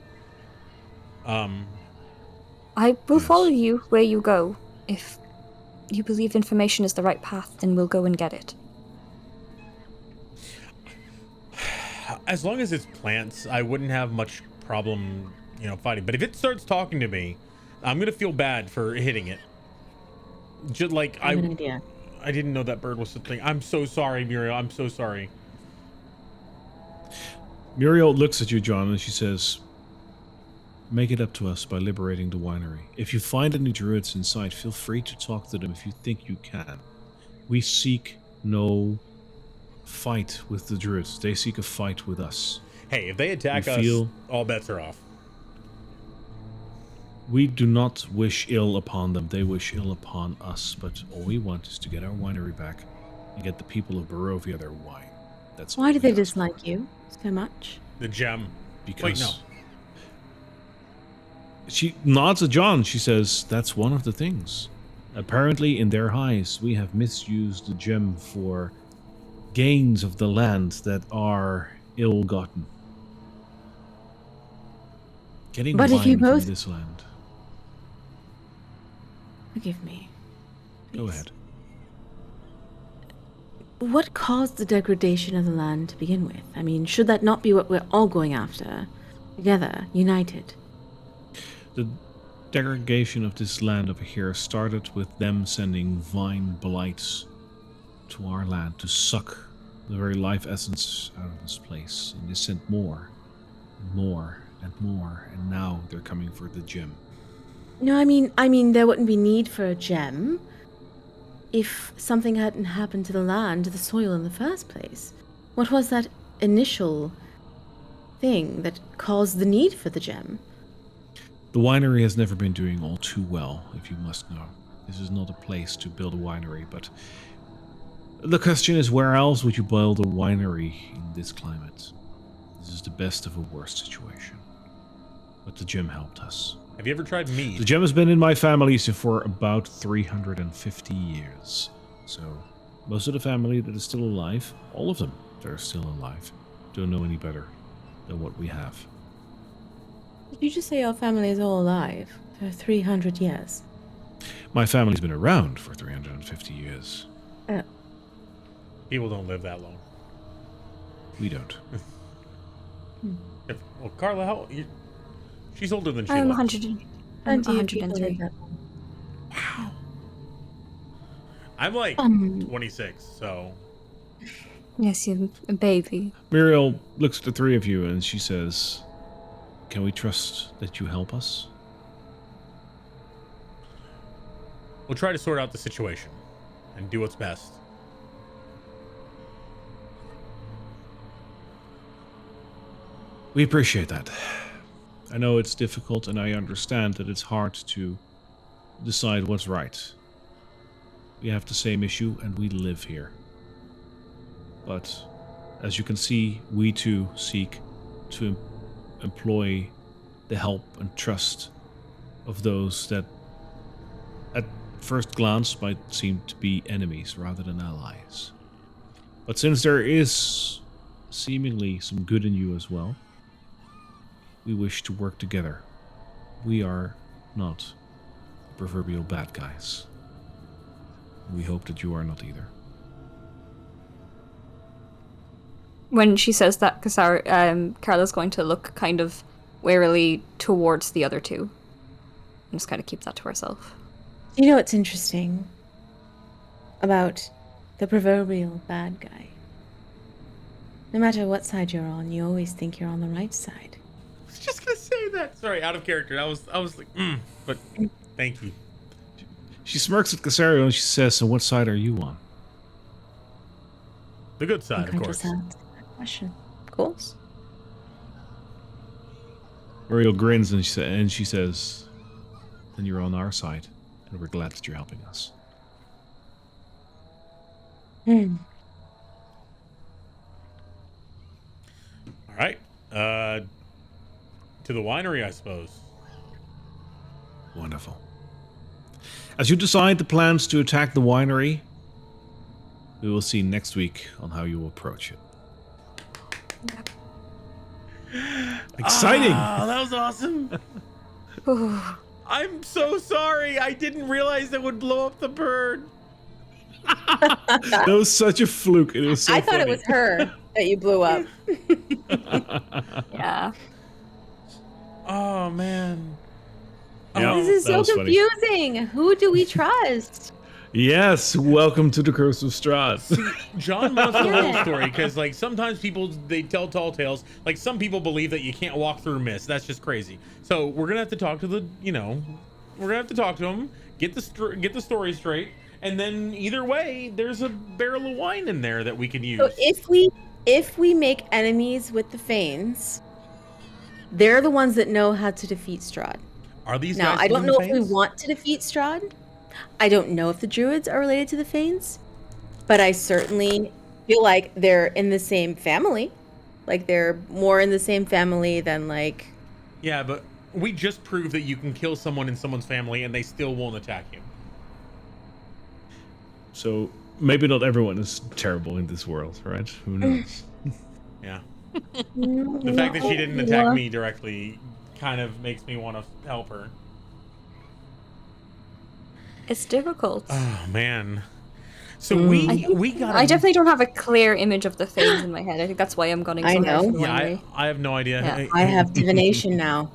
I will follow you where you go. If you believe information is the right path, then we'll go and get it. As long as it's plants, I wouldn't have much problem, fighting. But if it starts talking to me, I'm gonna feel bad for hitting it. Just like I have an idea. I didn't know that bird was a thing. I'm so sorry, Muriel. I'm so sorry. Muriel looks at you, John, and she says, make it up to us by liberating the winery. If you find any druids inside, feel free to talk to them if you think you can. We seek no fight with the druids. They seek a fight with us. Hey, if they attack us, all bets are off. We do not wish ill upon them. They wish ill upon us. But all we want is to get our winery back and get the people of Barovia their wine. That's Why do they dislike you so much? The gem. Because Wait, no. She nods at John. She says, that's one of the things. Apparently, in their eyes, we have misused the gem for gains of the land that are ill-gotten. Getting But wine if you from both... this land. Forgive me. Go Please. ahead. What caused the degradation of the land to begin with? I mean, should that not be what we're all going after? Together, united. The degradation of this land over here started with them sending vine blights to our land to suck the very life essence out of this place. And they sent more, and more, and more, and now they're coming for the gem. No, I mean, there wouldn't be need for a gem if something hadn't happened to the land, to the soil in the first place. What was that initial thing that caused the need for the gem? The winery has never been doing all too well, if you must know. This is not a place to build a winery, but the question is, where else would you build a winery in this climate? This is the best of a worst situation. But the gem helped us. Have you ever tried mead? The gem has been in my family for about 350 years. So, most of the family that is still alive, all of them that are still alive, don't know any better than what we have. Did you just say your family is all alive for 300 years? My family's been around for 350 years. People don't live that long. We don't. Well, Carla, how... She's older than she I'm was. 103. Wow. I'm like 26, so... Yes, you're a baby. Muriel looks at the three of you and she says, can we trust that you help us? We'll try to sort out the situation and do what's best. We appreciate that. I know it's difficult and I understand that it's hard to decide what's right. We have the same issue and we live here. But as you can see, we too seek to employ the help and trust of those that at first glance might seem to be enemies rather than allies. But since there is seemingly some good in you as well, we wish to work together. We are not proverbial bad guys. We hope that you are not either. When she says that, Carla's going to look kind of warily towards the other two. And just kind of keep that to herself. You know what's interesting about the proverbial bad guy? No matter what side you're on, you always think you're on the right side. I was just gonna say that. Sorry, out of character. I was like, but thank you. She smirks at Casario and she says, so what side are you on? The good side, of I course. just asked that question. Of course. Muriel grins and she says, then you're on our side, and we're glad that you're helping us. All right. To the winery, I suppose. Wonderful. As you decide the plans to attack the winery, we will see next week on how you will approach it. Exciting! Oh, that was awesome. I'm so sorry. I didn't realize that would blow up the bird. That was such a fluke. It was so I thought funny. it was her that you blew up. Yeah. Oh, man. Yeah, This is that so was funny. confusing. Who do we trust? Yes, welcome to the Curse of Strahd. John wants the whole story because, like, sometimes people they tell tall tales. Like, some people believe that you can't walk through mist. That's just crazy. So we're gonna have to talk to the, we're gonna have to talk to him, get the story straight, and then either way, there's a barrel of wine in there that we can use. So if we make enemies with the Fanes, they're the ones that know how to defeat Strahd. Are these now? guys I don't from know the if we Fanes? want to defeat Strahd. I don't know if the Druids are related to the Fanes, but I certainly feel like they're in the same family. Like they're more in the same family than like. Yeah, but we just proved that you can kill someone in someone's family and they still won't attack you. So maybe not everyone is terrible in this world, right? Who knows? Yeah. The fact that she didn't attack me directly kind of makes me want to help her. It's difficult. Oh man. So we got. I definitely don't have a clear image of the Fanes in my head. I think that's why I'm gunning I so hard know. for Yeah, memory. I have no idea. Yeah. I have divination now.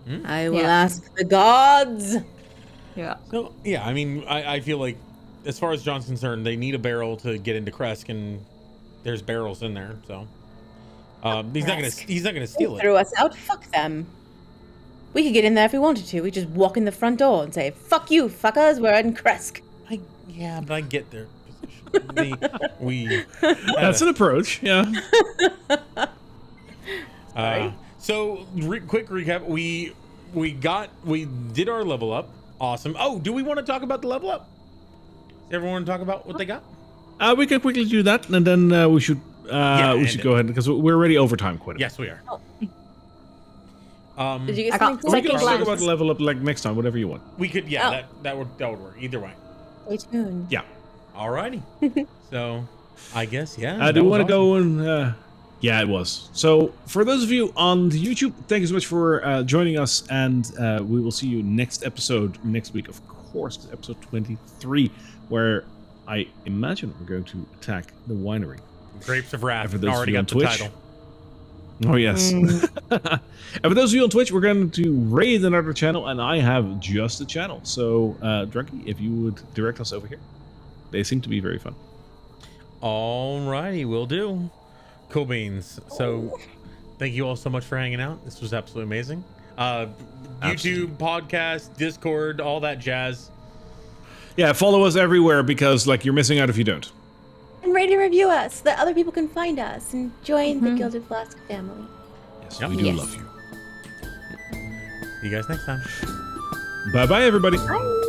Hmm? I will Yeah. ask the gods. Yeah. So yeah, I mean, I feel like, as far as John's concerned, they need a barrel to get into Kresk, and there's barrels in there. So he's not gonna steal They it. threw us out. Fuck them. We could get in there if we wanted to. We just walk in the front door and say, "Fuck you, fuckers. We're in Kresk." Yeah, but I get their position. we That's an approach, yeah. So quick recap: we did our level up. Awesome. Oh, do we want to talk about the level up? Does everyone want to talk about what they got? We can quickly do that, and then we should end go ahead because we're already over time quite a bit. Yes, we are. Did you get I got something? We can second talk glance. about the level up like next time, whatever you want. We could, yeah, that would work either way. Stay tuned. Yeah. Alrighty. So, I guess Do that you was want to awesome. go and? Yeah, it was. So for those of you on the YouTube, thank you so much for joining us, and we will see you next episode next week. Of course, episode 23, where I imagine we're going to attack the winery. Grapes of Wrath. For those Already of you on got the Twitch. title. Oh yes. And for those of you on Twitch, we're going to raid another channel, and I have just a channel. So, Drunky, if you would direct us over here, they seem to be very fun. Alrighty, will do. Cool beans. So, thank you all so much for hanging out. This was absolutely amazing. YouTube, podcast, Discord, all that jazz. Yeah, follow us everywhere because like you're missing out if you don't. And rate and review us so that other people can find us and join the Gilded Flask family. Yes, Yep. we do Yes. love you. See you guys next time. Bye bye, everybody. Bye.